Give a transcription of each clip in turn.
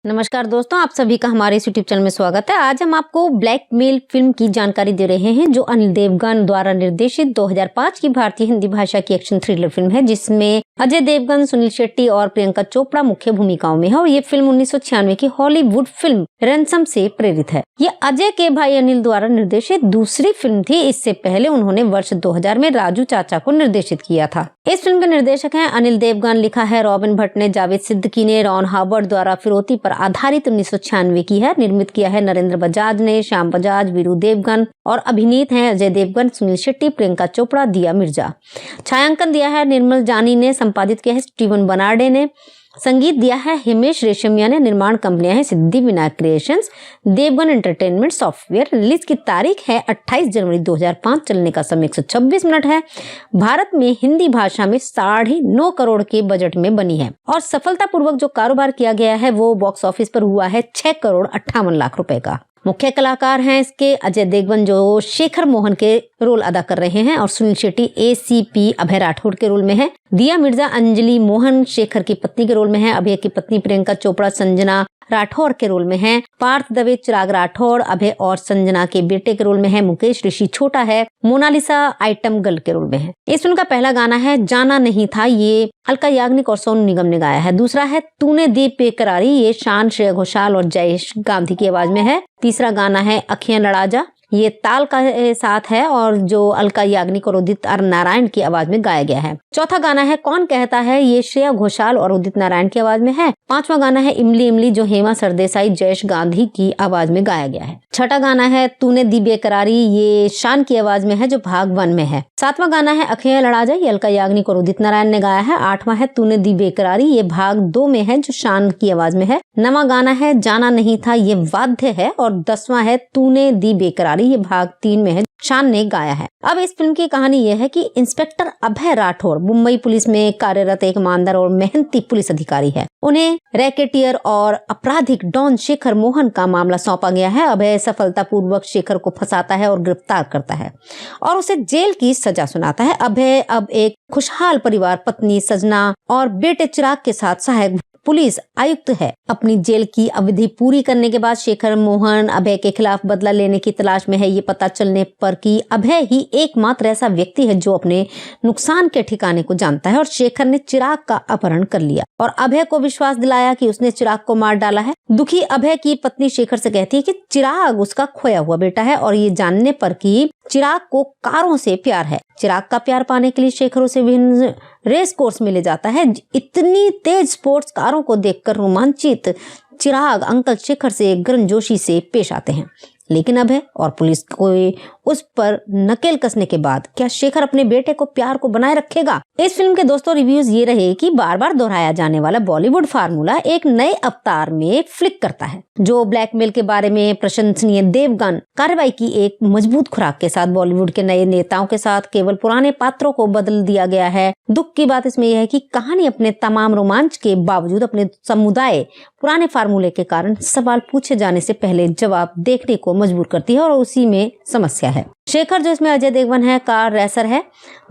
नमस्कार दोस्तों, आप सभी का हमारे इस यूट्यूब चैनल में स्वागत है। आज हम आपको ब्लैकमेल फिल्म की जानकारी दे रहे हैं, जो अनिल देवगन द्वारा निर्देशित 2005 की भारतीय हिंदी भाषा की एक्शन थ्रिलर फिल्म है, जिसमें अजय देवगन, सुनील शेट्टी और प्रियंका चोपड़ा मुख्य भूमिकाओं में है। और ये फिल्म 1996 की हॉलीवुड फिल्म रैंसम से प्रेरित है। ये अजय के भाई अनिल द्वारा निर्देशित दूसरी फिल्म थी। इससे पहले उन्होंने वर्ष 2000 में राजू चाचा को निर्देशित किया था। इस फिल्म के निर्देशक हैं अनिल देवगन। लिखा है रॉबिन भट्ट ने, जावेद सिद्दीकी ने। रॉन हावर्ड द्वारा फिरौती पर आधारित 1996 की है। निर्मित किया है नरेंद्र बजाज ने, श्याम बजाज, वीरू देवगन और अभिनीत हैं अजय देवगन, सुनील शेट्टी, प्रियंका चोपड़ा, दिया मिर्जा। छायांकन दिया है निर्मल जानी ने। संपादित किया है स्टीवन बनार्डे ने। संगीत दिया है हिमेश रेशमिया ने। निर्माण कंपनियां हैं Siddhi Vinayak creations, Devgan entertainment software. Release की तारीख है 28 जनवरी 2005। चलने का समय 126 मिनट है। भारत में हिंदी भाषा में 9.5 करोड़ के बजट में बनी है और सफलतापूर्वक जो कारोबार किया गया है वो बॉक्स ऑफिस पर हुआ है 6 करोड़ 58 लाख रुपए का। मुख्य कलाकार हैं इसके अजय देवगन, जो शेखर मोहन के रोल अदा कर रहे हैं, और सुनील शेट्टी एसीपी अभय राठौड़ के रोल में है। दिया मिर्जा अंजलि मोहन शेखर की पत्नी के रोल में है। अभय की पत्नी प्रियंका चोपड़ा संजना राठौर के रोल में है। पार्थ दवे चिराग राठौर अभय और संजना के बेटे के रोल में है। मुकेश ऋषि छोटा है। मोनालिसा आइटम गर्ल के रोल में है। इस फिल्म का पहला गाना है जाना नहीं था, ये अलका याग्निक और सोनू निगम ने गाया है। दूसरा है तूने दी बेकरारी, ये शान, श्रेया घोषाल और जयेश गांधी की आवाज में है। तीसरा गाना है अखियां लड़ा जा, ये ताल का साथ है और जो अलका याग्निक और उदित नारायण की आवाज में गाया गया है। चौथा गाना है कौन कहता है, ये श्रेया घोषाल और उदित नारायण की आवाज में है। पांचवा गाना है इमली इमली, जो हेमा सरदेसाई जयेश गांधी की आवाज में गाया गया है। छठा गाना है तूने दी बेकरारी, ये शान की आवाज में है, जो भाग 1 में है। सातवां गाना है अखियां लड़ा जा, ये अलका याग्निक और उदित नारायण ने गाया है। आठवां है तूने दी बेकरारी, ये भाग 2 में है, जो शान की आवाज में है। नवां गाना है जाना नहीं था, ये वाद्य है। और 10वां है तूने दी बेकरारी, ये भाग 3 में है, शान ने गाया है। अब इस फिल्म की कहानी यह है कि इंस्पेक्टर अभय राठौर मुंबई पुलिस में कार्यरत एक ईमानदार और मेहनती पुलिस अधिकारी है। उन्हें रैकेटियर और आपराधिक डॉन शेखर मोहन का मामला सौंपा गया है। अभय सफलतापूर्वक शेखर को फंसाता है और गिरफ्तार करता है और उसे जेल की सजा सुनाता है। अभय अब एक खुशहाल परिवार, पत्नी सजना और बेटे चिराग के साथ सहायक पुलिस आयुक्त है। अपनी जेल की अवधि पूरी करने के बाद शेखर मोहन अभय के खिलाफ बदला लेने की तलाश में है। ये पता चलने पर कि अभय ही एकमात्र ऐसा व्यक्ति है जो अपने नुकसान के ठिकाने को जानता है और शेखर ने चिराग का अपहरण कर लिया और अभय को विश्वास दिलाया कि उसने चिराग को मार डाला है। दुखी अभय की पत्नी शेखर से कहती है कि चिराग उसका खोया हुआ बेटा है और ये जानने पर कि चिराग को कारों से प्यार है। चिराग का प्यार पाने के लिए शेखर उसे विभिन्न रेस कोर्स में ले जाता है। इतनी तेज स्पोर्ट्स कारों को देखकर रोमांचित चिराग अंकल शेखर से गर्मजोशी से पेश आते हैं, लेकिन अभय और पुलिस को उस पर नकेल कसने के बाद क्या शेखर अपने बेटे को प्यार को बनाए रखेगा? इस फिल्म के दोस्तों रिव्यूज ये रहे कि बार बार दोहराया जाने वाला बॉलीवुड फार्मूला एक नए अवतार में फ्लिक करता है। जो ब्लैकमेल के बारे में प्रशंसनीय देवगन कार्रवाई की एक मजबूत खुराक के साथ बॉलीवुड के नए नेताओं के साथ केवल पुराने पात्रों को बदल दिया गया है। दुख की बात इसमें यह है कि कहानी अपने तमाम रोमांच के बावजूद अपने समुदाय पुराने फार्मूले के कारण सवाल पूछे जाने से पहले जवाब देखने को मजबूर करती है और उसी में समस्या है। शेखर, जो इसमें अजय देवगन है, कार रेसर है,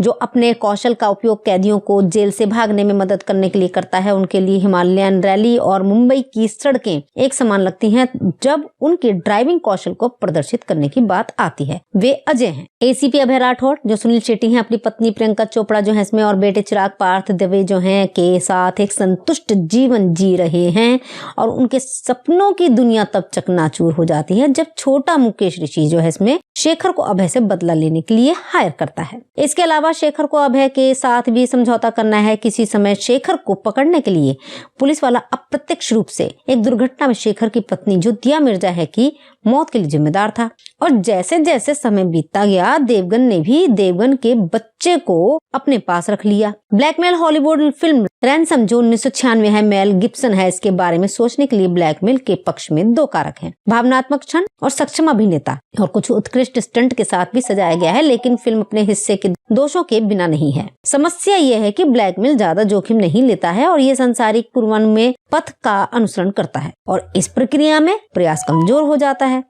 जो अपने कौशल का उपयोग कैदियों को जेल से भागने में मदद करने के लिए करता है। उनके लिए हिमालयन रैली और मुंबई की सड़कें एक समान लगती हैं जब उनके ड्राइविंग कौशल को प्रदर्शित करने की बात आती है। वे अजय हैं। एसीपी अभय राठौर, जो सुनील शेट्टी हैं, अपनी पत्नी प्रियंका चोपड़ा जो है इसमें, और बेटे चिराग पार्थ दवे जो हैं के साथ एक संतुष्ट जीवन जी रहे हैं और उनके सपनों की दुनिया तब चकनाचूर हो जाती है जब छोटा मुकेश ऋषि जो है इसमें शेखर को अभय से बदला लेने के लिए हायर करता है। इसके अलावा शेखर को अभय के साथ भी समझौता करना है। किसी समय शेखर को पकड़ने के लिए पुलिस वाला अप्रत्यक्ष रूप से एक दुर्घटना में शेखर की पत्नी जो दिया मिर्जा है की मौत के लिए जिम्मेदार था। और जैसे जैसे समय बीतता गया, देवगन ने भी देवगन के बच्चे को अपने पास रख लिया। ब्लैकमेल हॉलीवुड फिल्म रैंसम जो 1996 है, मेल गिब्सन है। इसके बारे में सोचने के लिए ब्लैकमेल के पक्ष में 2 कारक हैं, भावनात्मक क्षण और सक्षम अभिनेता, और कुछ उत्कृष्ट स्टंट के साथ भी सजाया गया है। लेकिन फिल्म अपने हिस्से के दोषों के बिना नहीं है। समस्या यह है कि ब्लैकमेल ज्यादा जोखिम नहीं लेता है और ये सांसारिक पूर्वानुमान में पथ का अनुसरण करता है और इस प्रक्रिया में प्रयास कमजोर हो जाता है।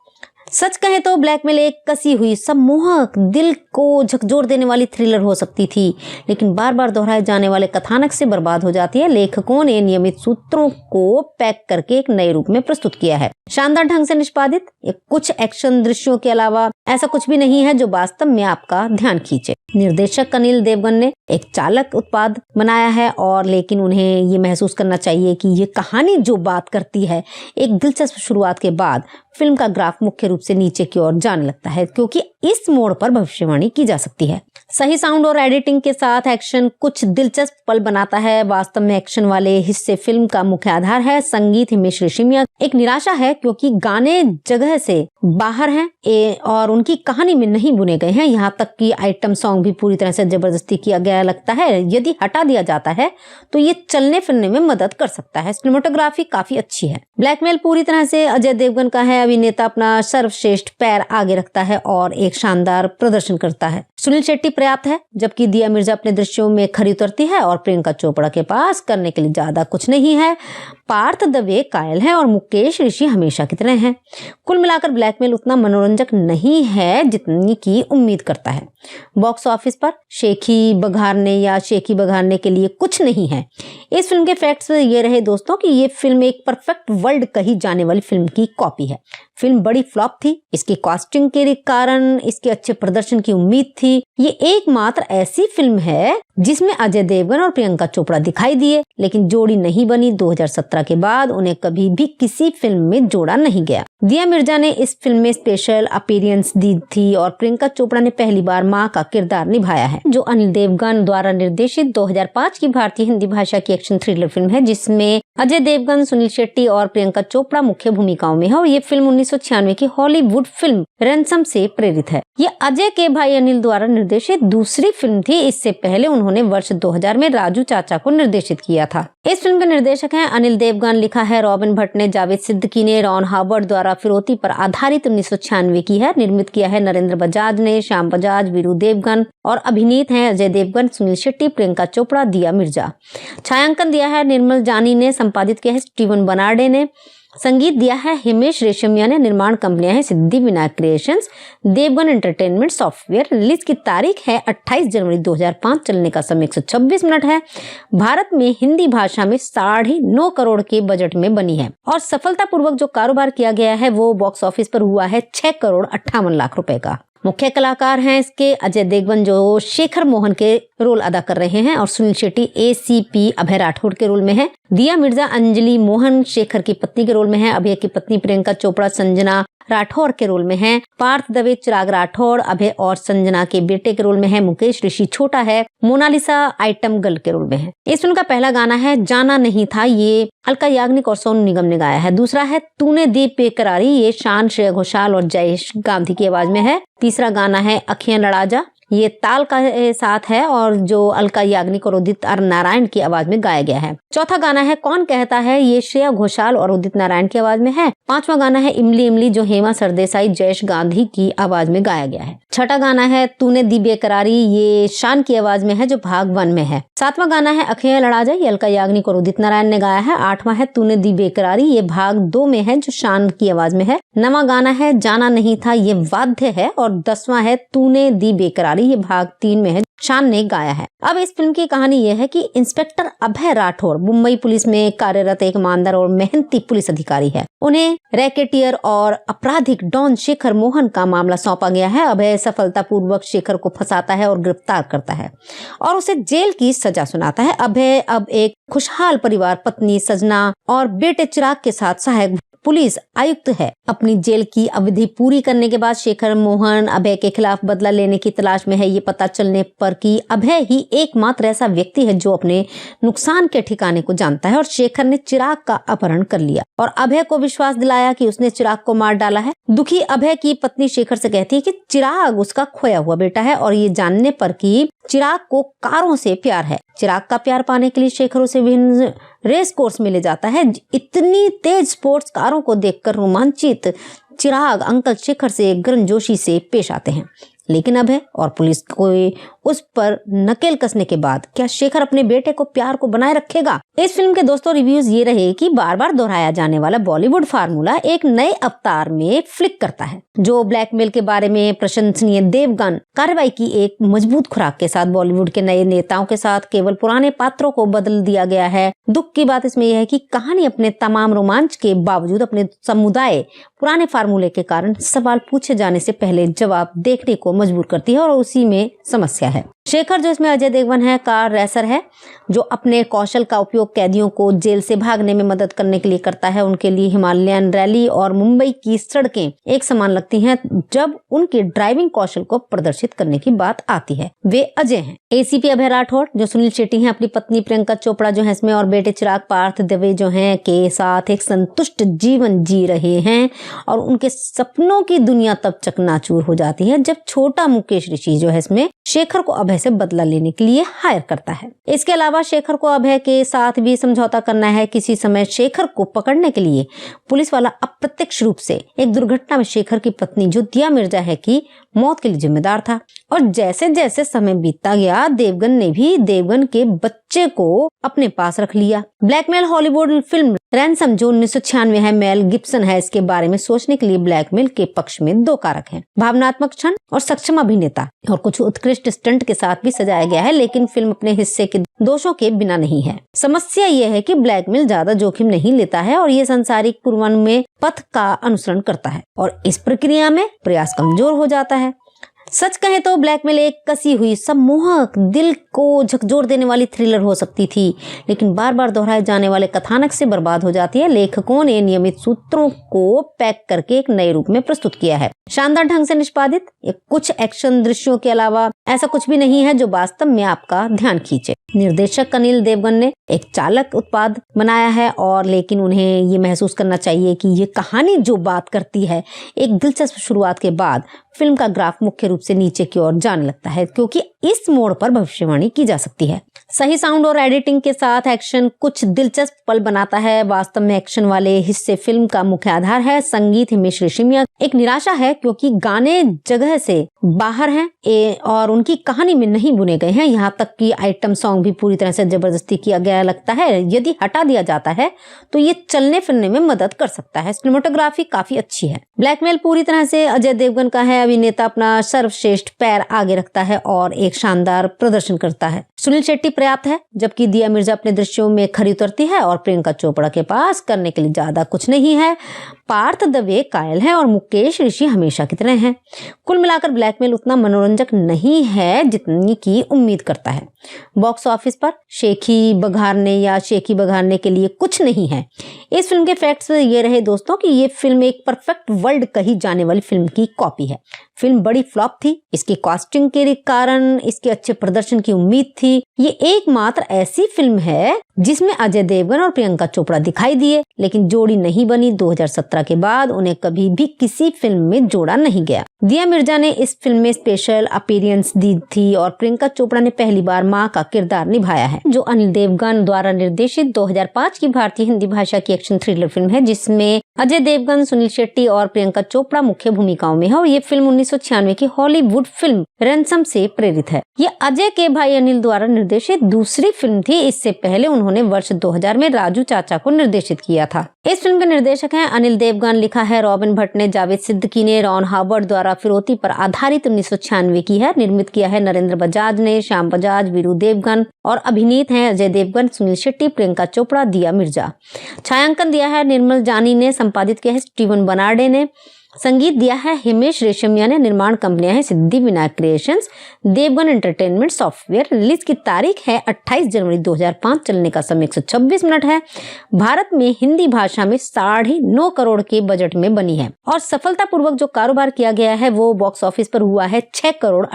सच कहें तो ब्लैकमेल एक कसी हुई सम्मोहक दिल को झकझोर देने वाली थ्रिलर हो सकती थी, लेकिन बार बार दोहराए जाने वाले कथानक से बर्बाद हो जाती है। लेखकों ने नियमित सूत्रों को पैक करके एक नए रूप में प्रस्तुत किया है। शानदार ढंग से निष्पादित कुछ एक्शन दृश्यों के अलावा ऐसा कुछ भी नहीं है जो वास्तव में आपका ध्यान खींचे। निर्देशक अनिल देवगन ने एक चालक उत्पाद बनाया है, और लेकिन उन्हें ये महसूस करना चाहिए कि ये कहानी जो बात करती है, एक दिलचस्प शुरुआत के बाद फिल्म का ग्राफ मुख्य रूप से नीचे की ओर जाने लगता है, क्योंकि इस मोड़ पर भविष्यवाणी की जा सकती है। सही साउंड और एडिटिंग के साथ एक्शन कुछ दिलचस्प पल बनाता है। वास्तव में एक्शन वाले हिस्से फिल्म का मुख्य आधार है। संगीत हिमेश रेशमिया एक निराशा है, क्योंकि गाने जगह से बाहर हैं और उनकी कहानी में नहीं बुने गए हैं। यहाँ तक कि आइटम सॉन्ग भी पूरी तरह से जबरदस्ती किया गया लगता है। यदि हटा दिया जाता है तो ये चलने फिरने में मदद कर सकता है। सिनेमेटोग्राफी काफी अच्छी है। ब्लैकमेल पूरी तरह से अजय देवगन का है। अभिनेता अपना सर्वश्रेष्ठ पैर आगे रखता है और एक शानदार प्रदर्शन करता है। सुनील शेट्टी पर्याप्त है, जबकि दिया मिर्जा अपने दृश्यों में खरी उतरती है और प्रियंका चोपड़ा के पास करने के लिए ज्यादा कुछ नहीं है। पार्थ दवे कायल है और मुकेश ऋषि हमेशा की तरह हैं। कुल मिलाकर ब्लैकमेल उतना मनोरंजक नहीं है जितनी की उम्मीद करता है। बॉक्स ऑफिस पर शेखी बघारने के लिए कुछ नहीं है। इस फिल्म के फैक्ट्स ये रहे दोस्तों कि ये फिल्म एक परफेक्ट वर्ल्ड कही जाने वाली फिल्म की कॉपी है। फिल्म बड़ी फ्लॉप थी। इसकी कास्टिंग के कारण इसके अच्छे प्रदर्शन की उम्मीद थी। ये एकमात्र ऐसी फिल्म है जिसमें अजय देवगन और प्रियंका चोपड़ा दिखाई दिए, लेकिन जोड़ी नहीं बनी। 2017 के बाद उन्हें कभी भी किसी फिल्म में जोड़ा नहीं गया। दिया मिर्जा ने इस फिल्म में स्पेशल अपीयरेंस दी थी और प्रियंका चोपड़ा ने पहली बार मां का किरदार निभाया है, जो अनिल देवगन द्वारा निर्देशित 2005 की भारतीय हिंदी भाषा की एक्शन थ्रिलर फिल्म है, जिसमें अजय देवगन, सुनील शेट्टी और प्रियंका चोपड़ा मुख्य भूमिकाओं में है। और ये फिल्म 1996 की हॉलीवुड फिल्म रैंसम से प्रेरित है। ये अजय के भाई अनिल द्वारा निर्देशित दूसरी फिल्म थी। इससे पहले उन्होंने वर्ष 2000 में राजू चाचा को निर्देशित किया था। इस फिल्म के निर्देशक हैं अनिल देवगन। लिखा है रॉबिन भट्ट ने, जावेद सिद्दीकी ने। रॉन हावर्ड द्वारा फिरौती पर आधारित 1996 की है। निर्मित किया है नरेंद्र बजाज ने, श्याम बजाज, वीरू देवगन, और अभिनीत हैं अजय देवगन, सुनील शेट्टी, प्रियंका चोपड़ा, दिया मिर्जा। छायांकन दिया है निर्मल जानी ने। संपादित किया है स्टीवन बनार्डे ने। संगीत दिया है हिमेश रेशमिया ने। निर्माण कंपनियां हैं Siddhi Vinayak creations, Devgan entertainment software. Release की तारीख है 28 जनवरी 2005। चलने का समय 126 मिनट है। भारत में हिंदी भाषा में 9.5 करोड़ के बजट में बनी है और सफलतापूर्वक जो कारोबार किया गया है वो बॉक्स ऑफिस पर हुआ है 6,58 करोड़ रुपए का। मुख्य कलाकार हैं इसके अजय देवगन, जो शेखर मोहन के रोल अदा कर रहे हैं, और सुनील शेट्टी ACP अभय राठौड़ के रोल में है। दिया मिर्जा अंजलि मोहन शेखर की पत्नी के रोल में है। अभय की पत्नी प्रियंका चोपड़ा संजना राठौर के रोल में है। पार्थ दवे चिराग राठौर अभय और संजना के बेटे के रोल में है। मुकेश ऋषि छोटा है। मोनालिसा आइटम गर्ल के रोल में है। इस फिल्म का पहला गाना है जाना नहीं था, ये अलका याग्निक और सोनू निगम ने गाया है। दूसरा है तूने दी बेकरारी, ये शान, श्रेया घोषाल और जयेश गांधी की आवाज में है। तीसरा गाना है अखियां लड़ा जा, ये ताल का साथ है और जो अलका याग्निक और उदित नारायण की आवाज में गाया गया है। चौथा गाना है कौन कहता है, ये श्रेया घोषाल और उदित नारायण की आवाज में है। पांचवा गाना है इमली इमली, जो हेमा सरदेसाई जयेश गांधी की आवाज में गाया गया है। छठा गाना है तूने दी बेकरारी, ये शान की आवाज में है जो भाग 1 में है। सातवां गाना है अखियां लड़ा जा, ये अलका याग्निक और उदित नारायण ने गाया है। आठवां है तूने दी बेकरारी, ये भाग 2 में है जो शान की आवाज में है। नवां गाना है जाना नहीं था, ये वाद्य है। और 10वां है तूने दी बेकरारी, ये भाग 3 में है, शान ने गाया है। अब इस फिल्म की कहानी यह है कि इंस्पेक्टर अभय राठौर मुंबई पुलिस में कार्यरत एक ईमानदार और मेहनती पुलिस अधिकारी है। उन्हें रैकेटियर और आपराधिक डॉन शेखर मोहन का मामला सौंपा गया है। अभय सफलतापूर्वक शेखर को फंसाता है और गिरफ्तार करता है और उसे जेल की सजा सुनाता है। अभय अब एक खुशहाल परिवार, पत्नी सजना और बेटे चिराग के साथ सहायक पुलिस आयुक्त है। अपनी जेल की अवधि पूरी करने के बाद शेखर मोहन अभय के खिलाफ बदला लेने की तलाश में है। ये पता चलने पर कि अभय ही एकमात्र ऐसा व्यक्ति है जो अपने नुकसान के ठिकाने को जानता है और शेखर ने चिराग का अपहरण कर लिया और अभय को विश्वास दिलाया कि उसने चिराग को मार डाला है। दुखी अभय की पत्नी शेखर से कहती है कि चिराग उसका खोया हुआ बेटा है और ये जानने पर कि चिराग को कारों से प्यार है। चिराग का प्यार पाने के लिए शेखर उसे विभिन्न रेस कोर्स में ले जाता है। इतनी तेज स्पोर्ट्स कारों को देखकर रोमांचित चिराग अंकल शेखर से गर्मजोशी से पेश आते हैं, लेकिन अभय और पुलिस को उस पर नकेल कसने के बाद क्या शेखर अपने बेटे को प्यार को बनाए रखेगा? इस फिल्म के दोस्तों रिव्यूज ये रहे कि बार बार दोहराया जाने वाला बॉलीवुड फार्मूला एक नए अवतार में फ्लिक करता है, जो ब्लैकमेल के बारे में प्रशंसनीय देवगन कार्रवाई की एक मजबूत खुराक के साथ बॉलीवुड के नए नेताओं के साथ केवल पुराने पात्रों को बदल दिया गया है। दुख की बात इसमें यह है कि कहानी अपने तमाम रोमांच के बावजूद अपने समुदाय पुराने फार्मूले के कारण सवाल पूछे जाने से पहले जवाब देखने को मजबूर करती है और उसी में समस्या है। शेखर जो इसमें अजय देवगन है कार रेसर है, जो अपने कौशल का उपयोग कैदियों को जेल से भागने में मदद करने के लिए करता है। उनके लिए हिमालयन रैली और मुंबई की सड़कें एक समान लगती हैं जब उनके ड्राइविंग कौशल को प्रदर्शित करने की बात आती है। वे अजय हैं। एसीपी अभय राठौड़ जो सुनील शेट्टी हैं, अपनी पत्नी प्रियंका चोपड़ा जो है इसमें और बेटे चिराग पार्थ दवे जो हैं के साथ एक संतुष्ट जीवन जी रहे हैं और उनके सपनों की दुनिया तब चकनाचूर हो जाती है जब छोटा मुकेश ऋषि जो है इसमें शेखर को अभय से बदला लेने के लिए हायर करता है। इसके अलावा शेखर को अभय के साथ भी समझौता करना है। किसी समय शेखर को पकड़ने के लिए पुलिस वाला अप्रत्यक्ष रूप से एक दुर्घटना में शेखर की पत्नी जो दिया मिर्जा है की मौत के लिए जिम्मेदार था। और जैसे जैसे समय बीतता गया देवगन ने भी देवगन के बच्चे को अपने पास रख लिया। ब्लैकमेल हॉलीवुड फिल्म रैंसम जो 1996 है, मेल गिब्सन है। इसके बारे में सोचने के लिए ब्लैकमेल के पक्ष में दो कारक हैं, भावनात्मक क्षण और सक्षम अभिनेता, और कुछ उत्कृष्ट स्टंट के साथ भी सजाया गया है। लेकिन फिल्म अपने हिस्से के दोषों के बिना नहीं है। समस्या यह है कि ब्लैकमेल ज्यादा जोखिम नहीं लेता है और ये सांसारिक पूर्वानुमेय पथ का अनुसरण करता है और इस प्रक्रिया में प्रयास कमजोर हो जाता है। सच कहें तो ब्लैकमेल एक कसी हुई सम्मोहक दिल को झकझोर देने वाली थ्रिलर हो सकती थी, लेकिन बार बार दोहराए जाने वाले कथानक से बर्बाद हो जाती है। लेखकों ने नियमित सूत्रों को पैक करके एक नए रूप में प्रस्तुत किया है। शानदार ढंग से निष्पादित कुछ एक्शन दृश्यों के अलावा ऐसा कुछ भी नहीं है जो वास्तव में आपका ध्यान खींचे। निर्देशक अनिल देवगन ने एक चालक उत्पाद बनाया है और लेकिन उन्हें ये महसूस करना चाहिए कि ये कहानी जो बात करती है, एक दिलचस्प शुरुआत के बाद फिल्म का ग्राफ मुख्य रूप से नीचे की ओर जाने लगता है क्योंकि इस मोड़ पर भविष्यवाणी की जा सकती है। सही साउंड और एडिटिंग के साथ एक्शन कुछ दिलचस्प पल बनाता है। वास्तव में एक्शन वाले हिस्से फिल्म का मुख्य आधार है। संगीत हिमेश रेशमिया एक निराशा है क्योंकि गाने जगह से बाहर हैं और उनकी कहानी में नहीं बुने गए हैं। यहाँ तक कि आइटम सॉन्ग भी पूरी तरह से जबरदस्ती किया गया लगता है। यदि हटा दिया जाता है तो ये चलने फिरने में मदद कर सकता है। सिनेमेटोग्राफी काफी अच्छी है। ब्लैकमेल पूरी तरह से अजय देवगन का है। अभिनेता अपना सर्वश्रेष्ठ पैर आगे रखता है और एक शानदार प्रदर्शन करता है। सुनील शेट्टी पर्याप्त है, जबकि दिया मिर्जा अपने दृश्यों में खरी उतरती है और प्रियंका चोपड़ा के पास करने के लिए ज्यादा कुछ नहीं है। पार्थ दवे कायल है और मुकेश ऋषि हमेशा की तरह हैं। कुल मिलाकर ब्लैकमेल उतना मनोरंजक नहीं है जितनी की उम्मीद करता है। बॉक्स ऑफिस पर शेखी बघारने के लिए कुछ नहीं है। इस फिल्म के फैक्ट्स ये रहे दोस्तों कि ये फिल्म एक परफेक्ट वर्ल्ड कही जाने वाली फिल्म की कॉपी है। फिल्म बड़ी फ्लॉप थी। इसकी कास्टिंग के कारण इसके अच्छे प्रदर्शन की उम्मीद थी। ये एकमात्र ऐसी फिल्म है जिसमें अजय देवगन और प्रियंका चोपड़ा दिखाई दिए, लेकिन जोड़ी नहीं बनी। 2017 के बाद उन्हें कभी भी किसी फिल्म में जोड़ा नहीं गया। दिया मिर्जा ने इस फिल्म में स्पेशल अपीयरेंस दी थी और प्रियंका चोपड़ा ने पहली बार मां का किरदार निभाया है, जो अनिल देवगन द्वारा निर्देशित 2005 की भारतीय हिंदी भाषा की एक्शन थ्रिलर फिल्म है, जिसमें अजय देवगन, सुनील शेट्टी और प्रियंका चोपड़ा मुख्य भूमिकाओं में है। और ये फिल्म 1996 की हॉलीवुड फिल्म रैंसम से प्रेरित है। ये अजय के भाई अनिल द्वारा निर्देशित दूसरी फिल्म थी। इससे पहले उन्होंने वर्ष 2000 में राजू चाचा को निर्देशित किया था। इस फिल्म के निर्देशक हैं अनिल देवगन। लिखा है रॉबिन भट्ट ने, जावेद सिद्दीकी ने। रॉन हावर्ड द्वारा फिरौती पर आधारित 1996 की है। निर्मित किया है नरेंद्र बजाज ने, श्याम बजाज, वीरू देवगन और अभिनीत हैं अजय देवगन, सुनील शेट्टी, प्रियंका चोपड़ा, दिया मिर्जा। छायांकन दिया है निर्मल जानी ने। संपादित किया है स्टीवन बनार्डे ने। संगीत दिया है हिमेश रेशमिया ने। निर्माण कंपनियां हैं Siddhi Vinayak creations, Devgan entertainment software. Release की तारीख है 28 जनवरी 2005। चलने का समय 126 मिनट है। भारत में हिंदी भाषा में 9.5 करोड़ के बजट में बनी है और सफलतापूर्वक जो कारोबार किया गया है वो बॉक्स ऑफिस पर हुआ है 6,58 करोड़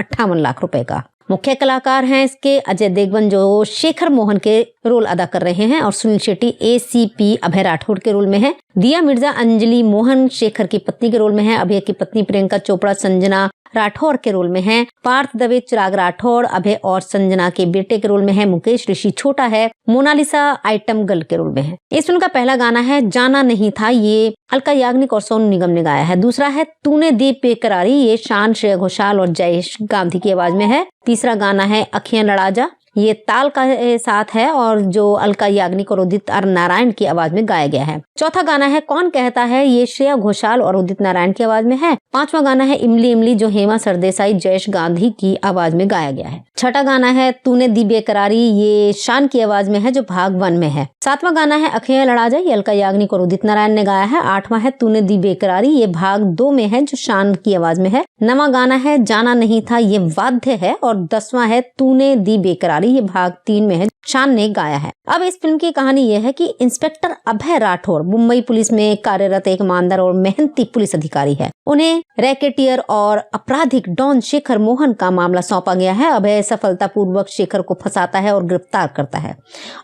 रुपए का। मुख्य कलाकार हैं इसके अजय देवगन जो शेखर मोहन के रोल अदा कर रहे हैं और सुनील शेट्टी एसीपी अभय राठौड़ के रोल में है। दिया मिर्जा अंजलि मोहन शेखर की पत्नी के रोल में है। अभय की पत्नी प्रियंका चोपड़ा संजना राठौर के रोल में हैं, पार्थ दवे चिराग राठौर, अभय और संजना के बेटे के रोल में है, मुकेश ऋषि छोटा है, मोनालिसा आइटम गर्ल के रोल में है। इस फिल्म का पहला गाना है जाना नहीं था, ये अलका याग्निक और सोनू निगम ने गाया है। दूसरा है तूने दी बेकरारी, ये शान, श्रेया घोषाल और जयेश गांधी की आवाज में है। तीसरा गाना है अखियां लड़ा जा, ये ताल का साथ है और जो अलका याग्निक और उदित नारायण की आवाज में गाया गया है। चौथा गाना है कौन कहता है, ये श्रेया घोषाल और उदित नारायण की आवाज में है। पांचवा गाना है इमली इमली, जो हेमा सरदेसाई जयेश गांधी की आवाज में गाया गया है। छठा गाना है तूने दी बेकरारी, ये शान की आवाज में है जो भाग 1 में है। सातवां गाना है अखियां लड़ा जा, ये अलका याग्निक और उदित नारायण ने गाया है। आठवां है तूने दी बेकरारी, ये भाग 2 में है जो शान की आवाज में है। नवां गाना है जाना नहीं था, ये वाद्य है। और 10वां है तूने दी बेकरारी, ये भाग 3 में है, शान ने गाया है। अब इस फिल्म की कहानी यह है कि इंस्पेक्टर अभय राठौर मुंबई पुलिस में कार्यरत एक ईमानदार और मेहनती पुलिस अधिकारी है। उन्हें रैकेटियर और आपराधिक डॉन शेखर मोहन का मामला सौंपा गया है। अभय सफलतापूर्वक शेखर को फंसाता है और गिरफ्तार करता है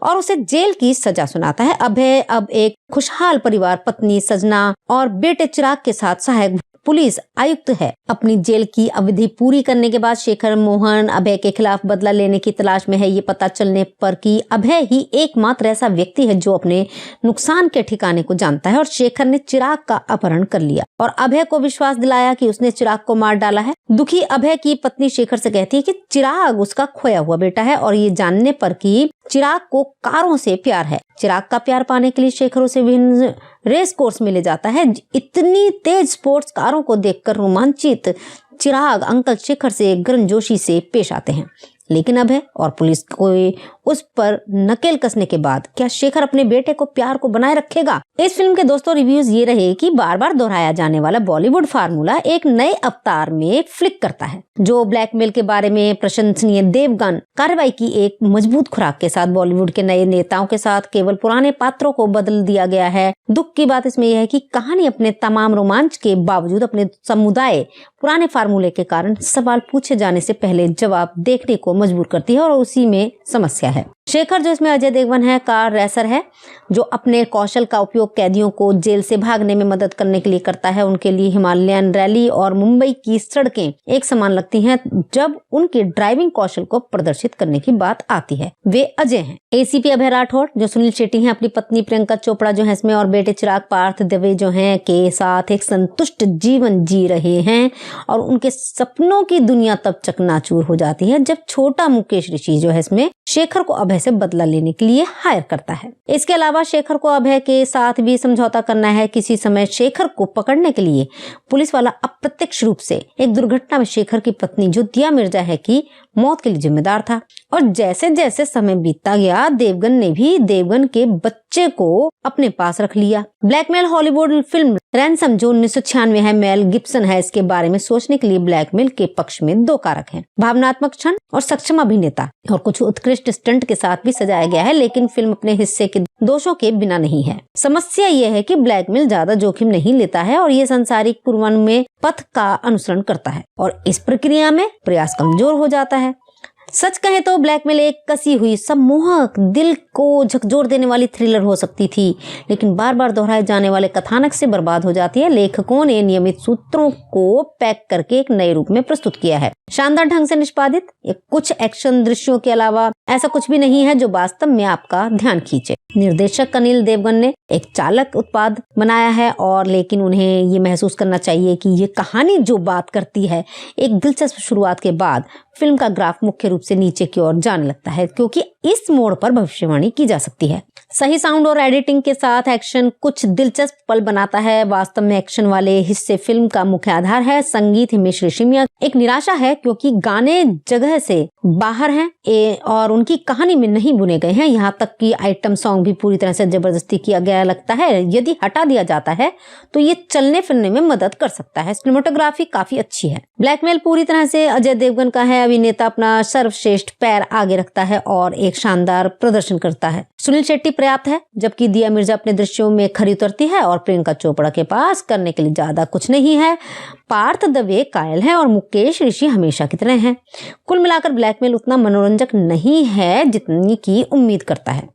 और उसे जेल की सजा सुनाता है। अभय अब एक खुशहाल परिवार, पत्नी सजना और बेटे चिराग के साथ सहायक पुलिस आयुक्त है। अपनी जेल की अवधि पूरी करने के बाद शेखर मोहन अभय के खिलाफ बदला लेने की तलाश में है। ये पता चलने पर कि अभय ही एकमात्र ऐसा व्यक्ति है जो अपने नुकसान के ठिकाने को जानता है और शेखर ने चिराग का अपहरण कर लिया और अभय को विश्वास दिलाया कि उसने चिराग को मार डाला है। दुखी अभय की पत्नी शेखर से कहती है कि चिराग उसका खोया हुआ बेटा है और ये जानने पर कि चिराग को कारों से प्यार है। चिराग का प्यार पाने के लिए शेखर उसे विभिन्न रेस कोर्स में ले जाता है। इतनी तेज स्पोर्ट्स कारों को देखकर रोमांचित चिराग अंकल शेखर से गर्मजोशी से पेश आते हैं, लेकिन अभय और पुलिस को उस पर नकेल कसने के बाद क्या शेखर अपने बेटे को प्यार को बनाए रखेगा? इस फिल्म के दोस्तों रिव्यूज ये रहे कि बार बार दोहराया जाने वाला बॉलीवुड फार्मूला एक नए अवतार में फ्लिक करता है। जो ब्लैकमेल के बारे में प्रशंसनीय देवगन कार्रवाई की एक मजबूत खुराक के साथ बॉलीवुड के नए नेताओं के साथ केवल पुराने पात्रों को बदल दिया गया है। दुख की बात इसमें यह है कि कहानी अपने तमाम रोमांच के बावजूद अपने समुदाय पुराने फार्मूले के कारण सवाल पूछे जाने से पहले जवाब देखने को मजबूर करती है और उसी में समस्या है। शेखर जो इसमें अजय देवगन है कार रेसर है जो अपने कौशल का उपयोग कैदियों को जेल से भागने में मदद करने के लिए करता है। उनके लिए हिमालयन रैली और मुंबई की सड़कें एक समान लगती हैं जब उनके ड्राइविंग कौशल को प्रदर्शित करने की बात आती है। वे अजय हैं। एसीपी अभय राठौर जो सुनील शेट्टी हैं, अपनी पत्नी प्रियंका चोपड़ा जो है इसमें और बेटे चिराग पार्थ दवे जो हैं के साथ एक संतुष्ट जीवन जी रहे हैं और उनके सपनों की दुनिया तब चकनाचूर हो जाती है जब छोटा मुकेश ऋषि जो है इसमें शेखर को अभय से बदला लेने के लिए हायर करता है। इसके अलावा शेखर को अभय के साथ भी समझौता करना है। किसी समय शेखर को पकड़ने के लिए पुलिस वाला अप्रत्यक्ष रूप से एक दुर्घटना में शेखर की पत्नी जो दिया मिर्जा है की मौत के लिए जिम्मेदार था और जैसे जैसे समय बीतता गया देवगन ने भी देवगन के बच्चे को अपने पास रख लिया। ब्लैकमेल हॉलीवुड फिल्म रैंसम जो 1996 है, मेल गिब्सन है। इसके बारे में सोचने के लिए ब्लैकमेल के पक्ष में 2 कारक हैं, भावनात्मक क्षण और सक्षम अभिनेता, और कुछ उत्कृष्ट स्टंट के साथ भी सजाया गया है, लेकिन फिल्म अपने हिस्से के दोषों के बिना नहीं है। समस्या यह है कि ब्लैकमेल ज्यादा जोखिम नहीं लेता है और ये सांसारिक पूर्वानुमान में पथ का अनुसरण करता है और इस प्रक्रिया में प्रयास कमजोर हो जाता है। सच कहें तो ब्लैकमेल एक कसी हुई सम्मोहक दिल को झकझोर देने वाली थ्रिलर हो सकती थी, लेकिन बार बार दोहराए जाने वाले कथानक से बर्बाद हो जाती है। लेखकों ने नियमित सूत्रों को पैक करके एक नए रूप में प्रस्तुत किया है। शानदार ढंग से निष्पादित कुछ एक्शन दृश्यों के अलावा ऐसा कुछ भी नहीं है जो वास्तव में आपका ध्यान खींचे। निर्देशक अनिल देवगन ने एक चालक उत्पाद बनाया है और लेकिन उन्हें ये महसूस करना चाहिए कि ये कहानी जो बात करती है एक दिलचस्प शुरुआत के बाद फिल्म का ग्राफ मुख्य रूप से नीचे की ओर जाने लगता है क्योंकि इस मोड़ पर भविष्यवाणी की जा सकती है। सही साउंड और एडिटिंग के साथ एक्शन कुछ दिलचस्प पल बनाता है। वास्तव में एक्शन वाले हिस्से फिल्म का मुख्य आधार है। संगीत हिमेश रेशमिया एक निराशा है क्योंकि गाने जगह से बाहर हैं और उनकी कहानी में नहीं बुने गए हैं। यहाँ तक कि आइटम सॉन्ग भी पूरी तरह से जबरदस्ती किया गया लगता है। यदि हटा दिया जाता है तो ये चलने फिरने में मदद कर सकता है। सिनेमेटोग्राफी काफी अच्छी है। ब्लैकमेल पूरी तरह से अजय देवगन का है। अभिनेता अपना सर्वश्रेष्ठ पैर आगे रखता है और एक शानदार प्रदर्शन करता है। सुनील शेट्टी पर्याप्त है जबकि दिया मिर्जा अपने दृश्यों में खरी उतरती है और प्रियंका चोपड़ा के पास करने के लिए ज्यादा कुछ नहीं है। पार्थ दवे कायल है और मुकेश ऋषि हमेशा की तरह हैं। कुल मिलाकर ब्लैकमेल उतना मनोरंजक नहीं है जितनी की उम्मीद करता है।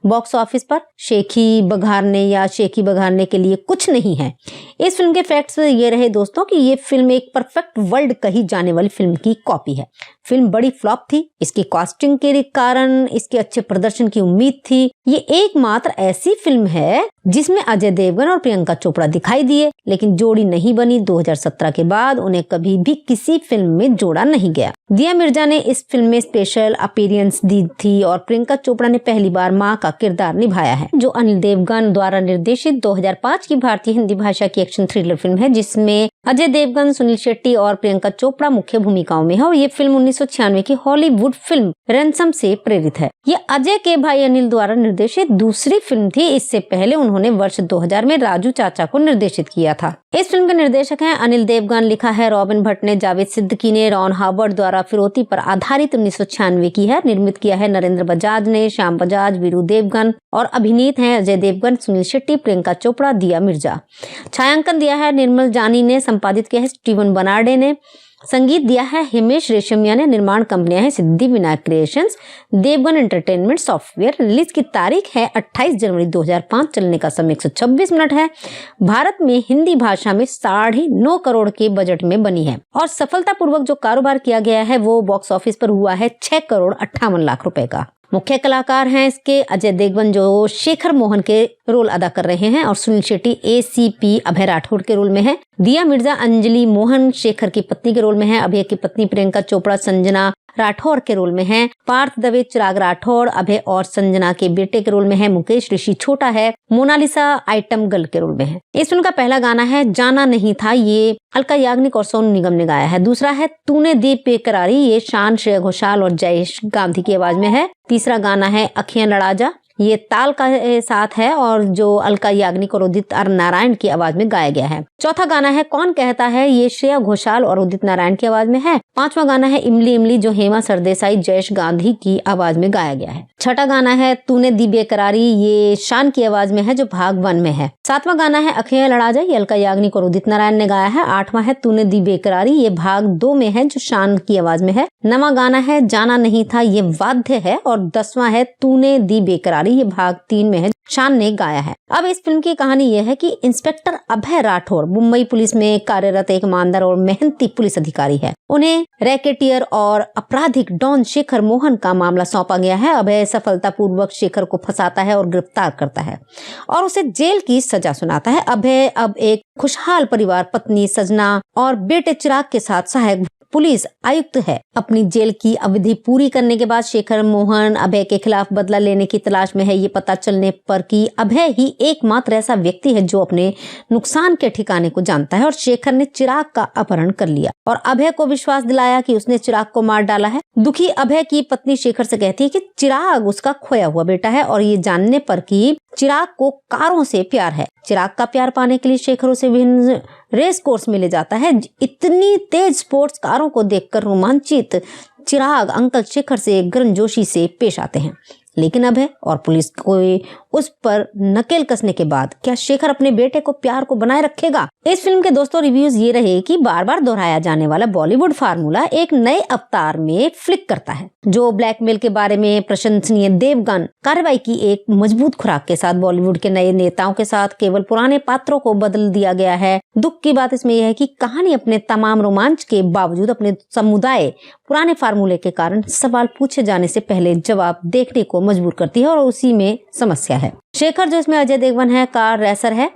बॉक्स ऑफिस पर शेखी बघारने के लिए कुछ नहीं है। इस फिल्म के फैक्ट्स ये रहे दोस्तों कि ये फिल्म एक परफेक्ट वर्ल्ड कही जाने वाली फिल्म की कॉपी है। फिल्म बड़ी फ्लॉप थी। इसकी कास्टिंग के कारण इसके अच्छे प्रदर्शन की उम्मीद थी। ये एकमात्र ऐसी फिल्म है जिसमें अजय देवगन और प्रियंका चोपड़ा दिखाई दिए, लेकिन जोड़ी नहीं बनी। 2017 के बाद उन्हें कभी भी किसी फिल्म में जोड़ा नहीं गया। दिया मिर्जा ने इस फिल्म में स्पेशल अपीयरेंस दी थी और प्रियंका चोपड़ा ने पहली बार मां का किरदार निभाया है, जो अनिल देवगन द्वारा निर्देशित 2005 की भारतीय हिंदी भाषा की एक्शन थ्रिलर फिल्म है, जिसमें अजय देवगन, सुनील शेट्टी और प्रियंका चोपड़ा मुख्य भूमिकाओं में है। और ये फिल्म 1996 की हॉलीवुड फिल्म रैंसम से प्रेरित है। ये अजय के भाई अनिल द्वारा निर्देशित दूसरी फिल्म थी। इससे पहले उन्होंने वर्ष 2000 में राजू चाचा को निर्देशित किया था। इस फिल्म के निर्देशक हैं अनिल देवगन। लिखा है रॉबिन भट्ट ने, जावेद सिद्दीकी ने। रॉन हावर्ड द्वारा फिरौती पर आधारित 1996 की है। निर्मित किया है नरेंद्र बजाज ने, श्याम बजाज, वीरू देवगन और अभिनीत हैं अजय देवगन, सुनील शेट्टी, प्रियंका चोपड़ा, दिया मिर्जा। छायांकन दिया है निर्मल जानी ने। संपादित किया है स्टीवन बनार्डे ने। संगीत दिया है हिमेश रेशमिया ने। निर्माण कंपनियां हैं Siddhi Vinayak creations, Devgan entertainment software. Release की तारीख है 28 जनवरी 2005। चलने का समय 126 मिनट है। भारत में हिंदी भाषा में 9.5 करोड़ के बजट में बनी है और सफलतापूर्वक जो कारोबार किया गया है वो बॉक्स ऑफिस पर हुआ है 6,58 करोड़ रुपए का। मुख्य कलाकार हैं इसके अजय देवगन, जो शेखर मोहन के रोल अदा कर रहे हैं, और सुनील शेट्टी ACP अभय राठौड़ के रोल में है। दिया मिर्जा अंजलि मोहन शेखर की पत्नी के रोल में है। अभय की पत्नी प्रियंका चोपड़ा संजना राठौर के रोल में है। पार्थ दवे चिराग राठौर अभय और संजना के बेटे के रोल में है। मुकेश ऋषि छोटा है। मोनालिसा आइटम गर्ल के रोल में है। इस फिल्म का पहला गाना है जाना नहीं था, ये अलका याग्निक और सोनू निगम ने गाया है। दूसरा है तूने दी बेकरारी, ये शान, श्रेया घोषाल और जयेश गांधी की आवाज में है। तीसरा गाना है अखियां लड़ा जा, ये ताल का साथ है और जो अलका याग्निक और उदित नारायण की आवाज में गाया गया है। चौथा गाना है कौन कहता है, ये श्रेया घोषाल और उदित नारायण की आवाज में है। पांचवा गाना है इमली इमली, जो हेमा सरदेसाई जयेश गांधी की आवाज में गाया गया है। छठा गाना है तूने दी बेकरारी, ये शान की आवाज में है जो भाग 1 में है। सातवां गाना है अखियां लड़ा जा, ये अलका याग्निक और उदित नारायण ने गाया है। आठवां है तूने दी बेकरारी, ये भाग 2 में है जो शान की आवाज में है। नवां गाना है जाना नहीं था, ये वाद्य है। और 10वां है तूने दी बेकरारी, ये भाग 3 में है, शान ने गाया है। अब इस फिल्म की कहानी यह है कि इंस्पेक्टर अभय राठौर मुंबई पुलिस में कार्यरत एक ईमानदार और मेहनती पुलिस अधिकारी है। उन्हें रैकेटियर और आपराधिक डॉन शेखर मोहन का मामला सौंपा गया है। अभय सफलतापूर्वक शेखर को फंसाता है और गिरफ्तार करता है और उसे जेल की सजा सुनाता है। अभय अब एक खुशहाल परिवार, पत्नी सजना और बेटे चिराग के साथ सहायक पुलिस आयुक्त है। अपनी जेल की अवधि पूरी करने के बाद शेखर मोहन अभय के खिलाफ बदला लेने की तलाश में है। ये पता चलने पर कि अभय ही एकमात्र ऐसा व्यक्ति है जो अपने नुकसान के ठिकाने को जानता है और शेखर ने चिराग का अपहरण कर लिया और अभय को विश्वास दिलाया कि उसने चिराग को मार डाला है। दुखी अभय की पत्नी शेखर से कहती है कि चिराग उसका खोया हुआ बेटा है और ये जानने पर कि चिराग को कारों से प्यार है। चिराग का प्यार पाने के लिए शेखर उसे विभिन्न रेस कोर्स में ले जाता है। इतनी तेज स्पोर्ट्स कारों को देखकर रोमांचित चिराग अंकल शेखर से गर्मजोशी से पेश आते हैं, लेकिन अभय और पुलिस को उस पर नकेल कसने के बाद क्या शेखर अपने बेटे को प्यार को बनाए रखेगा? इस फिल्म के दोस्तों रिव्यूज ये रहे कि बार बार दोहराया जाने वाला बॉलीवुड फार्मूला एक नए अवतार में फ्लिक करता है। जो ब्लैकमेल के बारे में प्रशंसनीय देवगन कार्रवाई की एक मजबूत खुराक के साथ बॉलीवुड के नए नेताओं के साथ केवल पुराने पात्रों को बदल दिया गया है। दुख की बात इसमें यह है कि कहानी अपने तमाम रोमांच के बावजूद अपने समुदाय पुराने फार्मूले के कारण सवाल पूछे जाने से पहले जवाब देखने को मजबूर करती है और उसी में समस्या है। शेखर जो इसमें अजय देवगन है कार रेसर है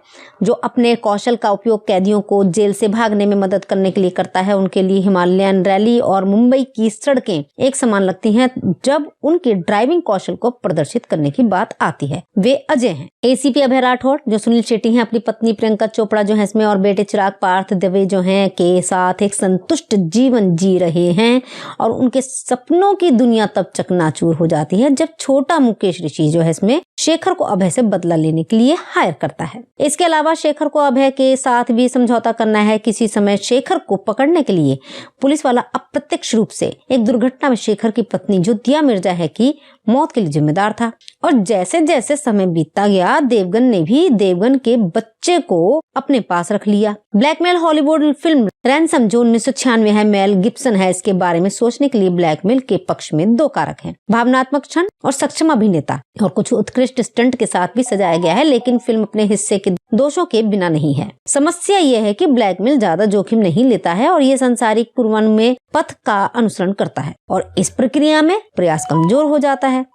जो अपने कौशल का उपयोग कैदियों को जेल से भागने में मदद करने के लिए करता है। उनके लिए हिमालयन रैली और मुंबई की सड़कें एक समान लगती हैं जब उनके ड्राइविंग कौशल को प्रदर्शित करने की बात आती है। वे अजय हैं। ACP अभय राठौर जो सुनील शेट्टी हैं, अपनी पत्नी प्रियंका चोपड़ा जो है इसमें और बेटे चिराग पार्थ दवे जो हैं के साथ एक संतुष्ट जीवन जी रहे हैं और उनके सपनों की दुनिया तब चकनाचूर हो जाती है जब छोटा मुकेश ऋषि जो है इसमें शेखर को अभय से बदला लेने के लिए हायर करता है। इसके अलावा शेखर को अभय के साथ भी समझौता करना है। किसी समय शेखर को पकड़ने के लिए पुलिस वाला अप्रत्यक्ष रूप से एक दुर्घटना में शेखर की पत्नी जो दिया मिर्जा है की मौत के लिए जिम्मेदार था। और जैसे जैसे समय बीतता गया, देवगन ने भी देवगन के बच्चे को अपने पास रख लिया। ब्लैकमेल हॉलीवुड फिल्म रैंसम जो 1996 है, मेल गिब्सन है इसके बारे में सोचने के लिए ब्लैकमेल के पक्ष में दो कारक हैं, भावनात्मक क्षण और सक्षम अभिनेता, और कुछ उत्कृष्ट स्टंट के साथ भी सजाया गया है, लेकिन फिल्म अपने हिस्से के दोषों के बिना नहीं है। समस्या यह है कि ब्लैकमेल ज्यादा जोखिम नहीं लेता है और ये सांसारिक पूर्वानुमेय पथ का अनुसरण करता है और इस प्रक्रिया में प्रयास कमजोर हो जाता है।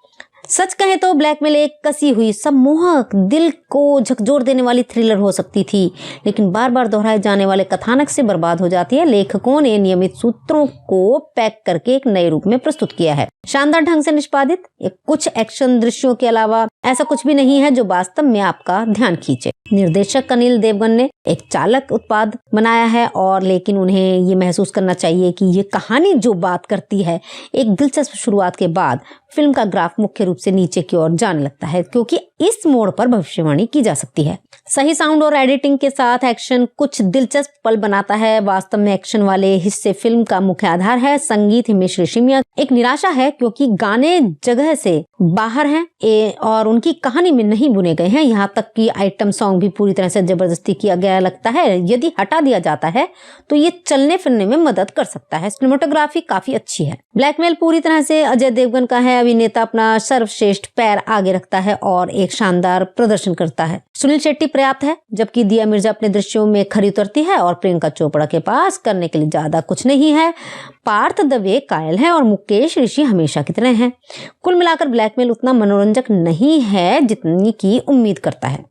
सच कहें तो ब्लैकमेल एक कसी हुई सम्मोहक, दिल को झकझोर देने वाली थ्रिलर हो सकती थी, लेकिन बार बार दोहराए जाने वाले कथानक से बर्बाद हो जाती है। लेखकों ने नियमित सूत्रों को पैक करके एक नए रूप में प्रस्तुत किया है, शानदार ढंग से निष्पादित। कुछ एक्शन दृश्यों के अलावा ऐसा कुछ भी नहीं है जो वास्तव में आपका ध्यान खींचे। निर्देशक अनिल देवगन ने एक चालक उत्पाद बनाया है और लेकिन उन्हें ये महसूस करना चाहिए कि ये कहानी जो बात करती है, एक दिलचस्प शुरुआत के बाद फिल्म का ग्राफ मुख्य रूप से नीचे की ओर जाने लगता है, क्योंकि इस मोड़ पर भविष्यवाणी की जा सकती है। सही साउंड और एडिटिंग के साथ एक्शन कुछ दिलचस्प पल बनाता है। वास्तव में एक्शन वाले हिस्से फिल्म का मुख्य आधार है। संगीत हिमेश रेशमिया एक निराशा है क्योंकि गाने जगह से बाहर हैं और उनकी कहानी में नहीं बुने गए हैं। यहाँ तक कि आइटम सॉन्ग भी पूरी तरह से जबरदस्ती किया गया लगता है। यदि हटा दिया जाता है तो ये चलने फिरने में मदद कर सकता है। सिनेमेटोग्राफी काफी अच्छी है। ब्लैकमेल पूरी तरह से अजय देवगन का है। अभिनेता अपना सर्वश्रेष्ठ पैर आगे रखता है और एक शानदार प्रदर्शन करता है। सुनील शेट्टी पर्याप्त है, जबकि दिया मिर्जा अपने दृश्यों में खरी उतरती है और प्रियंका चोपड़ा के पास करने के लिए ज्यादा कुछ नहीं है। पार्थ दवे कायल है और मुकेश ऋषि हमेशा की तरह हैं। कुल मिलाकर ब्लैकमेल उतना मनोरंजक नहीं है जितनी की उम्मीद करता है।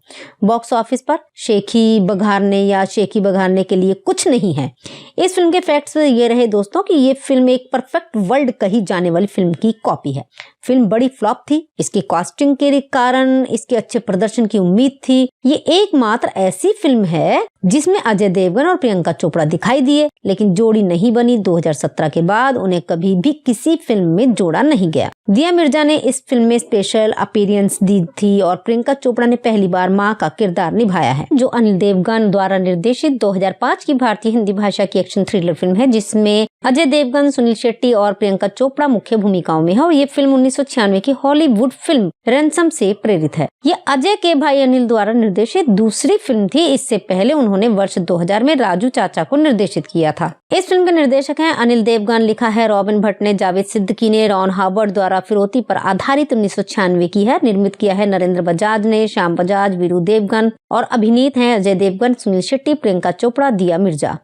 बॉक्स ऑफिस पर शेखी बघारने के लिए कुछ नहीं है। इस फिल्म के फैक्ट्स ये रहे दोस्तों कि ये फिल्म एक परफेक्ट वर्ल्ड कही जाने वाली फिल्म की कॉपी है। फिल्म बड़ी फ्लॉप थी। इसकी कास्टिंग के कारण इसके अच्छे प्रदर्शन की उम्मीद थी। ये एकमात्र ऐसी फिल्म है जिसमें अजय देवगन और प्रियंका चोपड़ा दिखाई दिए, लेकिन जोड़ी नहीं बनी। 2017 के बाद उन्हें कभी भी किसी फिल्म में जोड़ा नहीं गया। दिया मिर्जा ने इस फिल्म में स्पेशल अपीयरेंस दी थी और प्रियंका चोपड़ा ने पहली बार मां का किरदार निभाया है, जो अनिल देवगन द्वारा निर्देशित 2005 की भारतीय हिंदी भाषा की एक्शन थ्रिलर फिल्म है, जिसमें अजय देवगन, सुनील शेट्टी और प्रियंका चोपड़ा मुख्य भूमिकाओं में है। और ये फिल्म 1996 की हॉलीवुड फिल्म रैंसम से प्रेरित है। ये अजय के भाई अनिल द्वारा निर्देशित दूसरी फिल्म थी। इससे पहले उन्होंने वर्ष 2000 में राजू चाचा को निर्देशित किया था। इस फिल्म के निर्देशक हैं अनिल देवगन। लिखा है रॉबिन भट्ट ने, जावेद सिद्दीकी ने, रॉन हावर्ड द्वारा फिरौती पर आधारित 1996 की है। निर्मित किया है नरेंद्र बजाज ने, श्याम बजाज, वीरू देवगन और अभिनीत हैं अजय देवगन, सुनील शेट्टी, प्रियंका चोपड़ा, दिया मिर्जा।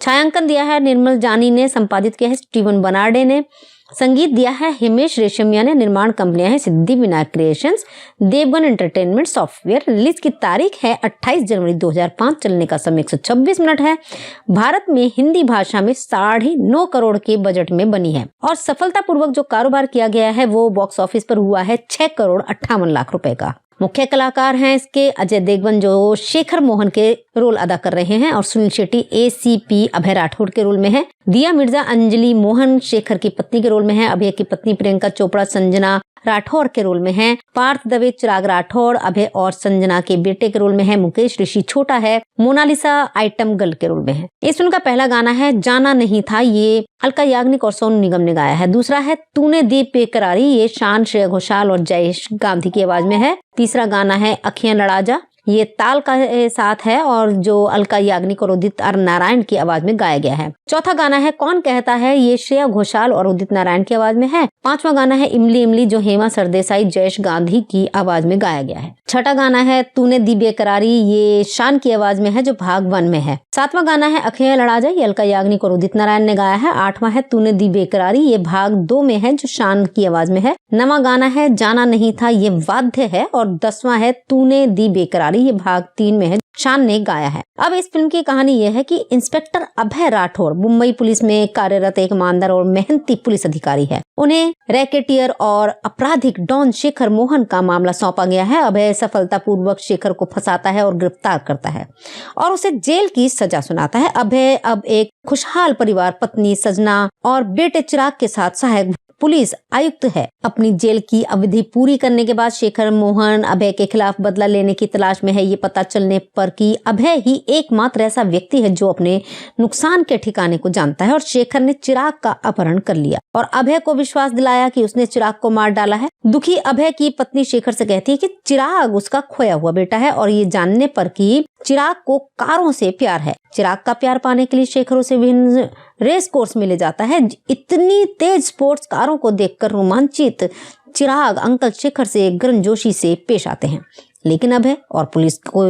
छायांकन दिया है निर्मल जानी ने, संपादित किया है स्टीवन बनार्डे ने, संगीत दिया है हिमेश रेशमिया ने। निर्माण कंपनियां हैं Siddhi Vinayak creations, Devgan entertainment software. Release की तारीख है 28 जनवरी 2005। चलने का समय 126 मिनट है। भारत में हिंदी भाषा में 9.5 करोड़ के बजट में बनी है और सफलतापूर्वक जो कारोबार किया गया है वो बॉक्स ऑफिस पर हुआ है 6 करोड़ 58 लाख रुपए का। मुख्य कलाकार हैं इसके अजय देवगन जो शेखर मोहन के रोल अदा कर रहे हैं और सुनील शेट्टी ACP अभय राठौड़ के रोल में है। दिया मिर्जा अंजलि मोहन शेखर की पत्नी के रोल में है। अभय की पत्नी प्रियंका चोपड़ा संजना राठौर के रोल में है। पार्थ दवे चिराग राठौर अभय और संजना के बेटे के रोल में है। मुकेश ऋषि छोटा है। मोनालिसा आइटम गर्ल के रोल में है। इस फिल्म का पहला गाना है जाना नहीं था, ये अलका याग्निक और सोनू निगम ने गाया है। दूसरा है तूने दी बेकरारी, ये शान, श्रेया घोषाल और जयेश गांधी की आवाज में है। तीसरा गाना है अखियां लड़ा जा, ये ताल का साथ है और जो अलका याग्निक और उदित नारायण की आवाज में गाया गया है। चौथा गाना है कौन कहता है, ये श्रेया घोषाल और उदित नारायण की आवाज में है। पांचवा गाना है इमली इमली, जो हेमा सरदेसाई जयेश गांधी की आवाज में गाया गया है। छठा गाना है तूने दी बेकरारी, ये शान की आवाज में है जो भाग 1 में है। सातवां गाना है अखियां लड़ा जा, ये अलका याग्निक और उदित नारायण ने गाया है। आठवां है तूने दी बेकरारी, ये भाग 2 में है जो शान की आवाज में है। नवां गाना है जाना नहीं था, ये वाद्य है। और 10वां है तूने दी बेकरारी, ये भाग 3 में है, शान ने गाया है। अब इस फिल्म की कहानी यह है कि इंस्पेक्टर अभय राठौर मुंबई पुलिस में कार्यरत एक ईमानदार और मेहनती पुलिस अधिकारी है। उन्हें रैकेटियर और आपराधिक डॉन शेखर मोहन का मामला सौंपा गया है। अभय सफलतापूर्वक शेखर को फंसाता है और गिरफ्तार करता है और उसे जेल की सजा सुनाता है। अभय अब एक खुशहाल परिवार, पत्नी सजना और बेटे चिराग के साथ सहायक पुलिस आयुक्त है। अपनी जेल की अवधि पूरी करने के बाद शेखर मोहन अभय के खिलाफ बदला लेने की तलाश में है। ये पता चलने पर कि अभय ही एकमात्र ऐसा व्यक्ति है जो अपने नुकसान के ठिकाने को जानता है और शेखर ने चिराग का अपहरण कर लिया और अभय को विश्वास दिलाया कि उसने चिराग को मार डाला है। दुखी अभय की पत्नी शेखर से कहती है कि चिराग उसका खोया हुआ बेटा है और ये जानने पर कि चिराग को कारों से प्यार है। चिराग का प्यार पाने के लिए शेखर उसे विभिन्न रेस कोर्स में ले जाता है। इतनी तेज स्पोर्ट्स कारों को देखकर रोमांचित चिराग अंकल शेखर से गर्मजोशी से पेश आते हैं, लेकिन अभय और पुलिस को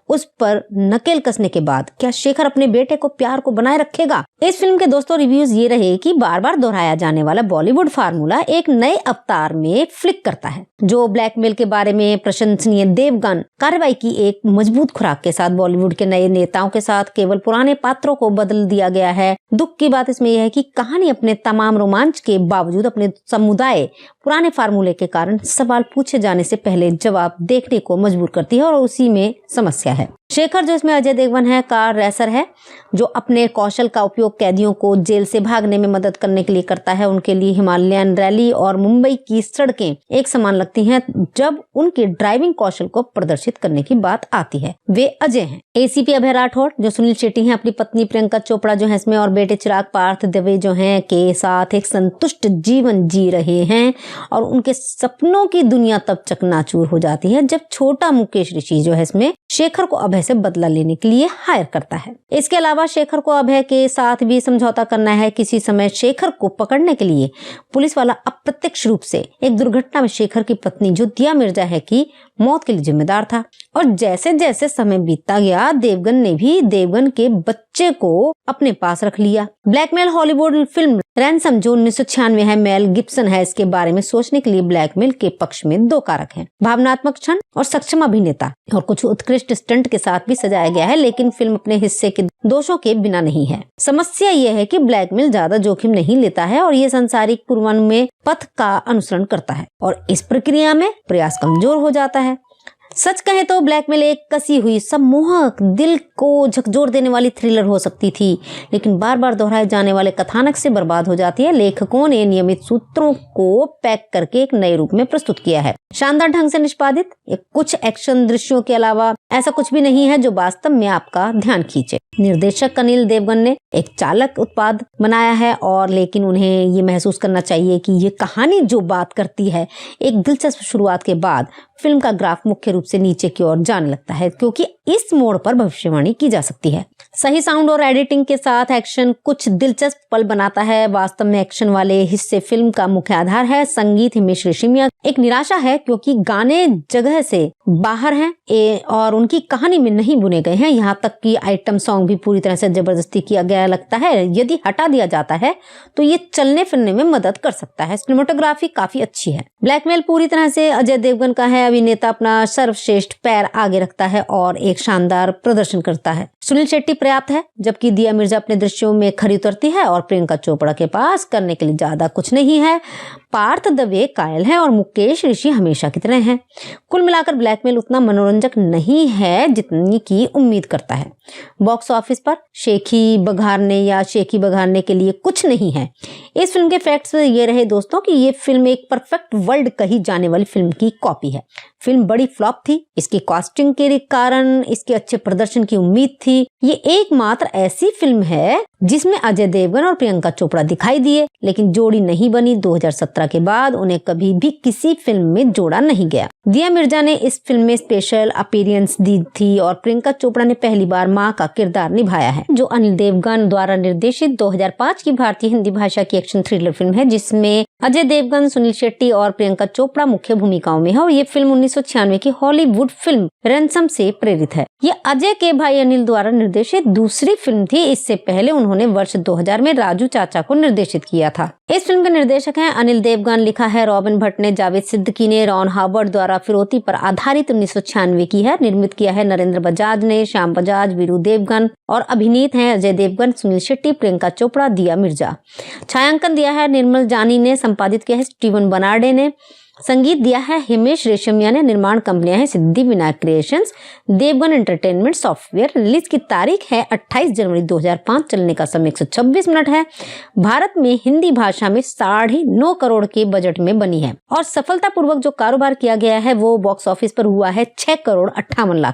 उस पर नकेल कसने के बाद क्या शेखर अपने बेटे को प्यार को बनाए रखेगा? इस फिल्म के दोस्तों रिव्यूज ये रहे कि बार बार दोहराया जाने वाला बॉलीवुड फार्मूला एक नए अवतार में फ्लिक करता है। जो ब्लैकमेल के बारे में प्रशंसनीय देवगन कार्रवाई की एक मजबूत खुराक के साथ बॉलीवुड के नए नेताओं के साथ केवल पुराने पात्रों को बदल दिया गया है। दुख की बात इसमें यह है कि कहानी अपने तमाम रोमांच के बावजूद अपने समुदाय पुराने फार्मूले के कारण सवाल पूछे जाने से पहले जवाब देखने को मजबूर करती है और उसी में समस्या है। शेखर जो इसमें अजय देवगन है कार रेसर है जो अपने कौशल का उपयोग कैदियों को जेल से भागने में मदद करने के लिए करता है। उनके लिए हिमालयन रैली और मुंबई की सड़कें एक समान लगती हैं जब उनके ड्राइविंग कौशल को प्रदर्शित करने की बात आती है। वे अजय हैं। एसीपी अभय राठौड़ जो सुनील शेट्टी हैं, अपनी पत्नी प्रियंका चोपड़ा जो है इसमें और बेटे चिराग पार्थ दवे जो हैं के साथ एक संतुष्ट जीवन जी रहे हैं और उनके सपनों की दुनिया तब चकनाचूर हो जाती है जब छोटा मुकेश ऋषि जो है इसमें शेखर को अभय से बदला लेने के लिए हायर करता है। इसके अलावा शेखर को अभय के साथ भी समझौता करना है। किसी समय शेखर को पकड़ने के लिए पुलिस वाला अप्रत्यक्ष रूप से एक दुर्घटना में शेखर की पत्नी जो दिया मिर्जा है की मौत के लिए जिम्मेदार था और जैसे जैसे समय बीतता गया देवगन ने भी देवगन के बच्चे को अपने पास रख लिया। ब्लैकमेल हॉलीवुड फिल्म रैंसम जो 1996 है, मेल गिब्सन है। इसके बारे में सोचने के लिए ब्लैकमेल के पक्ष में दो कारक हैं, भावनात्मक क्षण और सक्षम अभिनेता, और कुछ उत्कृष्ट स्टंट के साथ भी सजाया गया है, लेकिन फिल्म अपने हिस्से के दोषों के बिना नहीं है। समस्या यह है कि ब्लैकमेल ज्यादा जोखिम नहीं लेता है और ये सांसारिक पूर्वानुमेय पथ का अनुसरण करता है और इस प्रक्रिया में प्रयास कमजोर हो जाता है। सच कहें तो ब्लैकमेल एक कसी हुई सम्मोहक दिल को झकझोर देने वाली थ्रिलर हो सकती थी, लेकिन बार बार दोहराए जाने वाले कथानक से बर्बाद हो जाती है। लेखकों ने नियमित सूत्रों को पैक करके एक नए रूप में प्रस्तुत किया है। शानदार ढंग से निष्पादित कुछ एक्शन दृश्यों के अलावा ऐसा कुछ भी नहीं है जो वास्तव में आपका ध्यान खींचे। निर्देशक अनिल देवगन ने एक चालक उत्पाद बनाया है और लेकिन उन्हें ये महसूस करना चाहिए कि ये कहानी जो बात करती है एक दिलचस्प शुरुआत के बाद फिल्म का ग्राफ मुख्य रूप से नीचे की ओर जाने लगता है क्योंकि इस मोड़ पर भविष्यवाणी की जा सकती है। सही साउंड और एडिटिंग के साथ एक्शन कुछ दिलचस्प पल बनाता है। वास्तव में एक्शन वाले हिस्से फिल्म का मुख्य आधार है। संगीत हिमेश रेशमिया एक निराशा है क्योंकि गाने जगह से बाहर हैं और उनकी कहानी में नहीं बुने गए हैं। यहाँ तक कि आइटम सॉन्ग भी पूरी तरह से जबरदस्ती किया गया लगता है। यदि हटा दिया जाता है तो ये चलने फिरने में मदद कर सकता है। सिनेमेटोग्राफी काफी अच्छी है। ब्लैकमेल पूरी तरह से अजय देवगन का है। अभिनेता अपना सर्वश्रेष्ठ पैर आगे रखता है और एक शानदार प्रदर्शन करता है। सुनील शेट्टी पर्याप्त है जबकि दिया मिर्जा अपने दृश्यों में खरी उतरती है और प्रियंका चोपड़ा के पास करने के लिए ज्यादा कुछ नहीं है। पार्थ दवे कायल है और मुकेश ऋषि हमेशा की तरह हैं। कुल मिलाकर ब्लैकमेल उतना मनोरंजक नहीं है जितनी की उम्मीद करता है। बॉक्स ऑफिस पर शेखी बघारने के लिए कुछ नहीं है। इस फिल्म के फैक्ट्स ये रहे दोस्तों कि ये फिल्म एक परफेक्ट वर्ल्ड कही जाने वाली फिल्म की कॉपी है। फिल्म बड़ी फ्लॉप थी। इसकी कास्टिंग के कारण इसके अच्छे प्रदर्शन की उम्मीद थी। ये एकमात्र ऐसी फिल्म है जिसमें अजय देवगन और प्रियंका चोपड़ा दिखाई दिए, लेकिन जोड़ी नहीं बनी। 2017 के बाद उन्हें कभी भी किसी फिल्म में जोड़ा नहीं गया। दिया मिर्जा ने इस फिल्म में स्पेशल अपीयरेंस दी थी और प्रियंका चोपड़ा ने पहली बार मां का किरदार निभाया है, जो अनिल देवगन द्वारा निर्देशित 2005 की भारतीय हिंदी भाषा की एक्शन थ्रिलर फिल्म है, जिसमें अजय देवगन, सुनील शेट्टी और प्रियंका चोपड़ा मुख्य भूमिकाओं में है। और ये फिल्म 1996 की हॉलीवुड फिल्म रैंसम से प्रेरित है। ये अजय के भाई अनिल द्वारा निर्देशित दूसरी फिल्म थी। इससे पहले उन्होंने वर्ष 2000 में राजू चाचा को निर्देशित किया था। इस फिल्म के निर्देशक हैं अनिल देवगन। लिखा है रॉबिन भट्ट ने, जावेद सिद्दीकी ने, रॉन हावर्ड द्वारा फिरौती पर आधारित 1996 की है। निर्मित किया है नरेंद्र बजाज ने, श्याम बजाज, वीरू देवगन और अभिनीत हैं अजय देवगन, सुनील शेट्टी, प्रियंका चोपड़ा, दिया मिर्जा। छायांकन दिया है निर्मल जानी ने, संपादित किया है स्टीवन बनार्डे ने। संगीत दिया है हिमेश रेशमिया ने। निर्माण कंपनियां हैं Siddhivinayak creations, Devgan entertainment software. Release की तारीख है 28 जनवरी 2005। चलने का समय 126 मिनट है। भारत में हिंदी भाषा में 9.5 करोड़ के बजट में बनी है और सफलतापूर्वक जो कारोबार किया गया है वो बॉक्स ऑफिस पर हुआ है 6,58 करोड़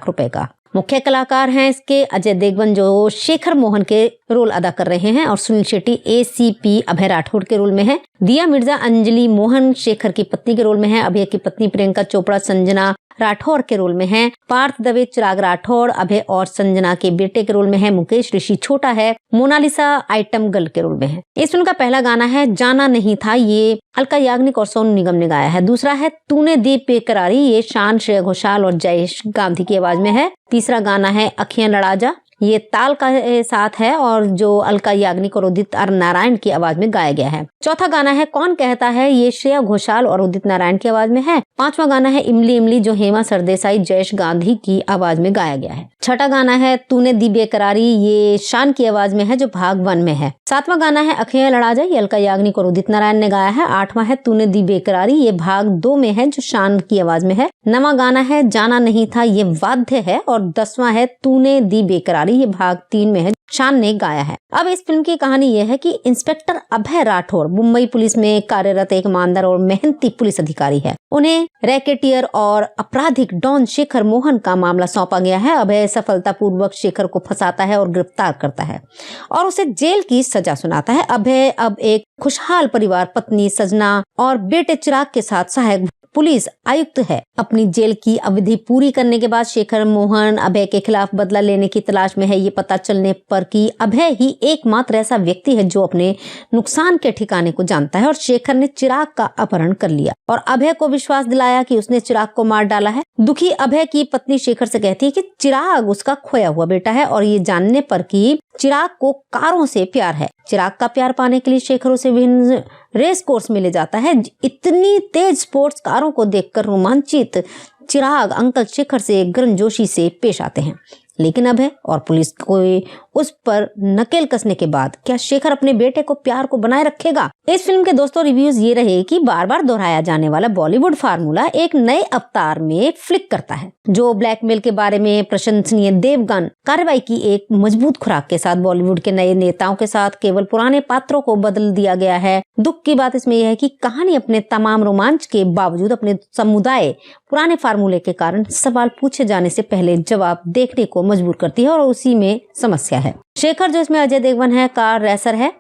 रुपए का। मुख्य कलाकार हैं इसके अजय देवगन जो शेखर मोहन के रोल अदा कर रहे हैं और सुनील शेट्टी ACP अभय राठौड़ के रोल में है। दिया मिर्जा अंजलि मोहन शेखर की पत्नी के रोल में है। अभय की पत्नी प्रियंका चोपड़ा संजना राठौर के रोल में है। पार्थ दवे चिराग राठौर अभय और संजना के बेटे के रोल में है। मुकेश ऋषि छोटा है। मोनालिसा आइटम गर्ल के रोल में है। इस फिल्म का पहला गाना है जाना नहीं था, ये अलका याग्निक और सोनू निगम ने गाया है। दूसरा है तूने दी बेकरारी, ये शान श्रेया घोषाल और जयेश गांधी की आवाज में है। तीसरा गाना है अखियां लड़ा जा, ये ताल का साथ है और जो अलका याग्निक और उदित नारायण की आवाज में गाया गया है। चौथा गाना है कौन कहता है, ये श्रेया घोषाल और उदित नारायण की आवाज में है। पांचवा गाना है इमली इमली जो हेमा सरदेसाई जयेश गांधी की आवाज में गाया गया है। छठा गाना है तूने दी बेकरारी, ये शान की आवाज में है जो भाग 1 में है। सातवां गाना है अखियां लड़ा जा, ये अलका याग्निक और उदित नारायण ने गाया है। आठवां है तूने दी बेकरारी, ये भाग 2 में है जो शान की आवाज में है। नवां गाना है जाना नहीं था, ये वाद्य है। और 10वां है तूने दी बेकरारी, ये भाग 3 में है, शान ने गाया है। अब इस फिल्म की कहानी यह है कि इंस्पेक्टर अभय राठौर मुंबई पुलिस में कार्यरत एक ईमानदार और मेहनती पुलिस अधिकारी है। उन्हें रैकेटियर और आपराधिक डॉन शेखर मोहन का मामला सौंपा गया है। अभय सफलतापूर्वक शेखर को फंसाता है और गिरफ्तार करता है और उसे जेल की सजा सुनाता है। अभय अब एक खुशहाल परिवार, पत्नी सजना और बेटे चिराग के साथ सहायक पुलिस आयुक्त है। अपनी जेल की अवधि पूरी करने के बाद शेखर मोहन अभय के खिलाफ बदला लेने की तलाश में है। ये पता चलने पर कि अभय ही एकमात्र ऐसा व्यक्ति है जो अपने नुकसान के ठिकाने को जानता है और शेखर ने चिराग का अपहरण कर लिया और अभय को विश्वास दिलाया कि उसने चिराग को मार डाला है। दुखी अभय की पत्नी शेखर से कहती है कि चिराग उसका खोया हुआ बेटा है और ये जानने पर कि चिराग को कारों से प्यार है। चिराग का प्यार पाने के लिए शेखर उसे विभिन्न रेस कोर्स में ले जाता है। इतनी तेज स्पोर्ट्स कारों को देखकर रोमांचित चिराग अंकल शेखर से गर्मजोशी से पेश आते हैं, लेकिन अभय और पुलिस को उस पर नकेल कसने के बाद क्या शेखर अपने बेटे को प्यार को बनाए रखेगा? इस फिल्म के दोस्तों रिव्यूज ये रहे कि बार बार दोहराया जाने वाला बॉलीवुड फार्मूला एक नए अवतार में फ्लिक करता है। जो ब्लैकमेल के बारे में प्रशंसनीय देवगन कार्रवाई की एक मजबूत खुराक के साथ बॉलीवुड के नए नेताओं के साथ केवल पुराने पात्रों को बदल दिया गया है। दुख की बात इसमें यह है कि कहानी अपने तमाम रोमांच के बावजूद अपने समुदाय पुराने फार्मूले के कारण सवाल पूछे जाने से पहले जवाब देखने को मजबूर करती है और उसी में समस्या है। शेखर जो इसमें अजय देवगन है कार रेसर है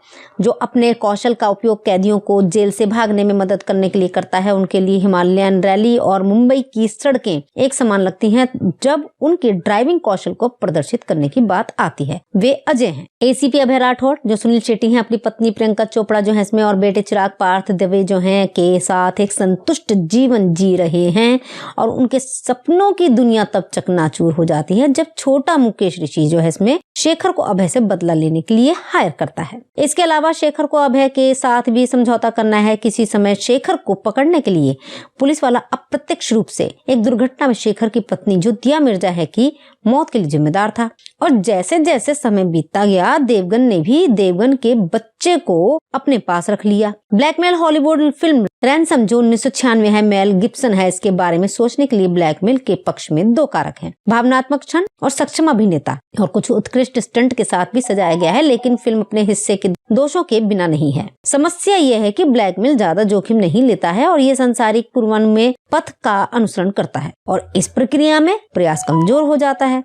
जो अपने कौशल का उपयोग कैदियों को जेल से भागने में मदद करने के लिए करता है। उनके लिए हिमालयन रैली और मुंबई की सड़कें एक समान लगती हैं जब उनके ड्राइविंग कौशल को प्रदर्शित करने की बात आती है। वे अजय हैं। ACP अभय राठौर जो सुनील शेट्टी हैं, अपनी पत्नी प्रियंका चोपड़ा जो है इसमें और बेटे चिराग पार्थ दवे जो हैं के साथ एक संतुष्ट जीवन जी रहे हैं और उनके सपनों की दुनिया तब चकनाचूर हो जाती है जब छोटा मुकेश ऋषि जो है इसमें शेखर को अभय से बदला लेने के लिए हायर करता है। इसके अलावा शेखर को अभय के साथ भी समझौता करना है। किसी समय शेखर को पकड़ने के लिए पुलिस वाला अप्रत्यक्ष रूप से एक दुर्घटना में शेखर की पत्नी जो दिया मिर्जा है की मौत के लिए जिम्मेदार था और जैसे जैसे समय बीतता गया देवगन ने भी देवगन के बच्चे को अपने पास रख लिया। ब्लैकमेल हॉलीवुड फिल्म रैंसम जो 1996 है, मेल गिब्सन है। इसके बारे में सोचने के लिए ब्लैकमेल के पक्ष में 2 कारक हैं, भावनात्मक क्षण और सक्षम अभिनेता और कुछ उत्कृष्ट स्टंट के साथ भी सजाया गया है, लेकिन फिल्म अपने हिस्से के दोषों के बिना नहीं है। समस्या यह है कि ब्लैकमेल ज्यादा जोखिम नहीं लेता है और ये सांसारिक पूर्वानुमान में पथ का अनुसरण करता है और इस प्रक्रिया में प्रयास कमजोर हो जाता है।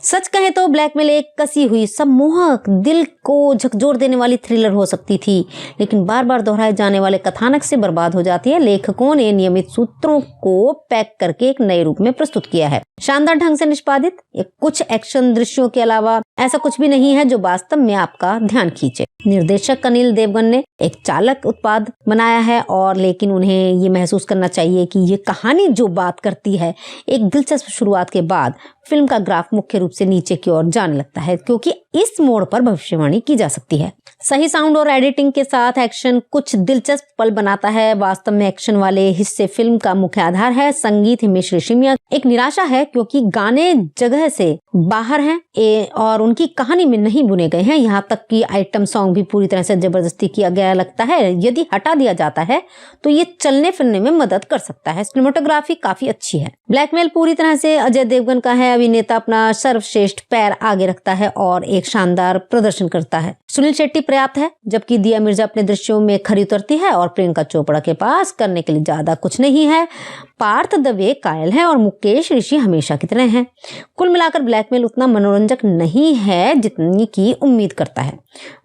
सच कहें तो ब्लैकमेल एक कसी हुई सम्मोहक दिल को झकझोर देने वाली थ्रिलर हो सकती थी, लेकिन बार बार दोहराए जाने वाले कथानक से बर्बाद हो जाती है। लेखकों ने नियमित सूत्रों को पैक करके एक नए रूप में प्रस्तुत किया है। शानदार ढंग से निष्पादित कुछ एक्शन दृश्यों के अलावा ऐसा कुछ भी नहीं है जो वास्तव में आपका ध्यान खींचे। निर्देशक अनिल देवगन ने एक चालक उत्पाद बनाया है और लेकिन उन्हें ये महसूस करना चाहिए कि ये कहानी जो बात करती है एक दिलचस्प शुरुआत के बाद फिल्म का ग्राफ मुख्य रूप रूप से नीचे की ओर जाने लगता है, क्योंकि इस मोड़ पर भविष्यवाणी की जा सकती है। सही साउंड और एडिटिंग के साथ एक्शन कुछ दिलचस्प पल बनाता है। वास्तव में एक्शन वाले हिस्से फिल्म का मुख्य आधार है। संगीत हिमेश रेशमिया एक निराशा है, क्योंकि गाने जगह से बाहर हैं और उनकी कहानी में नहीं बुने गए हैं। यहाँ तक कि आइटम सॉन्ग भी पूरी तरह से जबरदस्ती किया गया लगता है। यदि हटा दिया जाता है तो ये चलने फिरने में मदद कर सकता है। सिनेमेटोग्राफी काफी अच्छी है। ब्लैकमेल पूरी तरह से अजय देवगन का है। अभिनेता अपना सर्वश्रेष्ठ पैर आगे रखता है और एक शानदार प्रदर्शन करता है। सुनील शेट्टी पर्याप्त है, जबकि दिया मिर्जा अपने दृश्यों में खरी उतरती है और प्रियंका चोपड़ा के पास करने के लिए ज्यादा कुछ नहीं है। पार्थ दवे कायल है और मुकेश ऋषि हमेशा की तरह हैं। कुल मिलाकर ब्लैकमेल उतना मनोरंजक नहीं है जितनी की उम्मीद करता है।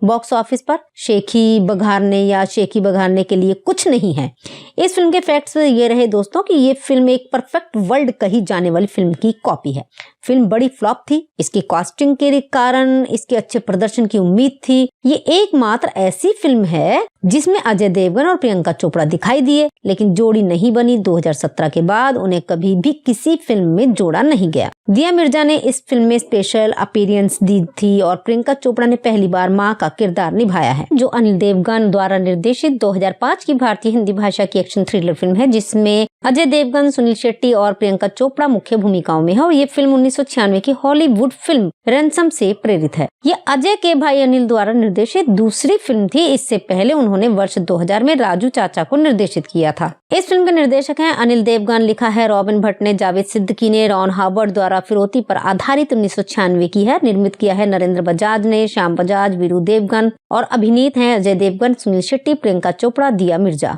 बॉक्स ऑफिस पर शेखी बघारने के लिए कुछ नहीं है। इस फिल्म के फैक्ट्स ये रहे दोस्तों कि ये फिल्म एक परफेक्ट वर्ल्ड कही जाने वाली फिल्म की कॉपी है। फिल्म बड़ी फ्लॉप थी। इसकी कास्टिंग के कारण इसके अच्छे प्रदर्शन की उम्मीद थी। ये एकमात्र ऐसी फिल्म है जिसमें अजय देवगन और प्रियंका चोपड़ा दिखाई दिए, लेकिन जोड़ी नहीं बनी। 2017 के बाद उन्हें कभी भी किसी फिल्म में जोड़ा नहीं गया। दिया मिर्जा ने इस फिल्म में स्पेशल अपीयरेंस दी थी और प्रियंका चोपड़ा ने पहली बार मां का किरदार निभाया है, जो अनिल देवगन द्वारा निर्देशित 2005 की भारतीय हिंदी भाषा की एक्शन थ्रिलर फिल्म है, जिसमें अजय देवगन, सुनील शेट्टी और प्रियंका चोपड़ा मुख्य भूमिकाओं में है। और ये फिल्म 1996 की हॉलीवुड फिल्म रैंसम से प्रेरित है। ये अजय के भाई अनिल द्वारा निर्देशित दूसरी फिल्म थी। इससे पहले उन्होंने वर्ष 2000 में राजू चाचा को निर्देशित किया था। इस फिल्म के निर्देशक हैं अनिल देवगन। लिखा है रॉबिन भट्ट ने, जावेद सिद्दीकी ने। रॉन हावर्ड द्वारा फिरौती पर आधारित 1996 की है। निर्मित किया है नरेंद्र बजाज ने, श्याम बजाज, वीरू देवगन और अभिनीत हैं अजय देवगन, सुनील शेट्टी, प्रियंका चोपड़ा, दिया मिर्जा।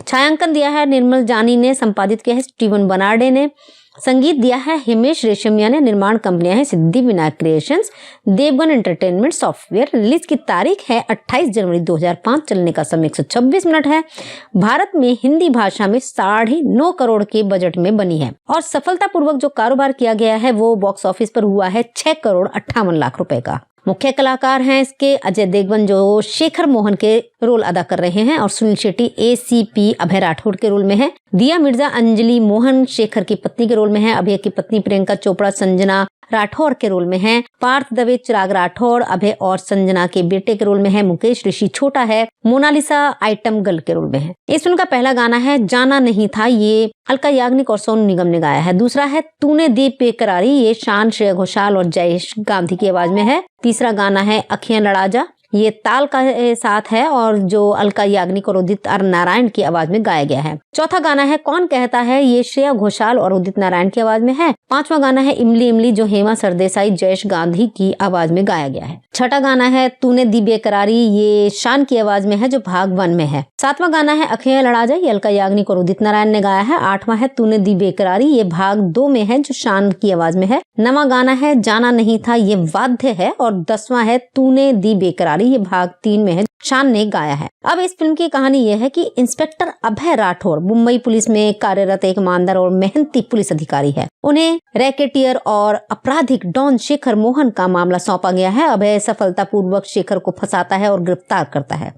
छायांकन दिया है निर्मल जानी ने। संपादित किया है स्टीवन बनार्डे ने। संगीत दिया है हिमेश रेशमिया ने। निर्माण कंपनियां हैं Siddhi Vinayak creations, Devgan entertainment software. Release की तारीख है 28 जनवरी 2005। चलने का समय 126 मिनट है। भारत में हिंदी भाषा में 9.5 करोड़ के बजट में बनी है और सफलतापूर्वक जो कारोबार किया गया है वो बॉक्स ऑफिस पर हुआ है 6,58 करोड़ रुपए का। मुख्य कलाकार हैं इसके अजय देवगन, जो शेखर मोहन के रोल अदा कर रहे हैं, और सुनील शेट्टी ACP अभय राठौड़ के रोल में है। दिया मिर्जा अंजलि मोहन शेखर की पत्नी के रोल में है। अभय की पत्नी प्रियंका चोपड़ा संजना राठौर के रोल में है। पार्थ दवे चिराग राठौर अभय और संजना के बेटे के रोल में है। मुकेश ऋषि छोटा है। मोनालिसा आइटम गर्ल के रोल में है। इस फिल्म का पहला गाना है जाना नहीं था, ये अलका याग्निक और सोनू निगम ने गाया है। दूसरा है तूने दी बेकरारी, ये शान, श्रेया घोषाल और जयेश गांधी की आवाज में है। तीसरा गाना है अखियां लड़ा जा, ये ताल का साथ है और जो अलका याग्निक और उदित नारायण की आवाज में गाया गया है। चौथा गाना है कौन कहता है, ये श्रेया घोषाल और उदित नारायण की आवाज में है। पांचवा गाना है इमली इमली, जो हेमा सरदेसाई जयेश गांधी की आवाज में गाया गया है। छठा गाना है तूने दी बेकरारी, ये शान की आवाज में है जो भाग 1 में है। सातवां गाना है अखियां लड़ा जा, ये अलका याग्निक और उदित नारायण ने गाया है। आठवां है तूने दी बेकरारी, ये भाग 2 में है जो शान की आवाज में है। नवां गाना है जाना नहीं था, ये वाद्य है। और 10वां है तूने दी बेकरारी, ये भाग 3 में है, शान ने गाया है। अब इस फिल्म की कहानी यह है कि इंस्पेक्टर अभय राठौर मुंबई पुलिस में कार्यरत एक ईमानदार और मेहनती पुलिस अधिकारी है। उन्हें रैकेटियर और आपराधिक डॉन शेखर मोहन का मामला सौंपा गया है। अभय सफलतापूर्वक शेखर को फंसाता है और गिरफ्तार करता है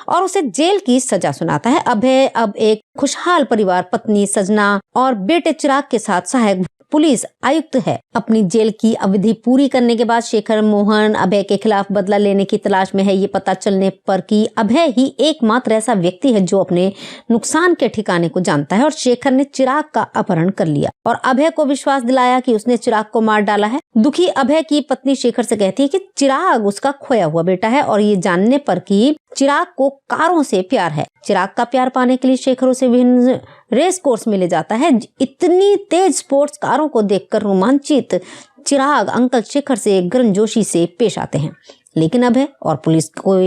और उसे जेल की सजा सुनाता है। अभय अब एक खुशहाल परिवार, पत्नी सजना और बेटे चिराग के साथ सहायक पुलिस आयुक्त है। अपनी जेल की अवधि पूरी करने के बाद शेखर मोहन अभय के खिलाफ बदला लेने की तलाश में है। ये पता चलने पर कि अभय ही एकमात्र ऐसा व्यक्ति है जो अपने नुकसान के ठिकाने को जानता है और शेखर ने चिराग का अपहरण कर लिया और अभय को विश्वास दिलाया कि उसने चिराग को मार डाला है। दुखी अभय की पत्नी शेखर से कहती है कि चिराग उसका खोया हुआ बेटा है और ये जानने पर कि चिराग को कारों से प्यार है। चिराग का प्यार पाने के लिए शेखर उसे विभिन्न रेस कोर्स में ले जाता है। इतनी तेज स्पोर्ट्स कारों को देखकर रोमांचित चिराग अंकल शेखर से गर्मजोशी से पेश आते हैं, लेकिन अभय और पुलिस को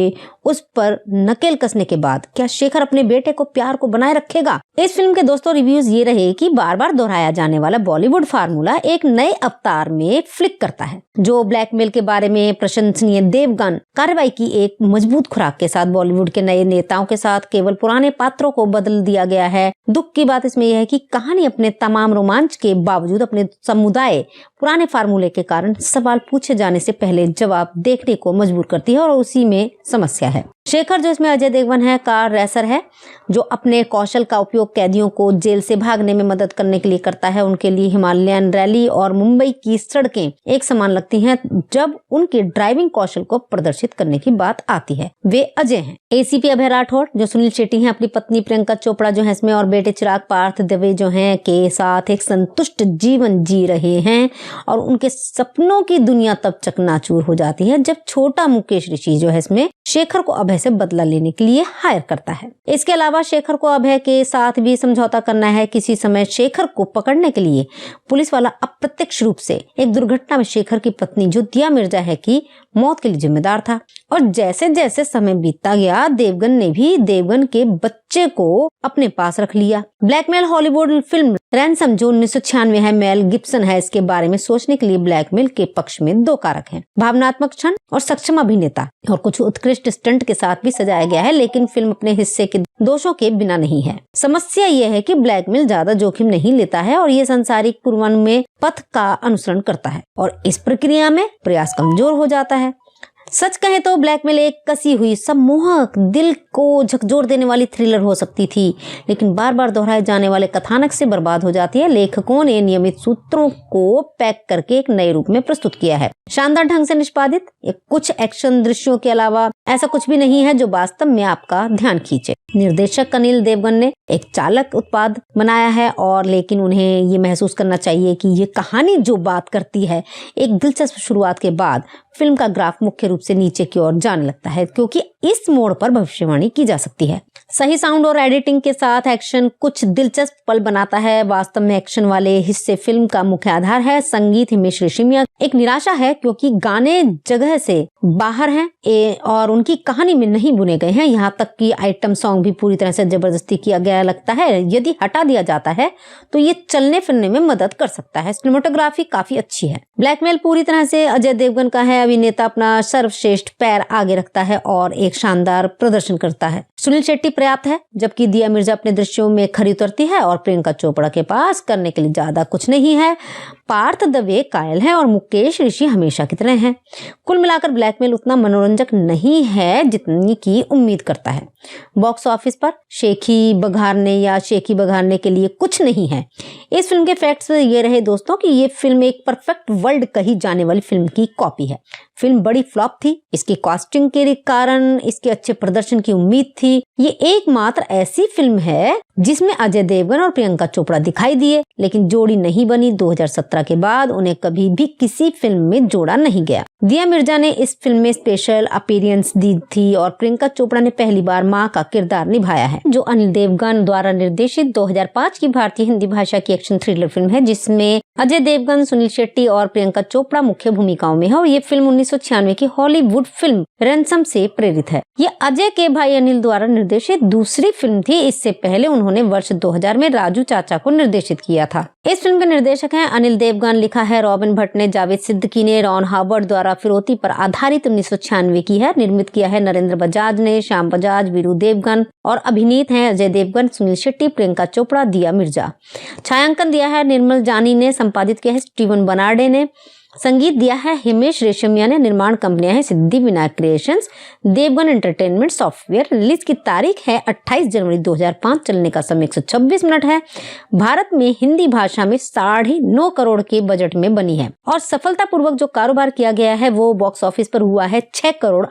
उस पर नकेल कसने के बाद क्या शेखर अपने बेटे को प्यार को बनाए रखेगा? इस फिल्म के दोस्तों रिव्यूज ये रहे कि बार बार दोहराया जाने वाला बॉलीवुड फार्मूला एक नए अवतार में फ्लिक करता है। जो ब्लैकमेल के बारे में प्रशंसनीय देवगन कार्रवाई की एक मजबूत खुराक के साथ बॉलीवुड के नए नेताओं के साथ केवल पुराने पात्रों को बदल दिया गया है। दुख की बात इसमें यह है कि कहानी अपने तमाम रोमांच के बावजूद अपने समुदाय पुराने फार्मूले के कारण सवाल पूछे जाने से पहले जवाब देखने को मजबूर करती है और उसी में समस्या है। शेखर जो इसमें अजय देवगन है कार रेसर है, जो अपने कौशल का उपयोग कैदियों को जेल से भागने में मदद करने के लिए करता है। उनके लिए हिमालयन रैली और मुंबई की सड़कें एक समान लगती हैं जब उनके ड्राइविंग कौशल को प्रदर्शित करने की बात आती है। वे अजय हैं। एसीपी अभय राठौड़ जो सुनील शेट्टी हैं, अपनी पत्नी प्रियंका चोपड़ा जो है इसमें और बेटे चिराग पार्थ दवे जो हैं के साथ एक संतुष्ट जीवन जी रहे हैं और उनके सपनों की दुनिया तब चकनाचूर हो जाती है जब छोटा मुकेश ऋषि जो है इसमें शेखर को अभय से बदला लेने के लिए हायर करता है। इसके अलावा शेखर को अभय के साथ भी समझौता करना है। किसी समय शेखर को पकड़ने के लिए पुलिस वाला अप्रत्यक्ष रूप से एक दुर्घटना में शेखर की पत्नी जो दिया मिर्जा है की मौत के लिए जिम्मेदार था। और जैसे जैसे समय बीतता गया देवगन ने भी देवगन के बच्चे को अपने पास रख लिया। ब्लैकमेल हॉलीवुड फिल्म रैंसम जो 1996 है, मेल गिब्सन है, इसके बारे में सोचने के लिए ब्लैकमेल के पक्ष में दो कारक हैं, भावनात्मक क्षण और सक्षम अभिनेता, और कुछ उत्कृष्ट स्टंट के साथ भी सजाया गया है। लेकिन फिल्म अपने हिस्से के दोषों के बिना नहीं है। समस्या यह है कि ब्लैकमेल ज्यादा जोखिम नहीं लेता है और ये सांसारिक पूर्वानुमान में पथ का अनुसरण करता है और इस प्रक्रिया में प्रयास कमजोर हो जाता है। सच कहें तो ब्लैकमेल एक कसी हुई सम्मोहक दिल को झकझोर देने वाली थ्रिलर हो सकती थी, लेकिन बार बार दोहराए जाने वाले कथानक से बर्बाद हो जाती है। लेखकों ने नियमित सूत्रों को पैक करके एक नए रूप में प्रस्तुत किया है। शानदार ढंग से निष्पादित कुछ एक्शन दृश्यों के अलावा ऐसा कुछ भी नहीं है जो वास्तव में आपका ध्यान खींचे। निर्देशक अनिल देवगन ने एक चालक उत्पाद बनाया है और लेकिन उन्हें ये महसूस करना चाहिए कि ये कहानी जो बात करती है, एक दिलचस्प शुरुआत के बाद फिल्म का ग्राफ मुख्य रूप से नीचे की ओर जाने लगता है क्योंकि इस मोड़ पर भविष्यवाणी की जा सकती है। सही साउंड और एडिटिंग के साथ एक्शन कुछ दिलचस्प पल बनाता है। वास्तव में एक्शन वाले हिस्से फिल्म का मुख्य आधार है। संगीत हिमेश रेशमिया एक निराशा है क्योंकि गाने जगह से बाहर हैं और उनकी कहानी में नहीं बुने गए हैं। यहाँ तक कि आइटम सॉन्ग भी पूरी तरह से जबरदस्ती किया गया लगता है। यदि हटा दिया जाता है तो ये चलने फिरने में मदद कर सकता है। सिनेमेटोग्राफी काफी अच्छी है। ब्लैकमेल पूरी तरह से अजय देवगन का है। अभिनेता अपना सर्वश्रेष्ठ पैर आगे रखता है और एक शानदार प्रदर्शन करता है। सुनील शेट्टी पर्याप्त है, जबकि दिया मिर्जा अपने दृश्यों में खरी उतरती है और प्रियंका चोपड़ा के पास करने के लिए ज्यादा कुछ नहीं है। पार्थ दवे कायल है और मुकेश ऋषि हमेशा की तरह हैं। कुल मिलाकर ब्लैकमेल उतना मनोरंजक नहीं है जितनी की उम्मीद करता है। बॉक्स ऑफिस पर शेखी बघारने के लिए कुछ नहीं है। इस फिल्म के फैक्ट्स ये रहे दोस्तों कि ये फिल्म एक परफेक्ट वर्ल्ड कही जाने वाली फिल्म की कॉपी है। फिल्म बड़ी फ्लॉप थी। इसकी कास्टिंग के कारण इसके अच्छे प्रदर्शन की उम्मीद थी। ये एकमात्र ऐसी फिल्म है जिसमें अजय देवगन और प्रियंका चोपड़ा दिखाई दिए, लेकिन जोड़ी नहीं बनी। 2017 के बाद उन्हें कभी भी किसी फिल्म में जोड़ा नहीं गया। दिया मिर्जा ने इस फिल्म में स्पेशल अपीयरेंस दी थी और प्रियंका चोपड़ा ने पहली बार मां का किरदार निभाया है, जो अनिल देवगन द्वारा निर्देशित 2005 की भारतीय हिंदी भाषा की एक्शन थ्रिलर फिल्म है, जिसमें अजय देवगन, सुनील शेट्टी और प्रियंका चोपड़ा मुख्य भूमिकाओं में है। और ये फिल्म 1996 की हॉलीवुड फिल्म रैंसम से प्रेरित है। ये अजय के भाई अनिल द्वारा निर्देशित दूसरी फिल्म थी। इससे पहले उन्होंने वर्ष 2000 में राजू चाचा को निर्देशित किया था। इस फिल्म के निर्देशक हैं अनिल देवगन। लिखा है रॉबिन भट्ट ने, जावेद सिद्दीकी ने। रॉन हावर्ड द्वारा फिरौती पर आधारित 1996 की है। निर्मित किया है नरेंद्र बजाज ने, श्याम बजाज, वीरू देवगन और अभिनीत हैं अजय देवगन, सुनील शेट्टी, प्रियंका चोपड़ा, दिया मिर्जा। छायांकन दिया है निर्मल जानी ने। संपादित किया है स्टीवन बनार्डे ने। संगीत दिया है हिमेश रेशमिया ने। निर्माण कंपनियां हैं Siddhi Vinayak creations, Devgan entertainment software. Release की तारीख है 28 जनवरी 2005। चलने का समय 126 मिनट है। भारत में हिंदी भाषा में 9.5 करोड़ के बजट में बनी है और सफलतापूर्वक जो कारोबार किया गया है वो बॉक्स ऑफिस पर हुआ है 6,58 करोड़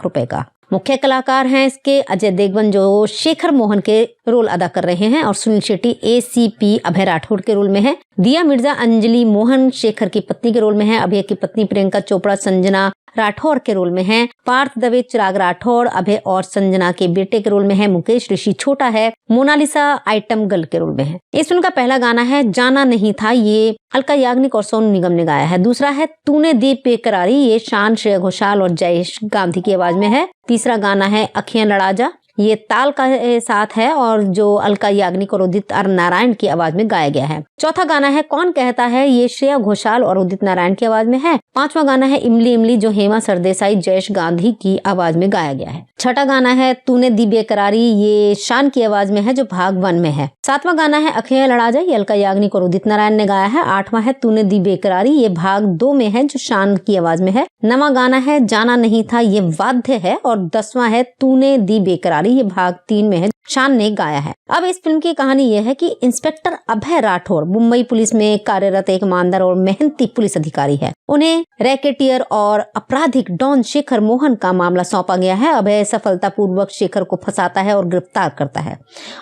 रुपए का। मुख्य कलाकार हैं इसके अजय देवगन जो शेखर मोहन के रोल अदा कर रहे हैं और सुनील शेट्टी एसीपी अभय राठौड़ के रोल में है। दिया मिर्जा अंजलि मोहन शेखर की पत्नी के रोल में है। अभय की पत्नी प्रियंका चोपड़ा संजना राठौर के रोल में है। पार्थ दवे चिराग राठौर अभय और संजना के बेटे के रोल में है। मुकेश ऋषि छोटा है। मोनालिसा आइटम गर्ल के रोल में है। इस फिल्म का पहला गाना है जाना नहीं था, ये अलका याग्निक और सोनू निगम ने गाया है। दूसरा है तूने दी बेकरारी, ये शान, श्रेया घोषाल और जयेश गांधी की आवाज में है। तीसरा गाना है अखियां लड़ा जा, ये ताल का साथ है और जो अलका याग्निक और उदित नारायण की आवाज में गाया गया है। चौथा गाना है कौन कहता है, ये श्रेया घोषाल और उदित नारायण की आवाज में है। पांचवा गाना है इमली इमली, जो हेमा सरदेसाई जयेश गांधी की आवाज में गाया गया है। छठा गाना है तूने दी बेकरारी, ये शान की आवाज में है जो भाग 1 में है। सातवां गाना है अखियां लड़ा जा, ये अलका याग्निक और उदित नारायण ने गाया है। आठवां है तूने दी बेकरारी, ये भाग 2 में है जो शान की आवाज में है। नवां गाना है जाना नहीं था, ये वाद्य है। और 10वां है तूने दी बेकरारी, ये भाग 3 में है, शान ने गाया है। अब इस फिल्म की कहानी यह है कि इंस्पेक्टर अभय राठौर मुंबई पुलिस में कार्यरत एक ईमानदार और मेहनती पुलिस अधिकारी है। उन्हें रैकेटियर और आपराधिक डॉन शेखर मोहन का मामला सौंपा गया है। अभय सफलतापूर्वक शेखर को फंसाता है और गिरफ्तार करता है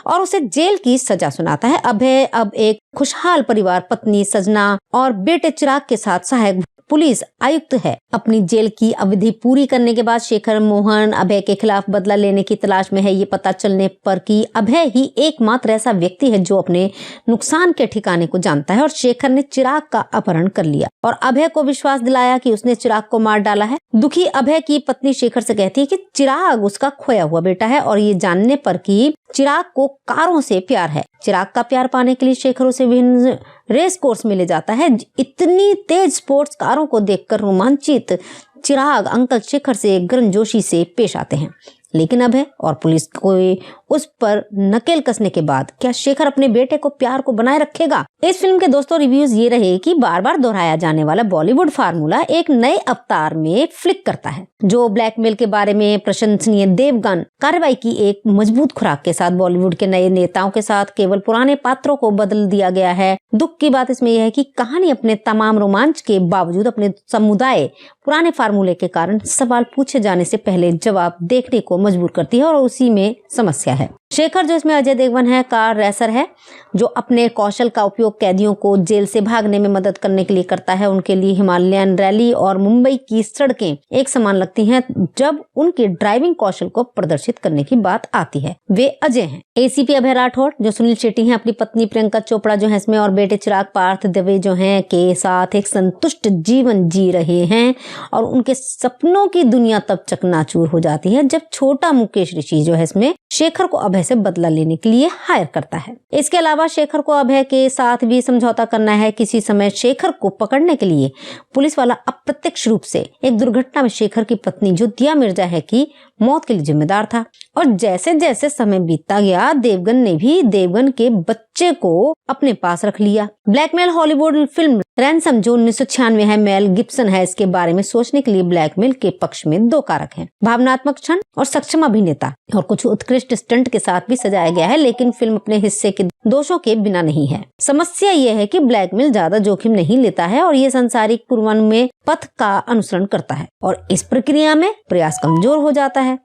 और उसे जेल की सजा सुनाता है। अभय अब एक खुशहाल परिवार, पत्नी सजना और बेटे चिराग के साथ सहायक पुलिस आयुक्त है। अपनी जेल की अवधि पूरी करने के बाद शेखर मोहन अभय के खिलाफ बदला लेने की तलाश में है। ये पता चलने पर कि अभय ही एकमात्र ऐसा व्यक्ति है जो अपने नुकसान के ठिकाने को जानता है और शेखर ने चिराग का अपहरण कर लिया और अभय को विश्वास दिलाया कि उसने चिराग को मार डाला है। दुखी अभय की पत्नी शेखर से कहती है कि चिराग उसका खोया हुआ बेटा है और ये जानने पर कि चिराग को कारों से प्यार है। चिराग का प्यार पाने के लिए शेखर उसे विभिन्न रेस कोर्स में ले जाता है। इतनी तेज स्पोर्ट्स कारों को देखकर रोमांचित चिराग अंकल शेखर से गर्मजोशी से पेश आते हैं, लेकिन अभय और पुलिस को उस पर नकेल कसने के बाद क्या शेखर अपने बेटे को प्यार को बनाए रखेगा? इस फिल्म के दोस्तों रिव्यूज ये रहे कि बार बार दोहराया जाने वाला बॉलीवुड फार्मूला एक नए अवतार में फ्लिक करता है। जो ब्लैकमेल के बारे में प्रशंसनीय देवगन कार्रवाई की एक मजबूत खुराक के साथ बॉलीवुड के नए नेताओं के साथ केवल पुराने पात्रों को बदल दिया गया है। दुख की बात इसमें यह है कि कहानी अपने तमाम रोमांच के बावजूद अपने समुदाय पुराने फार्मूले के कारण सवाल पूछे जाने से पहले जवाब देखने को मजबूर करती है और उसी में समस्या है। शेखर जो इसमें अजय देवगन है कार रेसर है जो अपने कौशल का उपयोग कैदियों को जेल से भागने में मदद करने के लिए करता है। उनके लिए हिमालयन रैली और मुंबई की सड़कें एक समान लगती हैं जब उनके ड्राइविंग कौशल को प्रदर्शित करने की बात आती है। वे अजय हैं। एसीपी अभय राठौर जो सुनील शेट्टी हैं, अपनी पत्नी प्रियंका चोपड़ा जो है इसमें और बेटे चिराग पार्थ दवे जो हैं के साथ एक संतुष्ट जीवन जी रहे हैं और उनके सपनों की दुनिया तब चकनाचूर हो जाती है जब छोटा मुकेश ऋषि जो है इसमें शेखर को अभय से बदला लेने के लिए हायर करता है। इसके अलावा शेखर को अभय के साथ भी समझौता करना है। किसी समय शेखर को पकड़ने के लिए पुलिस वाला अप्रत्यक्ष रूप से एक दुर्घटना में शेखर की पत्नी जो दिया मिर्जा है की मौत के लिए जिम्मेदार था और जैसे जैसे समय बीतता गया देवगन ने भी देवगन के बच्चे को अपने पास रख लिया। ब्लैकमेल हॉलीवुड फिल्म रैंसम जो 1996 है, मेल गिब्सन है। इसके बारे में सोचने के लिए ब्लैकमेल के पक्ष में 2 कारक हैं, भावनात्मक क्षण और सक्षम अभिनेता और कुछ उत्कृष्ट स्टंट के साथ भी सजाया गया है, लेकिन फिल्म अपने हिस्से के दोषों के बिना नहीं है। समस्या यह है कि ब्लैकमेल ज्यादा जोखिम नहीं लेता है और ये सांसारिक पूर्वानुमेय पथ का अनुसरण करता है और इस प्रक्रिया में प्रयास कमजोर हो जाता है।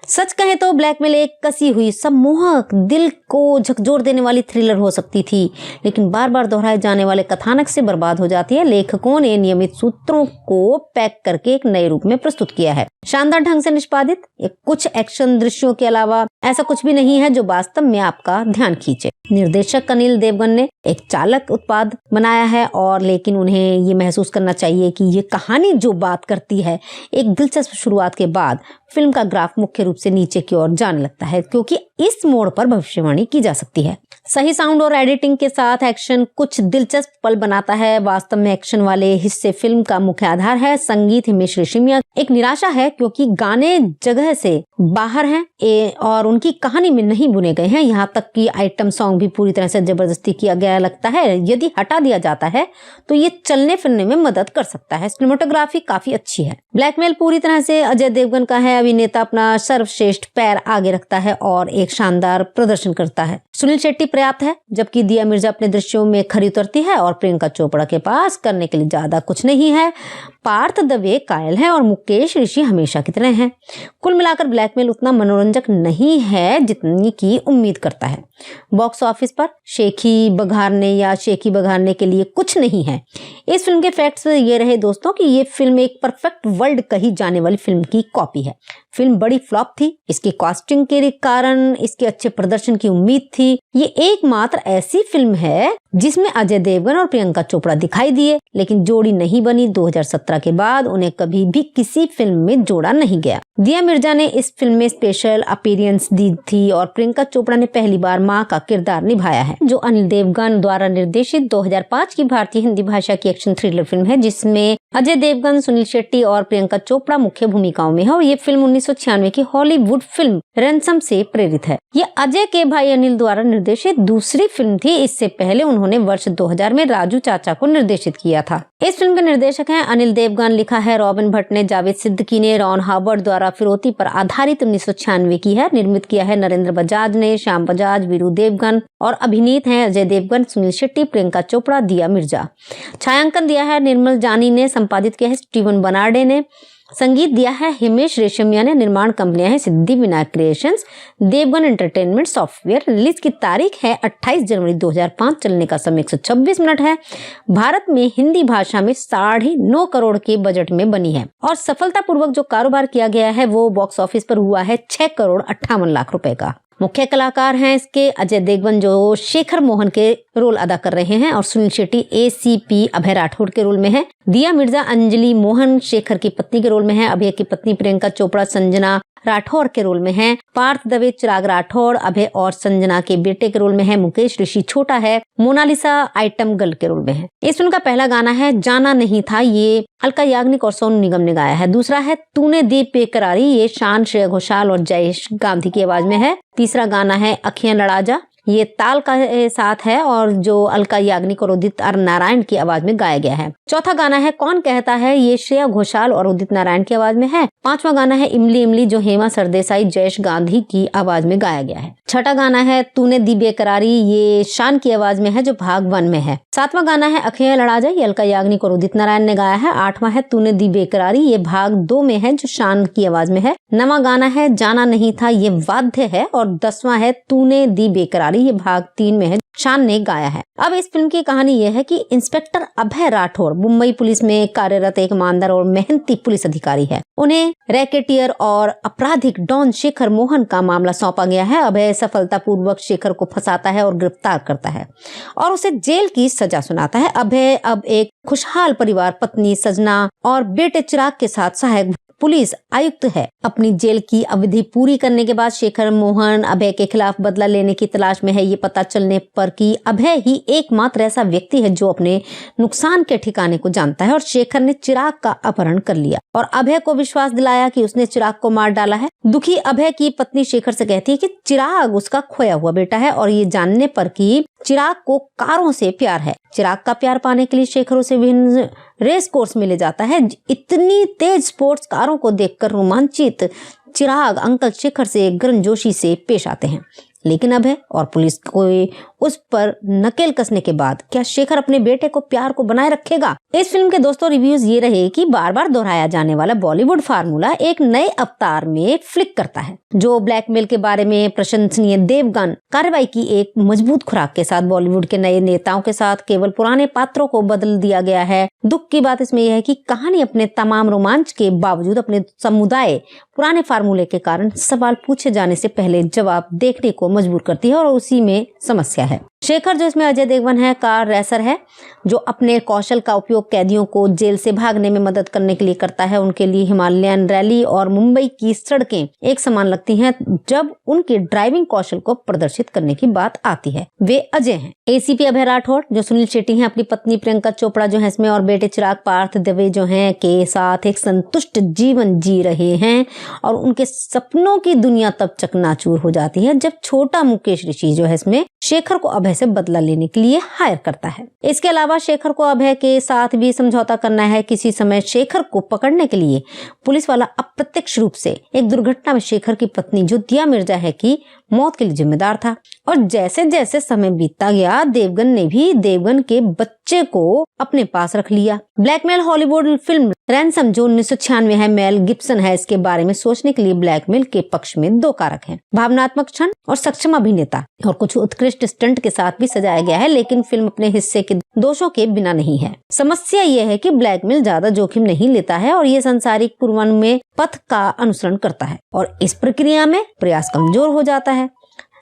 सच कहें तो ब्लैकमेल एक कसी हुई सम्मोहक दिल को झकझोर देने वाली थ्रिलर हो सकती थी, लेकिन बार बार दोहराए जाने वाले कथानक से बर्बाद हो जाती है। लेखकों ने नियमित सूत्रों को पैक करके एक नए रूप में प्रस्तुत किया है। शानदार ढंग से निष्पादित कुछ एक्शन दृश्यों के अलावा ऐसा कुछ भी नहीं है जो वास्तव में आपका ध्यान खींचे। निर्देशक अनिल देवगन ने एक चालक उत्पाद बनाया है और लेकिन उन्हें ये महसूस करना चाहिए कि ये कहानी जो बात करती है एक दिलचस्प शुरुआत के बाद फिल्म का ग्राफ मुख्य रूप से नीचे की ओर जाने लगता है क्योंकि इस मोड़ पर भविष्यवाणी की जा सकती है। सही साउंड और एडिटिंग के साथ एक्शन कुछ दिलचस्प पल बनाता है। वास्तव में एक्शन वाले हिस्से फिल्म का मुख्य आधार है। संगीत हिमेश रेशमिया एक निराशा है क्योंकि गाने जगह से बाहर हैं और उनकी कहानी में नहीं बुने गए हैं। यहाँ तक कि आइटम सॉन्ग भी पूरी तरह से जबरदस्ती किया गया लगता है। यदि हटा दिया जाता है तो ये चलने फिरने में मदद कर सकता है। सिनेमेटोग्राफी काफी अच्छी है। ब्लैकमेल पूरी तरह से अजय देवगन का है। अभिनेता अपना सर्वश्रेष्ठ पैर आगे रखता है और एक शानदार प्रदर्शन करता है। सुनील शेट्टी पर्याप्त है जबकि दिया मिर्जा अपने दृश्यों में खरी उतरती है और प्रियंका चोपड़ा के पास करने के लिए ज्यादा कुछ नहीं है। पार्थ दवे कायल है और मुकेश ऋषि हमेशा की तरह हैं। कुल मिलाकर ब्लैकमेल उतना मनोरंजक नहीं है जितनी की उम्मीद करता है। बॉक्स ऑफिस पर शेखी बघारने के लिए कुछ नहीं है। इस फिल्म के फैक्ट्स ये रहे दोस्तों कि ये फिल्म एक परफेक्ट वर्ल्ड कही जाने वाली फिल्म की कॉपी है। फिल्म बड़ी फ्लॉप थी। इसकी कास्टिंग के कारण इसके अच्छे प्रदर्शन की उम्मीद थी। ये एकमात्र ऐसी फिल्म है जिसमें अजय देवगन और प्रियंका चोपड़ा दिखाई दिए, लेकिन जोड़ी नहीं बनी। 2017 के बाद उन्हें कभी भी किसी फिल्म में जोड़ा नहीं गया। दिया मिर्जा ने इस फिल्म में स्पेशल अपीयरेंस दी थी और प्रियंका चोपड़ा ने पहली बार मां का किरदार निभाया है, जो अनिल देवगन द्वारा निर्देशित 2005 की भारतीय हिंदी भाषा की एक्शन थ्रिलर फिल्म है, जिसमें अजय देवगन, सुनील शेट्टी और प्रियंका चोपड़ा मुख्य भूमिकाओं में है। और ये फिल्म 1996 की हॉलीवुड फिल्म रैंसम से प्रेरित है। ये अजय के भाई अनिल द्वारा निर्देशित दूसरी फिल्म थी। इससे पहले उन्होंने वर्ष 2000 में राजू चाचा को निर्देशित किया था। इस फिल्म के निर्देशक हैं अनिल देवगन। लिखा है रॉबिन भट्ट ने, जावेद सिद्दीकी ने, रॉन हावर्ड द्वारा फिरौती पर आधारित 1996 की है। निर्मित किया है नरेंद्र बजाज ने, श्याम बजाज, वीरू देवगन और अभिनीत हैं अजय देवगन, सुनील शेट्टी, प्रियंका चोपड़ा, दिया मिर्जा। छायांकन दिया है निर्मल जानी ने, संपादित किया है स्टीवन बनार्डे ने, संगीत दिया है हिमेश रेशमिया ने। निर्माण कंपनियां हैं Siddhi Vinayak creations, Devgan entertainment software. Release की तारीख है 28 जनवरी 2005। चलने का समय 126 मिनट है। भारत में हिंदी भाषा में 9.5 करोड़ के बजट में बनी है और सफलतापूर्वक जो कारोबार किया गया है वो बॉक्स ऑफिस पर हुआ है 6 करोड़ 58 लाख रुपए का। मुख्य कलाकार हैं इसके अजय देवगन, जो शेखर मोहन के रोल अदा कर रहे हैं, और सुनील शेट्टी ACP अभय राठौड़ के रोल में है। दिया मिर्जा अंजलि मोहन शेखर की पत्नी के रोल में है। अभय की पत्नी प्रियंका चोपड़ा संजना राठौर के रोल में है। पार्थ दवे चिराग राठौर अभय और संजना के बेटे के रोल में है। मुकेश ऋषि छोटा है। मोनालिसा आइटम गर्ल के रोल में है। इस फिल्म का पहला गाना है जाना नहीं था, ये अलका याग्निक और सोनू निगम ने गाया है। दूसरा है तूने दी बेकरारी, ये शान, श्रेया घोषाल और जयेश गांधी की आवाज में है। तीसरा गाना है अखियां लड़ा जा, ये ताल का साथ है और जो अलका याग्निक और उदित नारायण की आवाज में गाया गया है। चौथा गाना है कौन कहता है, ये श्रेया घोषाल और उदित नारायण की आवाज में है। पांचवा गाना है इमली इमली, जो हेमा सरदेसाई जयेश गांधी की आवाज में गाया गया है। छठा गाना है तूने दी बेकरारी, ये शान की आवाज में है, जो भाग 1 में है। सातवां गाना है अखियां लड़ा जा, ये अलका याग्निक और उदित नारायण ने गाया है। आठवां है तूने दी बेकरारी, ये भाग 2 में है, जो शान की आवाज में है। नवां गाना है जाना नहीं था, ये वाद्य है। और 10वां है तूने दी बेकरारी, ये भाग 3 में है, शान ने गाया है। अब इस फिल्म की कहानी यह है कि इंस्पेक्टर अभय राठौर मुंबई पुलिस में कार्यरत एक ईमानदार और मेहनती पुलिस अधिकारी है। उन्हें रैकेटियर और आपराधिक डॉन शेखर मोहन का मामला सौंपा गया है। अभय सफलतापूर्वक शेखर को फंसाता है और गिरफ्तार करता है और उसे जेल की सजा सुनाता है। अभय अब एक खुशहाल परिवार, पत्नी सजना और बेटे चिराग के साथ सहायक पुलिस आयुक्त है। अपनी जेल की अवधि पूरी करने के बाद शेखर मोहन अभय के खिलाफ बदला लेने की तलाश में है। ये पता चलने पर कि अभय ही एकमात्र ऐसा व्यक्ति है जो अपने नुकसान के ठिकाने को जानता है और शेखर ने चिराग का अपहरण कर लिया और अभय को विश्वास दिलाया कि उसने चिराग को मार डाला है। दुखी अभय की पत्नी शेखर से कहती है कि चिराग उसका खोया हुआ बेटा है और ये जानने पर कि चिराग को कारों से प्यार है। चिराग का प्यार पाने के लिए शेखर उसे विभिन्न रेस कोर्स में ले जाता है। इतनी तेज स्पोर्ट्स कारों को देखकर रोमांचित चिराग अंकल शेखर से गर्मजोशी से पेश आते हैं, लेकिन अभय और पुलिस को उस पर नकेल कसने के बाद क्या शेखर अपने बेटे को प्यार को बनाए रखेगा? इस फिल्म के दोस्तों रिव्यूज ये रहे कि बार बार दोहराया जाने वाला बॉलीवुड फार्मूला एक नए अवतार में फ्लिक करता है। जो ब्लैकमेल के बारे में प्रशंसनीय देवगन कार्रवाई की एक मजबूत खुराक के साथ बॉलीवुड के नए नेताओं के साथ केवल पुराने पात्रों को बदल दिया गया है। दुख की बात इसमें यह है कि कहानी अपने तमाम रोमांच के बावजूद अपने समुदाय पुराने फार्मूले के कारण सवाल पूछे जाने से पहले जवाब देखने को मजबूर करती है और उसी में समस्या है। शेखर जो इसमें अजय देवगन है कार रेसर है जो अपने कौशल का उपयोग कैदियों को जेल से भागने में मदद करने के लिए करता है। उनके लिए हिमालयन रैली और मुंबई की सड़कें एक समान लगती हैं जब उनके ड्राइविंग कौशल को प्रदर्शित करने की बात आती है। वे अजय हैं। ACP अभय राठौर जो सुनील शेट्टी हैं, अपनी पत्नी प्रियंका चोपड़ा जो है इसमें और बेटे चिराग पार्थ दवे जो हैं के साथ एक संतुष्ट जीवन जी रहे हैं और उनके सपनों की दुनिया तब चकनाचूर हो जाती है जब छोटा मुकेश ऋषि जो है इसमें शेखर को अभय से बदला लेने के लिए हायर करता है। इसके अलावा शेखर को अभय के साथ भी समझौता करना है। किसी समय शेखर को पकड़ने के लिए पुलिस वाला अप्रत्यक्ष रूप से एक दुर्घटना में शेखर की पत्नी जो दिया मिर्जा है की मौत के लिए जिम्मेदार था और जैसे जैसे समय बीतता गया देवगन ने भी देवगन के बच्चे को अपने पास रख लिया। ब्लैकमेल हॉलीवुड फिल्म रैंसम जो 1996 है, मेल गिब्सन है। इसके बारे में सोचने के लिए ब्लैकमेल के पक्ष में 2 कारक हैं, भावनात्मक क्षण और सक्षम अभिनेता, और कुछ उत्कृष्ट स्टंट के साथ भी सजाया गया है, लेकिन फिल्म अपने हिस्से के दोषों के बिना नहीं है। समस्या यह है कि ब्लैकमेल ज्यादा जोखिम नहीं लेता है और ये सांसारिक पूर्वानुमान में पथ का अनुसरण करता है और इस प्रक्रिया में प्रयास कमजोर हो जाता है।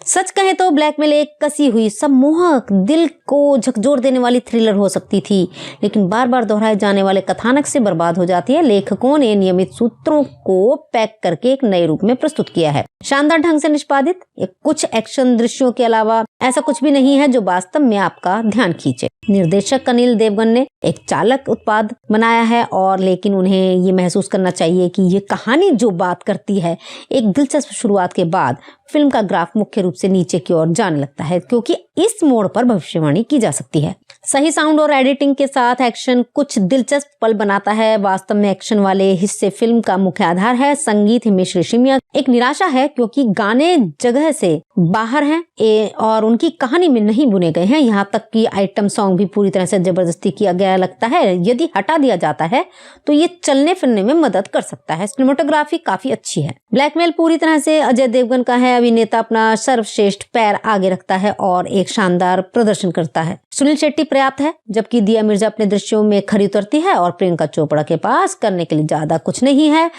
सच कहें तो ब्लैकमेल एक कसी हुई सम्मोहक दिल को झकझोर देने वाली थ्रिलर हो सकती थी, लेकिन बार बार दोहराए जाने वाले कथानक से बर्बाद हो जाती है। लेखकों ने नियमित सूत्रों को पैक करके एक नए रूप में प्रस्तुत किया है। शानदार ढंग से निष्पादित कुछ एक्शन दृश्यों के अलावा ऐसा कुछ भी नहीं है जो वास्तव में आपका ध्यान खींचे। निर्देशक अनिल देवगन ने एक चालक उत्पाद बनाया है, और लेकिन उन्हें ये महसूस करना चाहिए कि ये कहानी जो बात करती है, एक दिलचस्प शुरुआत के बाद फिल्म का ग्राफ मुख्य रूप से नीचे की ओर जाने लगता है, क्योंकि इस मोड़ पर भविष्यवाणी की जा सकती है। सही साउंड और एडिटिंग के साथ एक्शन कुछ दिलचस्प पल बनाता है। वास्तव में एक्शन वाले हिस्से फिल्म का मुख्य आधार है। संगीत हिमेश रेशमिया एक निराशा है, क्योंकि गाने जगह से बाहर हैं और उनकी कहानी में नहीं बुने गए हैं। यहाँ तक कि आइटम सॉन्ग भी पूरी तरह से जबरदस्ती किया गया लगता है। यदि हटा दिया जाता है तो ये चलने फिरने में मदद कर सकता है। सिनेमेटोग्राफी काफी अच्छी है। ब्लैकमेल पूरी तरह से अजय देवगन का है। अभिनेता अपना सर्वश्रेष्ठ पैर आगे रखता है और एक शानदार प्रदर्शन करता है। सुनील शेट्टी पर्याप्त है, जबकि दिया मिर्जा अपने दृश्यों में खरी उतरती है और प्रियंका चोपड़ा के पास करने के लिए ज्यादा कुछ नहीं है।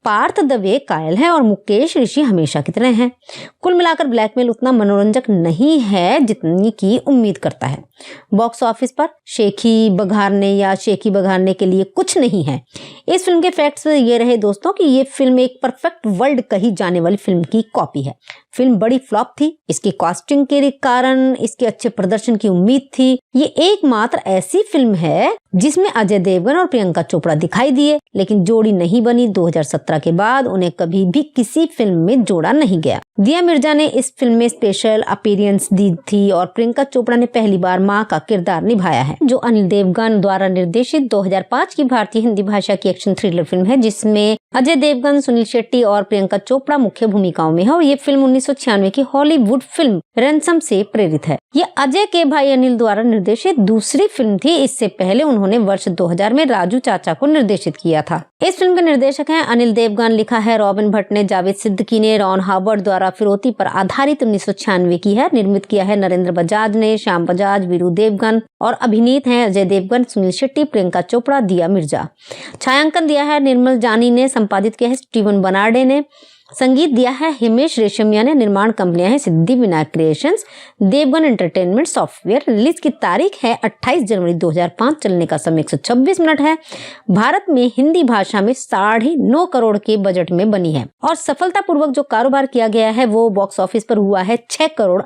पार्थ दवे कायल है और मुकेश ऋषि हमेशा की तरह हैं। कुल मिलाकर ब्लैकमेल उतना मनोरंजक नहीं है जितनी की उम्मीद करता है। बॉक्स ऑफिस पर शेखी बघारने के लिए कुछ नहीं है। इस फिल्म के फैक्ट्स ये रहे दोस्तों कि ये फिल्म एक परफेक्ट वर्ल्ड कही जाने वाली फिल्म की कॉपी है। फिल्म बड़ी फ्लॉप थी। इसकी कास्टिंग के कारण इसके अच्छे प्रदर्शन की उम्मीद थी। ये एकमात्र ऐसी फिल्म है जिसमें अजय देवगन और प्रियंका चोपड़ा दिखाई दिए, लेकिन जोड़ी नहीं बनी। 2017 के बाद उन्हें कभी भी किसी फिल्म में जोड़ा नहीं गया। दिया मिर्जा ने इस फिल्म में स्पेशल अपीयरेंस दी थी और प्रियंका चोपड़ा ने पहली बार मां का किरदार निभाया है, जो अनिल देवगन द्वारा निर्देशित 2005 की भारतीय हिंदी भाषा की एक्शन थ्रिलर फिल्म है, जिसमें अजय देवगन, सुनील शेट्टी और प्रियंका चोपड़ा मुख्य भूमिकाओं में है। और ये फिल्म 1996 की हॉलीवुड फिल्म रैंसम से प्रेरित है। ये अजय के भाई अनिल द्वारा निर्देशित दूसरी फिल्म थी। इससे पहले उन्होंने वर्ष 2000 में राजू चाचा को निर्देशित किया था। इस फिल्म के निर्देशक हैं अनिल देवगन। लिखा है रॉबिन भट्ट ने, जावेद सिद्दीकी ने। रॉन हावर्ड द्वारा फिरौती पर आधारित 1996 की है। निर्मित किया है नरेंद्र बजाज ने, श्याम बजाज, वीरू देवगन, और अभिनीत हैं अजय देवगन, सुनील शेट्टी, प्रियंका चोपड़ा, दिया मिर्जा। छायांकन दिया है निर्मल जानी ने। संपादित किया है स्टीवन बनार्डे ने। संगीत दिया है हिमेश रेशमिया ने। निर्माण कंपनियां हैं Siddhi Vinayak creations, Devgan entertainment software. Release की तारीख है 28 जनवरी 2005। चलने का समय 126 मिनट है। भारत में हिंदी भाषा में 9.5 करोड़ के बजट में बनी है और सफलतापूर्वक जो कारोबार किया गया है वो बॉक्स ऑफिस पर हुआ है 6,58 करोड़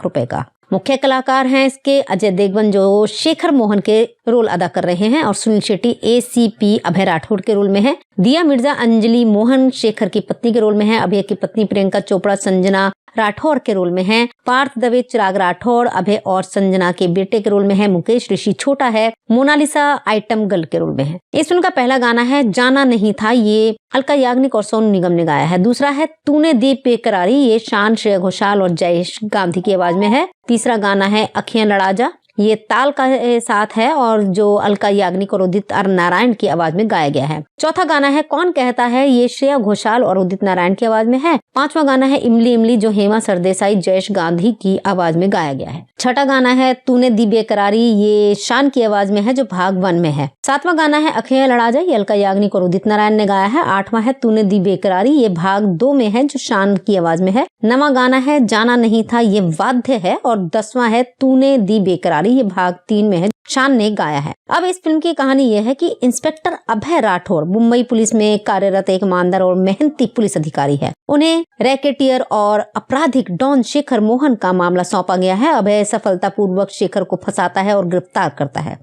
रुपए का। मुख्य कलाकार हैं इसके अजय देवगन, जो शेखर मोहन के रोल अदा कर रहे हैं, और सुनील शेट्टी ACP अभय राठौड़ के रोल में है। दिया मिर्जा अंजलि मोहन शेखर की पत्नी के रोल में है। अभय की पत्नी प्रियंका चोपड़ा संजना राठौर के रोल में है। पार्थ दवे चिराग राठौर अभय और संजना के बेटे के रोल में है। मुकेश ऋषि छोटा है। मोनालिसा आइटम गर्ल के रोल में है। इस फिल्म का पहला गाना है जाना नहीं था, ये अलका याग्निक और सोनू निगम ने गाया है। दूसरा है तूने दी बेकरारी, ये शान, श्रेया घोषाल और जयेश गांधी की आवाज में है। तीसरा गाना है अखियां लड़ा जा, ये ताल का साथ है और जो अलका याग्निक और उदित नारायण की आवाज में गाया गया है। चौथा गाना है कौन कहता है, ये श्रेया घोषाल और उदित नारायण की आवाज में है। पांचवा गाना है इमली इमली, जो हेमा सरदेसाई जयेश गांधी की आवाज में गाया गया है। छठा गाना है तूने दी बेकरारी, ये शान की आवाज में है जो भाग 1 में है। सातवां गाना है अखियां लड़ा जा, ये अलका याग्निक और उदित नारायण ने गाया है। आठवां है तूने दी बेकरारी, ये भाग 2 में है जो शान की आवाज में है। नवां गाना है जाना नहीं था, ये वाद्य है। और 10वां है तूने दी बेकरारी, ये भाग 3 में है, शान ने गाया है। अब इस फिल्म की कहानी यह है कि इंस्पेक्टर अभय राठौर मुंबई पुलिस में कार्यरत एक ईमानदार और मेहनती पुलिस अधिकारी है। उन्हें रैकेटियर और आपराधिक डॉन शेखर मोहन का मामला सौंपा गया है। अभय सफलतापूर्वक शेखर को फंसाता है और गिरफ्तार करता है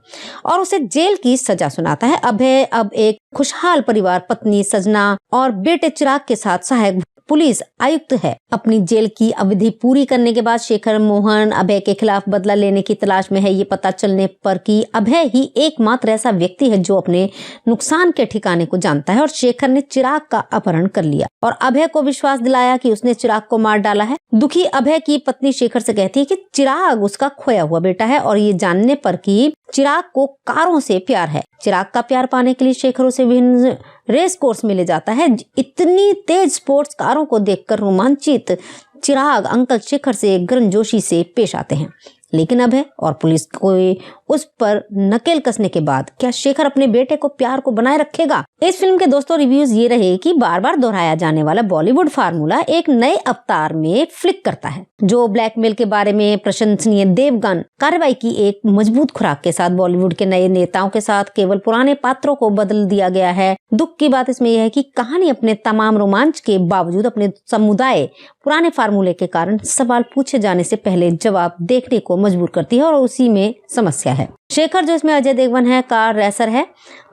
और उसे जेल की सजा सुनाता है। अभय अब एक खुशहाल परिवार, पत्नी सजना और बेटे चिराग के साथ सहायक पुलिस आयुक्त है। अपनी जेल की अवधि पूरी करने के बाद शेखर मोहन अभय के खिलाफ बदला लेने की तलाश में है। ये पता चलने पर कि अभय ही एकमात्र ऐसा व्यक्ति है जो अपने नुकसान के ठिकाने को जानता है और शेखर ने चिराग का अपहरण कर लिया और अभय को विश्वास दिलाया कि उसने चिराग को मार डाला है। दुखी अभय की पत्नी शेखर से कहती है कि चिराग उसका खोया हुआ बेटा है और ये जानने पर कि चिराग को कारों से प्यार है। चिराग का प्यार पाने के लिए शेखर उसे विभिन्न रेस कोर्स में ले जाता है। इतनी तेज स्पोर्ट्स कारों को देखकर रोमांचित चिराग अंकल शेखर से गर्मजोशी से पेश आते हैं, लेकिन अभय और पुलिस को उस पर नकेल कसने के बाद क्या शेखर अपने बेटे को प्यार को बनाए रखेगा? इस फिल्म के दोस्तों रिव्यूज ये रहे कि बार बार दोहराया जाने वाला बॉलीवुड फार्मूला एक नए अवतार में फ्लिक करता है, जो ब्लैकमेल के बारे में प्रशंसनीय देवगन कार्रवाई की एक मजबूत खुराक के साथ बॉलीवुड के नए नेताओं के साथ केवल पुराने पात्रों को बदल दिया गया है। दुख की बात इसमें यह है कि कहानी अपने तमाम रोमांच के बावजूद अपने समुदाय पुराने फार्मूले के कारण सवाल पूछे जाने से पहले जवाब देखने को मजबूर करती है और उसी में समस्या है। शेखर जो इसमें अजय देवगन है, कार रेसर है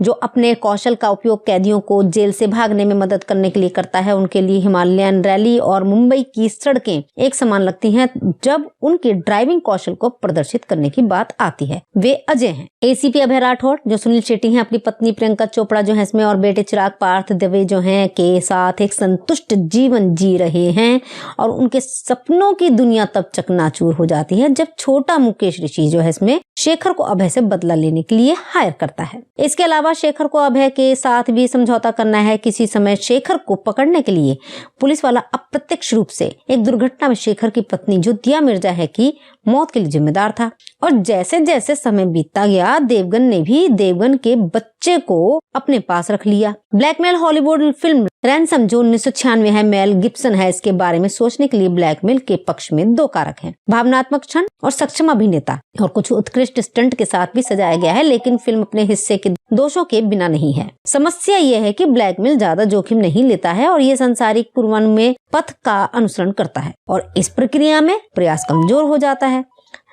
जो अपने कौशल का उपयोग कैदियों को जेल से भागने में मदद करने के लिए करता है। उनके लिए हिमालयन रैली और मुंबई की सड़कें एक समान लगती हैं जब उनके ड्राइविंग कौशल को प्रदर्शित करने की बात आती है। वे अजय हैं। एसीपी अभय राठौड़ जो सुनील शेट्टी हैं, अपनी पत्नी प्रियंका चोपड़ा जो है इसमें और बेटे चिराग पार्थ दवे जो हैं के साथ एक संतुष्ट जीवन जी रहे हैं और उनके सपनों की दुनिया तब चकनाचूर हो जाती है जब छोटा मुकेश ऋषि जो है इसमें शेखर को अभय से बदला लेने के लिए हायर करता है। इसके अलावा शेखर को अभय के साथ भी समझौता करना है। किसी समय शेखर को पकड़ने के लिए पुलिस वाला अप्रत्यक्ष रूप से एक दुर्घटना में शेखर की पत्नी जो दिया मिर्जा है की मौत के लिए जिम्मेदार था और जैसे जैसे समय बीतता गया देवगन ने भी देवगन के बच्चे को अपने पास रख लिया। ब्लैकमेल हॉलीवुड फिल्म रैंसम जो 1996 है, मेल गिब्सन है। इसके बारे में सोचने के लिए ब्लैकमेल के पक्ष में दो कारक हैं, भावनात्मक क्षण और सक्षम अभिनेता, और कुछ उत्कृष्ट स्टंट के साथ भी सजाया गया है, लेकिन फिल्म अपने हिस्से के दोषों के बिना नहीं है। समस्या यह है कि ब्लैकमेल ज्यादा जोखिम नहीं लेता है और ये सांसारिक पूर्वानुमेय पथ का अनुसरण करता है और इस प्रक्रिया में प्रयास कमजोर हो जाता है।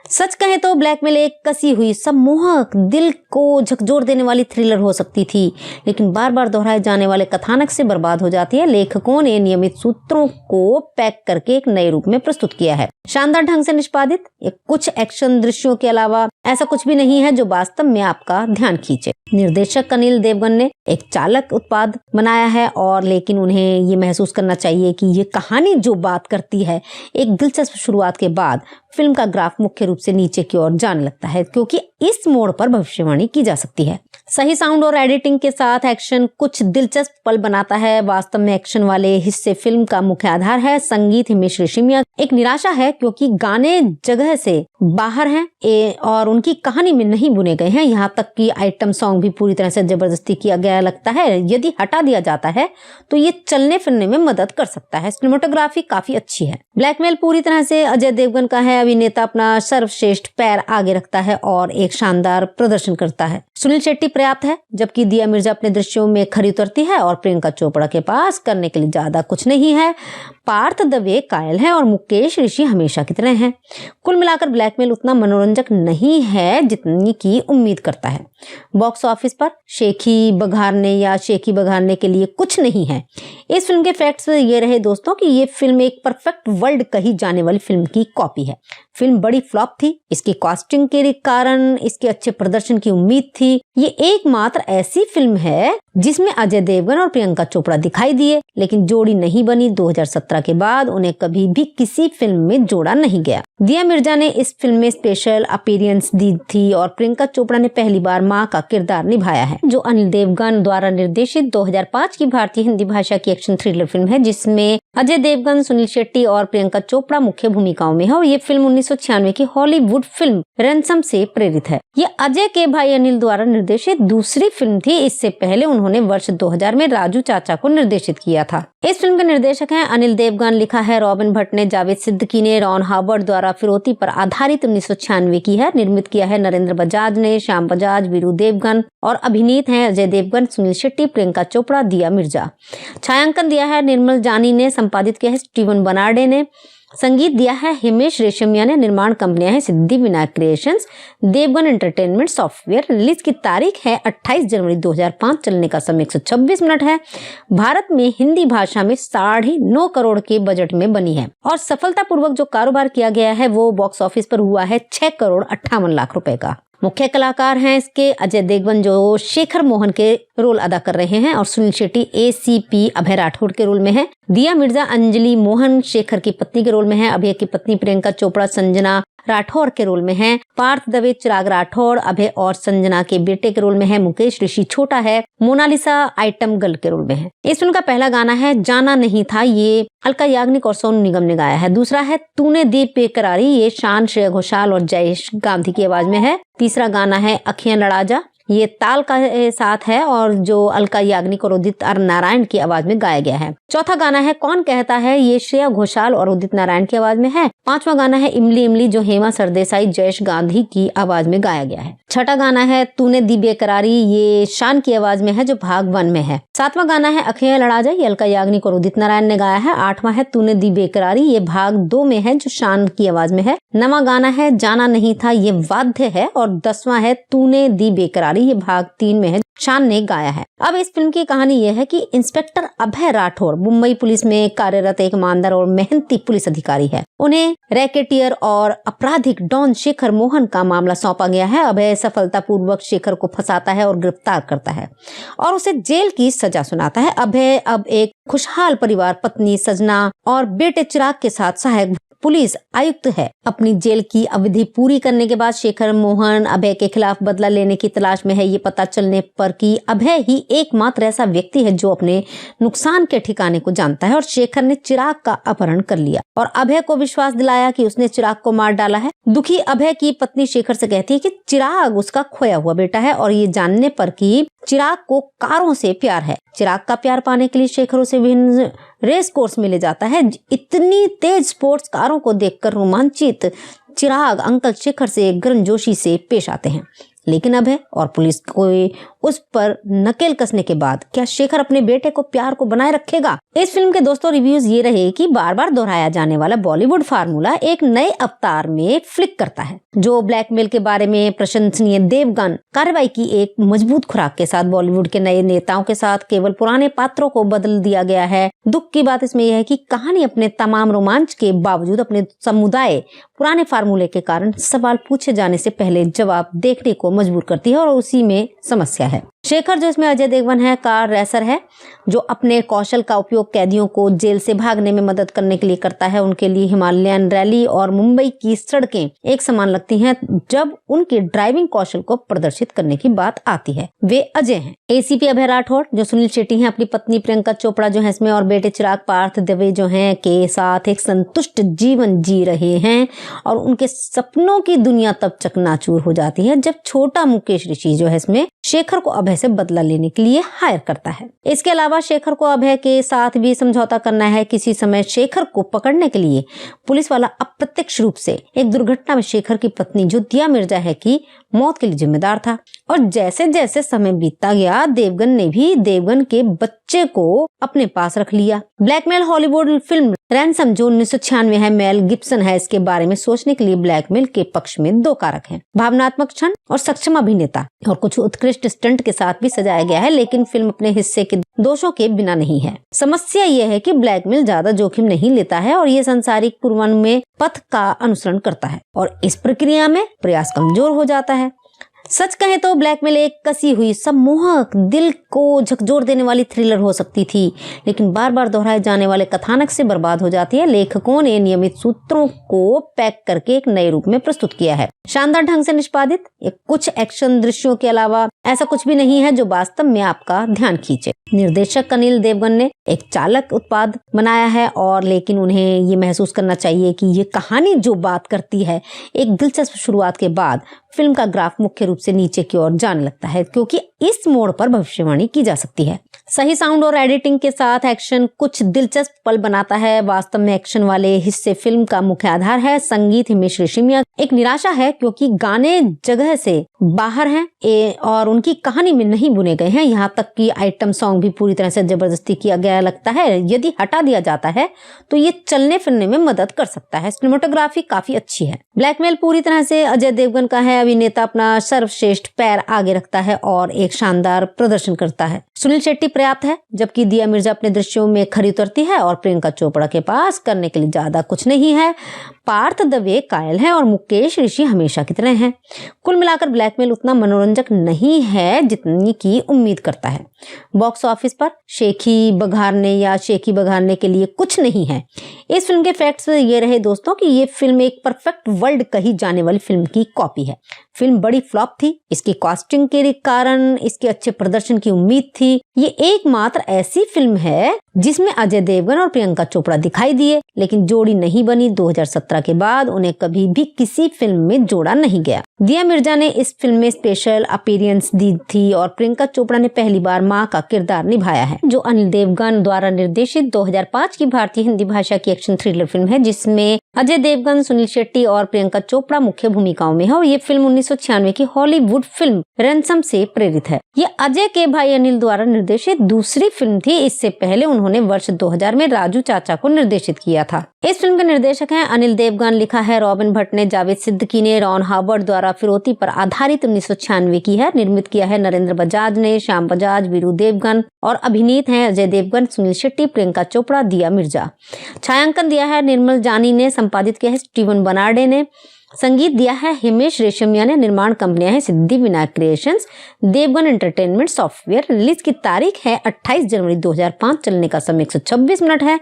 सच कहें तो ब्लैकमेल एक कसी हुई सम्मोहक दिल को झकझोर देने वाली थ्रिलर हो सकती थी, लेकिन बार बार दोहराए जाने वाले कथानक से बर्बाद हो जाती है। लेखकों ने नियमित सूत्रों को पैक करके एक नए रूप में प्रस्तुत किया है। शानदार ढंग से निष्पादित कुछ एक्शन दृश्यों के अलावा ऐसा कुछ भी नहीं है जो वास्तव में आपका ध्यान खींचे। निर्देशक अनिल देवगन ने एक चालक उत्पाद बनाया है और लेकिन उन्हें ये महसूस करना चाहिए कि ये कहानी जो बात करती है एक दिलचस्प शुरुआत के बाद फिल्म का ग्राफ मुख्य रूप से नीचे की ओर जाने लगता है, क्योंकि इस मोड़ पर भविष्यवाणी की जा सकती है। सही साउंड और एडिटिंग के साथ एक्शन कुछ दिलचस्प पल बनाता है। वास्तव में एक्शन वाले हिस्से फिल्म का मुख्य आधार है। संगीत हिमेश रेशमिया एक निराशा है क्योंकि गाने जगह से बाहर हैं और उनकी कहानी में नहीं बुने गए हैं। यहाँ तक कि आइटम सॉन्ग भी पूरी तरह से जबरदस्ती किया गया लगता है। यदि हटा दिया जाता है तो ये चलने फिरने में मदद कर सकता है। सिनेमेटोग्राफी काफी अच्छी है। ब्लैकमेल पूरी तरह से अजय देवगन का है। अभिनेता अपना सर्वश्रेष्ठ पैर आगे रखता है और एक शानदार प्रदर्शन करता है। सुनील शेट्टी पर्याप्त है, जबकि दिया मिर्जा अपने दृश्यों में खरी उतरती है और प्रियंका चोपड़ा के पास करने के लिए ज्यादा कुछ नहीं है। पार्थ दवे कायल है और मुकेश ऋषि हमेशा की तरह हैं। कुल मिलाकर ब्लैकमेल उतना मनोरंजक नहीं है जितनी की उम्मीद करता है। बॉक्स ऑफिस पर शेखी बघारने के लिए कुछ नहीं है। इस फिल्म के फैक्ट्स ये रहे दोस्तों कि ये फिल्म एक परफेक्ट वर्ल्ड कही जाने वाली फिल्म की कॉपी है। फिल्म बड़ी फ्लॉप थी। इसकी कास्टिंग के कारण इसके अच्छे प्रदर्शन की उम्मीद थी। ये एकमात्र ऐसी फिल्म है जिसमें अजय देवगन और प्रियंका चोपड़ा दिखाई दिए, लेकिन जोड़ी नहीं बनी। 2017 के बाद उन्हें कभी भी किसी फिल्म में जोड़ा नहीं गया। दिया मिर्जा ने इस फिल्म में स्पेशल अपीयरेंस दी थी और प्रियंका चोपड़ा ने पहली बार मां का किरदार निभाया है, जो अनिल देवगन द्वारा निर्देशित 2005 की भारतीय हिंदी भाषा की एक्शन थ्रिलर फिल्म है, जिसमें अजय देवगन, सुनील शेट्टी और प्रियंका चोपड़ा मुख्य भूमिकाओं में है। और ये फिल्म 1996 की हॉलीवुड फिल्म रैंसम से प्रेरित है। ये अजय के भाई अनिल द्वारा निर्देशित दूसरी फिल्म थी। इससे पहले उन्होंने वर्ष 2000 में राजू चाचा को निर्देशित किया था। इस फिल्म के निर्देशक हैं अनिल देवगन। लिखा है रॉबिन भट्ट ने, जावेद सिद्दीकी ने। रॉन हावर्ड द्वारा फिरौती पर आधारित 1996 की है। निर्मित किया है नरेंद्र बजाज ने, श्याम बजाज, वीरू देवगन और अभिनीत हैं अजय देवगन, सुनील शेट्टी, प्रियंका चोपड़ा, दिया मिर्जा। छायांकन दिया है निर्मल जानी ने। संपादित किया है स्टीवन बनार्डे ने। संगीत दिया है हिमेश रेशमिया ने। निर्माण कंपनियां हैं Siddhi Vinayak creations, Devgan entertainment software. Release की तारीख है 28 जनवरी 2005। चलने का समय 126 मिनट है। भारत में हिंदी भाषा में 9.5 करोड़ के बजट में बनी है और सफलतापूर्वक जो कारोबार किया गया है वो बॉक्स ऑफिस पर हुआ है 6 करोड़ 58 लाख रुपए का। मुख्य कलाकार हैं इसके अजय देवगन जो शेखर मोहन के रोल अदा कर रहे हैं और सुनील शेट्टी एसीपी अभय राठौड़ के रोल में है। दिया मिर्जा अंजलि मोहन शेखर की पत्नी के रोल में है। अभय की पत्नी प्रियंका चोपड़ा संजना राठौर के रोल में हैं, पार्थ दवे चिराग राठौर, अभय और संजना के बेटे के रोल में है, मुकेश ऋषि छोटा है, मोनालिसा आइटम गर्ल के रोल में है। इस फिल्म का पहला गाना है जाना नहीं था, ये अलका याग्निक और सोनू निगम ने गाया है। दूसरा है तूने दी बेकरारी, ये शान, श्रेया घोषाल और जयेश गांधी की आवाज में है। तीसरा गाना है अखियां लड़ा जा, ये ताल का साथ है और जो अलका याग्निक और उदित नारायण की आवाज में गाया गया है। चौथा गाना है कौन कहता है, ये श्रेया घोषाल और उदित नारायण की आवाज में है। पांचवा गाना है इमली इमली, जो हेमा सरदेसाई जयेश गांधी की आवाज में गाया गया है। छठा गाना है तूने दी बेकरारी, ये शान की आवाज में है जो भाग 1 में है। सातवां गाना है अखियां लड़ा जा, ये अलका याग्निक और उदित नारायण ने गाया है। आठवां है तूने दी बेकरारी, ये भाग 2 में है जो शान की आवाज में है। नवां गाना है जाना नहीं था, ये वाद्य है। और 10वां है तूने दी बेकरारी, ये भाग 3 में है, शान ने गाया है। अब इस फिल्म की कहानी यह है कि इंस्पेक्टर अभय राठौर मुंबई पुलिस में कार्यरत एक ईमानदार और मेहनती पुलिस अधिकारी है। उन्हें रैकेटियर और आपराधिक डॉन शेखर मोहन का मामला सौंपा गया है। अभय सफलतापूर्वक शेखर को फंसाता है और गिरफ्तार करता है और उसे जेल की सजा सुनाता है। अभय अब एक खुशहाल परिवार, पत्नी सजना और बेटे चिराग के साथ सहायक पुलिस आयुक्त है। अपनी जेल की अवधि पूरी करने के बाद शेखर मोहन अभय के खिलाफ बदला लेने की तलाश में है। ये पता चलने पर कि अभय ही एकमात्र ऐसा व्यक्ति है जो अपने नुकसान के ठिकाने को जानता है और शेखर ने चिराग का अपहरण कर लिया और अभय को विश्वास दिलाया कि उसने चिराग को मार डाला है। दुखी अभय की पत्नी शेखर से कहती है कि चिराग उसका खोया हुआ बेटा है और ये जानने पर कि चिराग को कारों से प्यार है। चिराग का प्यार पाने के लिए शेखर उसे विभिन्न रेस कोर्स में ले जाता है। इतनी तेज स्पोर्ट्स कारों को देखकर रोमांचित चिराग अंकल शेखर से गर्मजोशी से पेश आते हैं, लेकिन अभय और पुलिस को उस पर नकेल कसने के बाद क्या शेखर अपने बेटे को प्यार को बनाए रखेगा? इस फिल्म के दोस्तों रिव्यूज ये रहे कि बार बार दोहराया जाने वाला बॉलीवुड फार्मूला एक नए अवतार में फ्लिक करता है। जो ब्लैकमेल के बारे में प्रशंसनीय देवगन कार्रवाई की एक मजबूत खुराक के साथ बॉलीवुड के नए नेताओं के साथ केवल पुराने पात्रों को बदल दिया गया है। दुख की बात इसमें यह है कि कहानी अपने तमाम रोमांच के बावजूद अपने समुदाय पुराने फार्मूले के कारण सवाल पूछे जाने से पहले जवाब देखने को मजबूर करती है और उसी में समस्या है। शेखर जो इसमें अजय देवगन है, कार रेसर है जो अपने कौशल का उपयोग कैदियों को जेल से भागने में मदद करने के लिए करता है। उनके लिए हिमालयन रैली और मुंबई की सड़कें एक समान लगती हैं जब उनके ड्राइविंग कौशल को प्रदर्शित करने की बात आती है। वे अजय हैं। एसीपी अभय राठौर जो सुनील शेट्टी हैं, अपनी पत्नी प्रियंका चोपड़ा जो है इसमें और बेटे चिराग पार्थ दवे जो हैं के साथ एक संतुष्ट जीवन जी रहे हैं और उनके सपनों की दुनिया तब चकनाचूर हो जाती है जब छोटा मुकेश ऋषि जो है इसमें शेखर को अभय से बदला लेने के लिए हायर करता है। इसके अलावा शेखर को अभय के साथ भी समझौता करना है। किसी समय शेखर को पकड़ने के लिए पुलिस वाला अप्रत्यक्ष रूप से एक दुर्घटना में शेखर की पत्नी जो दिया मिर्जा है की मौत के लिए जिम्मेदार था और जैसे जैसे समय बीतता गया देवगन ने भी देवगन के बच्चे को अपने पास रख लिया। ब्लैकमेल हॉलीवुड फिल्म रैंसम जो 1996 है, मेल गिब्सन है। इसके बारे में सोचने के लिए ब्लैकमेल के पक्ष में 2 कारक हैं, भावनात्मक क्षण और सक्षम अभिनेता, और कुछ उत्कृष्ट स्टंट के साथ भी सजाया गया है, लेकिन फिल्म अपने हिस्से के दोषों के बिना नहीं है। समस्या यह है कि ब्लैकमेल ज्यादा जोखिम नहीं लेता है और ये सांसारिक पूर्वानुमान में पथ का अनुसरण करता है और इस प्रक्रिया में प्रयास कमजोर हो जाता है। सच कहें तो ब्लैकमेल एक कसी हुई सम्मोहक दिल को झकझोर देने वाली थ्रिलर हो सकती थी, लेकिन बार बार दोहराए जाने वाले कथानक से बर्बाद हो जाती है। लेखकों ने नियमित सूत्रों को पैक करके एक नए रूप में प्रस्तुत किया है। शानदार ढंग से निष्पादित कुछ एक्शन दृश्यों के अलावा ऐसा कुछ भी नहीं है जो वास्तव में आपका ध्यान खींचे। निर्देशक अनिल देवगन ने एक चालक उत्पाद बनाया है और लेकिन उन्हें ये महसूस करना चाहिए कि ये कहानी जो बात करती है एक दिलचस्प शुरुआत के बाद फिल्म का ग्राफ मुख्य रूप से नीचे की ओर जाने लगता है क्योंकि इस मोड़ पर भविष्यवाणी की जा सकती है। सही साउंड और एडिटिंग के साथ एक्शन कुछ दिलचस्प पल बनाता है। वास्तव में एक्शन वाले हिस्से फिल्म का मुख्य आधार है। संगीत हिमेश रेशमिया एक निराशा है क्योंकि गाने जगह से बाहर हैं और उनकी कहानी में नहीं बुने गए हैं। यहाँ तक कि आइटम सॉन्ग भी पूरी तरह से जबरदस्ती किया गया लगता है। यदि हटा दिया जाता है तो ये चलने फिरने में मदद कर सकता है। सिनेमेटोग्राफी काफी अच्छी है। ब्लैकमेल पूरी तरह से अजय देवगन का है। अभिनेता अपना सर्वश्रेष्ठ पैर आगे रखता है और एक शानदार प्रदर्शन करता है। सुनील शेट्टी पर्याप्त है जबकि दिया मिर्जा अपने दृश्यों में खरी उतरती है और प्रियंका चोपड़ा के पास करने के लिए ज्यादा कुछ नहीं है। पार्थ दवे कायल है और मुकेश ऋषि हमेशा की तरह हैं। कुल मिलाकर ब्लैकमेल उतना मनोरंजक नहीं है जितनी की उम्मीद करता है। बॉक्स ऑफिस पर शेखी बघारने के लिए कुछ नहीं है। इस फिल्म के फैक्ट्स ये रहे दोस्तों कि ये फिल्म एक परफेक्ट वर्ल्ड कही जाने वाली फिल्म की कॉपी है। फिल्म बड़ी फ्लॉप थी। इसकी कास्टिंग के कारण इसके अच्छे प्रदर्शन की उम्मीद थी। ये एकमात्र ऐसी फिल्म है जिसमें अजय देवगन और प्रियंका चोपड़ा दिखाई दिए, लेकिन जोड़ी नहीं बनी। 2017 के बाद उन्हें कभी भी किसी फिल्म में जोड़ा नहीं गया। दिया मिर्जा ने इस फिल्म में स्पेशल अपीयरेंस दी थी और प्रियंका चोपड़ा ने पहली बार मां का किरदार निभाया है, जो अनिल देवगन द्वारा निर्देशित 2005 की भारतीय हिंदी भाषा की एक्शन थ्रिलर फिल्म है, जिसमें अजय देवगन, सुनील शेट्टी और प्रियंका चोपड़ा मुख्य भूमिकाओं में है। और ये फिल्म 1996 की हॉलीवुड फिल्म रैंसम से प्रेरित है। ये अजय के भाई अनिल द्वारा निर्देशित दूसरी फिल्म थी। इससे पहले उन्होंने वर्ष 2000 में राजू चाचा को निर्देशित किया था। इस फिल्म के निर्देशक हैं अनिल देवगन। लिखा है रॉबिन भट्ट ने, जावेद सिद्दीकी ने, रॉन हावर्ड द्वारा फिरौती पर आधारित 1996 की है। निर्मित किया है नरेंद्र बजाज ने, श्याम बजाज, वीरू देवगन और अभिनीत हैं अजय देवगन, सुनील शेट्टी, प्रियंका चोपड़ा, दिया मिर्जा। छायांकन दिया है निर्मल जानी ने, संपादित किया है स्टीवन बनार्डे ने, संगीत दिया है हिमेश रेशमिया ने। निर्माण कंपनियां हैं Siddhi Vinayak creations, Devgan entertainment software. Release की तारीख है 28 जनवरी 2005। चलने का समय 126 मिनट है।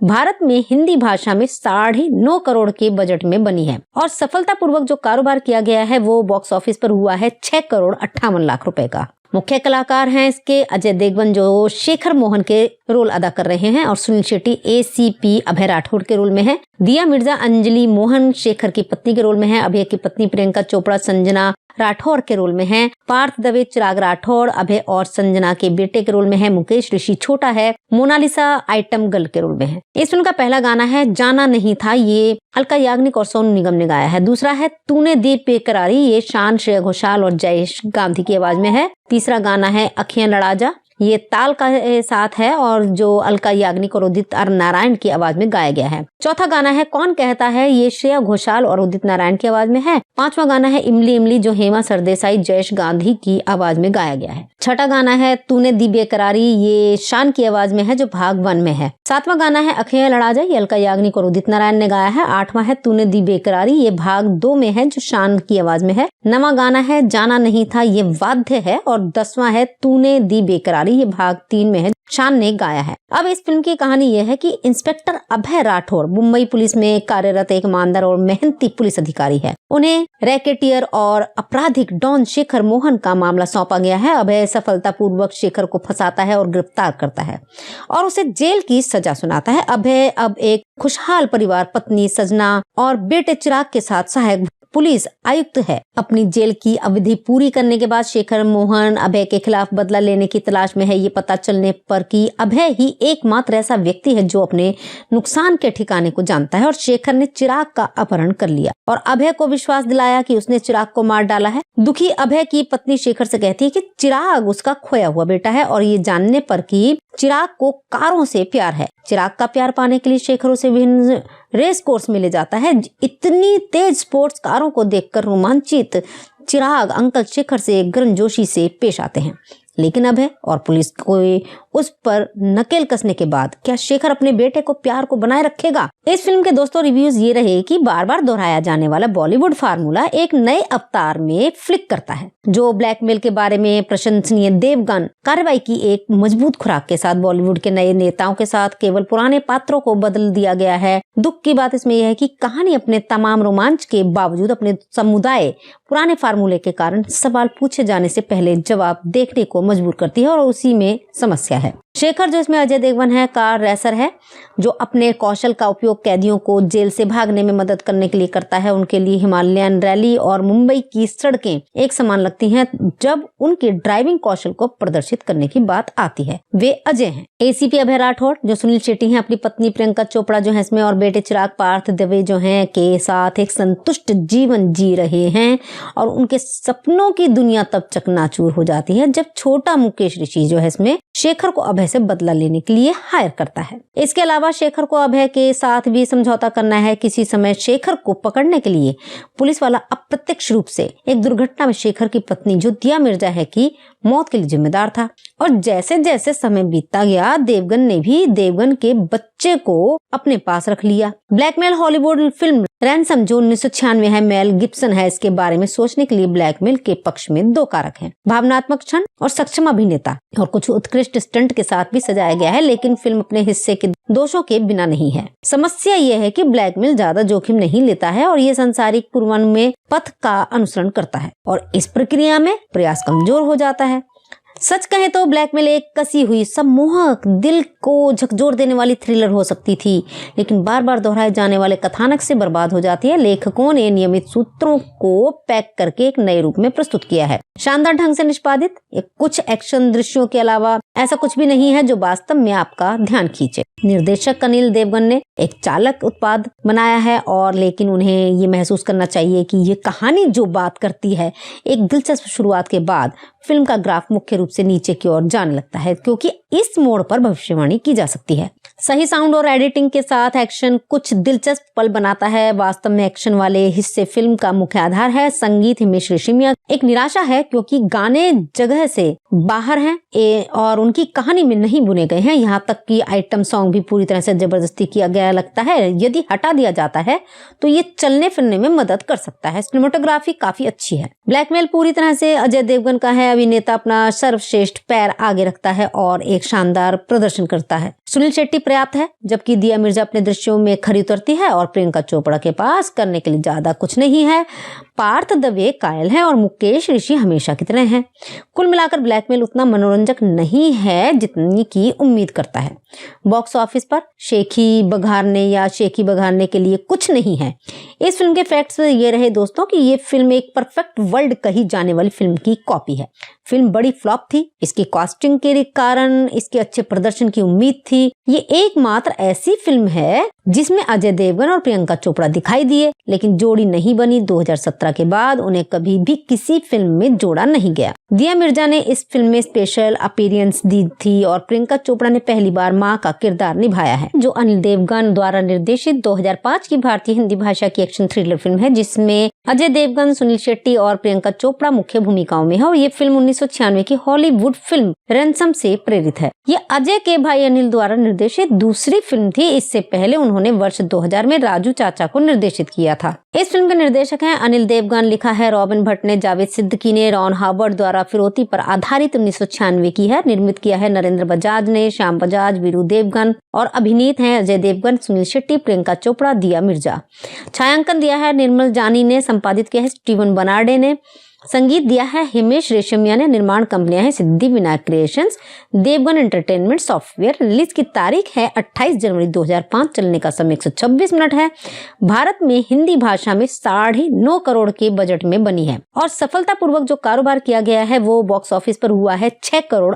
भारत में हिंदी भाषा में 9.5 करोड़ के बजट में बनी है और सफलतापूर्वक जो कारोबार किया गया है वो बॉक्स ऑफिस पर हुआ है 6 करोड़ 58 लाख रुपए का। मुख्य कलाकार हैं इसके अजय देवगन, जो शेखर मोहन के रोल अदा कर रहे हैं, और सुनील शेट्टी ACP अभय राठौड़ के रोल में है। दिया मिर्जा अंजलि मोहन शेखर की पत्नी के रोल में है। अभय की पत्नी प्रियंका चोपड़ा संजना राठौर के रोल में है। पार्थ दवे चिराग राठौर अभय और संजना के बेटे के रोल में है। मुकेश ऋषि छोटा है। मोनालिसा आइटम गर्ल के रोल में है। इस फिल्म का पहला गाना है जाना नहीं था, ये अलका याग्निक और सोनू निगम ने गाया है। दूसरा है तूने दी बेकरारी, ये शान, श्रेया घोषाल और जयेश गांधी की आवाज में है। तीसरा गाना है अखियां लड़ा जा, ये ताल का साथ है और जो अलका याग्निक और उदित नारायण की आवाज में गाया गया है। चौथा गाना है कौन कहता है, ये श्रेया घोषाल और उदित नारायण की आवाज में है। पांचवा गाना है इमली इमली, जो हेमा सरदेसाई जयेश गांधी की आवाज में गाया गया है। छठा गाना है तूने दी बेकरारी, ये शान की आवाज में है जो भाग 1 में है। सातवां गाना है अखियां लड़ा जा, ये अलका याग्निक और उदित नारायण ने गाया है। आठवां है तूने दी बेकरारी, ये भाग 2 में है जो शान की आवाज में है। नवां गाना है जाना नहीं था, ये वाद्य है। और 10वां है तूने दी बेकरारी, ये भाग 3 में है, शान ने गाया है। अब इस फिल्म की कहानी यह है कि इंस्पेक्टर अभय राठौर मुंबई पुलिस में कार्यरत एक ईमानदार और मेहनती पुलिस अधिकारी है। उन्हें रैकेटियर और आपराधिक डॉन शेखर मोहन का मामला सौंपा गया है। अभय सफलतापूर्वक शेखर को फंसाता है और गिरफ्तार करता है और उसे जेल की सजा सुनाता है। अभय अब एक खुशहाल परिवार, पत्नी सजना और बेटे चिराग के साथ सहायक पुलिस आयुक्त है। अपनी जेल की अवधि पूरी करने के बाद शेखर मोहन अभय के खिलाफ बदला लेने की तलाश में है। ये पता चलने पर कि अभय ही एकमात्र ऐसा व्यक्ति है जो अपने नुकसान के ठिकाने को जानता है और शेखर ने चिराग का अपहरण कर लिया और अभय को विश्वास दिलाया कि उसने चिराग को मार डाला है। दुखी अभय की पत्नी शेखर से कहती है कि चिराग उसका खोया हुआ बेटा है और ये जानने पर कि चिराग को कारों से प्यार है। चिराग का प्यार पाने के लिए शेखर उसे विभिन्न रेस कोर्स में ले जाता है। इतनी तेज स्पोर्ट्स कारों को देखकर रोमांचित चिराग अंकल शेखर से गर्मजोशी से पेश आते हैं, लेकिन अभय और पुलिस को उस पर नकेल कसने के बाद क्या शेखर अपने बेटे को प्यार को बनाए रखेगा? इस फिल्म के दोस्तों रिव्यूज ये रहे कि बार बार दोहराया जाने वाला बॉलीवुड फार्मूला एक नए अवतार में फ्लिक करता है। जो ब्लैकमेल के बारे में प्रशंसनीय देवगन कार्रवाई की एक मजबूत खुराक के साथ बॉलीवुड के नए नेताओं के साथ केवल पुराने पात्रों को बदल दिया गया है। दुख की बात इसमें यह है कि कहानी अपने तमाम रोमांच के बावजूद अपने समुदाय पुराने फार्मूले के कारण सवाल पूछे जाने से पहले जवाब देखने को मजबूर करती है और उसी में समस्या है। शेखर जो इसमें अजय देवगन है कार रेसर है जो अपने कौशल का उपयोग कैदियों को जेल से भागने में मदद करने के लिए करता है। उनके लिए हिमालयन रैली और मुंबई की सड़कें एक समान लगती हैं जब उनके ड्राइविंग कौशल को प्रदर्शित करने की बात आती है। वे अजय हैं। ACP अभय राठौर जो सुनील शेट्टी हैं, अपनी पत्नी प्रियंका चोपड़ा जो है इसमें और बेटे चिराग पार्थ दवे जो हैं के साथ एक संतुष्ट जीवन जी रहे हैं और उनके सपनों की दुनिया तब चकनाचूर हो जाती है जब छोटा मुकेश ऋषि जो है इसमें शेखर को अभय से बदला लेने के लिए हायर करता है। इसके अलावा शेखर को अभय के साथ भी समझौता करना है। किसी समय शेखर को पकड़ने के लिए पुलिस वाला अप्रत्यक्ष रूप से एक दुर्घटना में शेखर की पत्नी जो दिया मिर्जा है की मौत के लिए जिम्मेदार था और जैसे जैसे समय बीतता गया देवगन ने भी देवगन के बच्चे को अपने पास रख लिया। ब्लैकमेल हॉलीवुड फिल्म रैंसम जो 1996 है, मेल गिब्सन है। इसके बारे में सोचने के लिए ब्लैकमेल के पक्ष में दो कारक हैं, भावनात्मक क्षण और सक्षम अभिनेता, और कुछ उत्कृष्ट स्टंट के साथ भी सजाया गया है, लेकिन फिल्म अपने हिस्से के दोषों के बिना नहीं है। समस्या यह है कि ब्लैकमेल ज्यादा जोखिम नहीं लेता है और ये सांसारिक पूर्वानुमेय पथ का अनुसरण करता है और इस प्रक्रिया में प्रयास कमजोर हो जाता है। सच कहें तो ब्लैकमेल एक कसी हुई, सम्मोहक, दिल को झकझोर देने वाली थ्रिलर हो सकती थी, लेकिन बार बार दोहराए जाने वाले कथानक से बर्बाद हो जाती है। लेखकों ने नियमित सूत्रों को पैक करके एक नए रूप में प्रस्तुत किया है, शानदार ढंग से निष्पादित। कुछ एक्शन दृश्यों के अलावा ऐसा कुछ भी नहीं है जो वास्तव में आपका ध्यान खींचे। निर्देशक अनिल देवगन ने एक चालक उत्पाद बनाया है और लेकिन उन्हें ये महसूस करना चाहिए कि ये कहानी जो बात करती है, एक दिलचस्प शुरुआत के बाद फिल्म का ग्राफ मुख्य रूप से नीचे की ओर जाने लगता है, क्योंकि इस मोड़ पर भविष्यवाणी की जा सकती है। सही साउंड और एडिटिंग के साथ एक्शन कुछ दिलचस्प पल बनाता है। वास्तव में एक्शन वाले हिस्से फिल्म का मुख्य आधार है। संगीत हिमेश रेशमिया एक निराशा है, क्योंकि गाने जगह से बाहर हैं और उनकी कहानी में नहीं बुने गए हैं। यहाँ तक कि आइटम सॉन्ग भी पूरी तरह से जबरदस्ती किया गया लगता है। यदि हटा दिया जाता है तो ये चलने फिरने में मदद कर सकता है। सिनेमेटोग्राफी काफी अच्छी है। ब्लैकमेल पूरी तरह से अजय देवगन का है। अभिनेता अपना सर्वश्रेष्ठ पैर आगे रखता है और एक शानदार प्रदर्शन करता है। सुनील शेट्टी पर्याप्त है, जबकि दिया मिर्जा अपने दृश्यों में खरी उतरती है और प्रियंका चोपड़ा के पास करने के लिए ज्यादा कुछ नहीं है। पार्थ दवे कायल है और मुकेश ऋषि हमेशा की तरह हैं। कुल मिलाकर ब्लैकमेल उतना मनोरंजक नहीं है जितनी की उम्मीद करता है। बॉक्स ऑफिस पर शेखी बघारने के लिए कुछ नहीं है। इस फिल्म के फैक्ट्स ये रहे दोस्तों कि ये फिल्म एक परफेक्ट वर्ल्ड कही जाने वाली फिल्म की कॉपी है। फिल्म बड़ी फ्लॉप थी। इसकी कास्टिंग के कारण इसके अच्छे प्रदर्शन की उम्मीद थी। ये एकमात्र ऐसी फिल्म है जिसमें अजय देवगन और प्रियंका चोपड़ा दिखाई दिए, लेकिन जोड़ी नहीं बनी। 2017 के बाद उन्हें कभी भी किसी फिल्म में जोड़ा नहीं गया। दिया मिर्जा ने इस फिल्म में स्पेशल अपीयरेंस दी थी और प्रियंका चोपड़ा ने पहली बार मां का किरदार निभाया है, जो अनिल देवगन द्वारा निर्देशित 2005 की भारतीय हिंदी भाषा की एक्शन थ्रिलर फिल्म है, जिसमें अजय देवगन, सुनील शेट्टी और प्रियंका चोपड़ा मुख्य भूमिकाओं में है। और ये फिल्म 1996 की हॉलीवुड फिल्म रैंसम से प्रेरित है। ये अजय के भाई अनिल द्वारा निर्देशित दूसरी फिल्म थी। इससे पहले उन्होंने वर्ष 2000 में राजू चाचा को निर्देशित किया था। इस फिल्म के निर्देशक हैं अनिल देवगन। लिखा है रॉबिन भट्ट ने, जावेद सिद्दीकी ने। रॉन हावर्ड द्वारा फिरौती पर आधारित 1996 की है। निर्मित किया है नरेंद्र बजाज ने, श्याम बजाज, वीरू देवगन और अभिनीत हैं अजय देवगन, सुनील शेट्टी, प्रियंका चोपड़ा, दिया मिर्जा। छायांकन दिया है निर्मल जानी ने। संपादित किया है स्टीवन बनार्डे ने। संगीत दिया है हिमेश रेशमिया ने। निर्माण कंपनियां हैं Siddhi Vinayak creations, Devgan entertainment software. Release की तारीख है 28 जनवरी 2005। चलने का समय 126 मिनट है। भारत में हिंदी भाषा में 9.5 करोड़ के बजट में बनी है और सफलतापूर्वक जो कारोबार किया गया है वो बॉक्स ऑफिस पर हुआ है 6,58 करोड़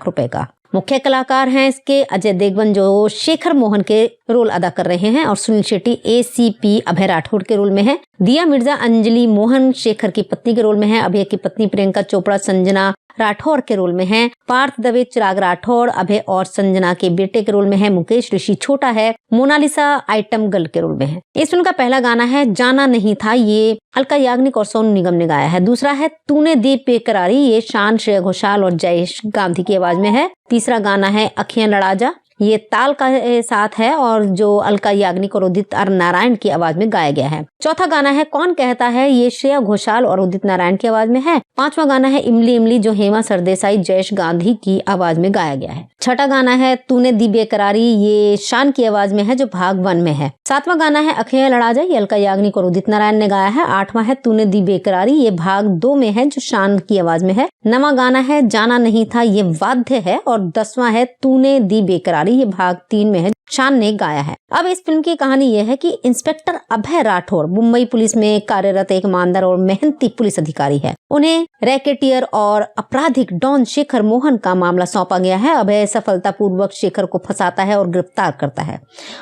रुपए का। मुख्य कलाकार हैं इसके अजय देवगन, जो शेखर मोहन के रोल अदा कर रहे हैं, और सुनील शेट्टी ACP अभय राठौड़ के रोल में है। दिया मिर्जा अंजलि मोहन शेखर की पत्नी के रोल में है। अभय की पत्नी प्रियंका चोपड़ा संजना राठौर के रोल में है। पार्थ दवे चिराग राठौर अभय और संजना के बेटे के रोल में है। मुकेश ऋषि छोटा है। मोनालिसा आइटम गर्ल के रोल में है। इस फिल्म का पहला गाना है जाना नहीं था, ये अलका याग्निक और सोनू निगम ने गाया है। दूसरा है तूने दी बेकरारी, ये शान, श्रेया घोषाल और जयेश गांधी की आवाज में है। तीसरा गाना है अखियां लड़ा जा, ये ताल का साथ है और जो अलका याग्निक और उदित नारायण की आवाज में गाया गया है। चौथा गाना है कौन कहता है, ये श्रेया घोषाल और उदित नारायण की आवाज में है। पांचवा गाना है इमली इमली, जो हेमा सरदेसाई जयेश गांधी की आवाज में गाया गया है। छठा गाना है तूने दी बेकरारी, ये शान की आवाज में है जो भाग 1 में है। सातवां गाना है अखियां लड़ा जा, ये अलका याग्निक और उदित नारायण ने गाया है। आठवां है तूने दी बेकरारी, ये भाग 2 में है जो शान की आवाज में है। नवां गाना है जाना नहीं था, ये वाद्य है। और 10वां है तूने दी बेकरारी, ये भाग 3 में है, शान ने गाया है। अब इस फिल्म की कहानी यह है कि इंस्पेक्टर अभय राठौर मुंबई पुलिस में कार्यरत एक ईमानदार और मेहनती पुलिस अधिकारी है। उन्हें रैकेटियर और आपराधिक डॉन शेखर मोहन का मामला सौंपा गया है। अभय सफलतापूर्वक शेखर को फंसाता है और गिरफ्तार करता है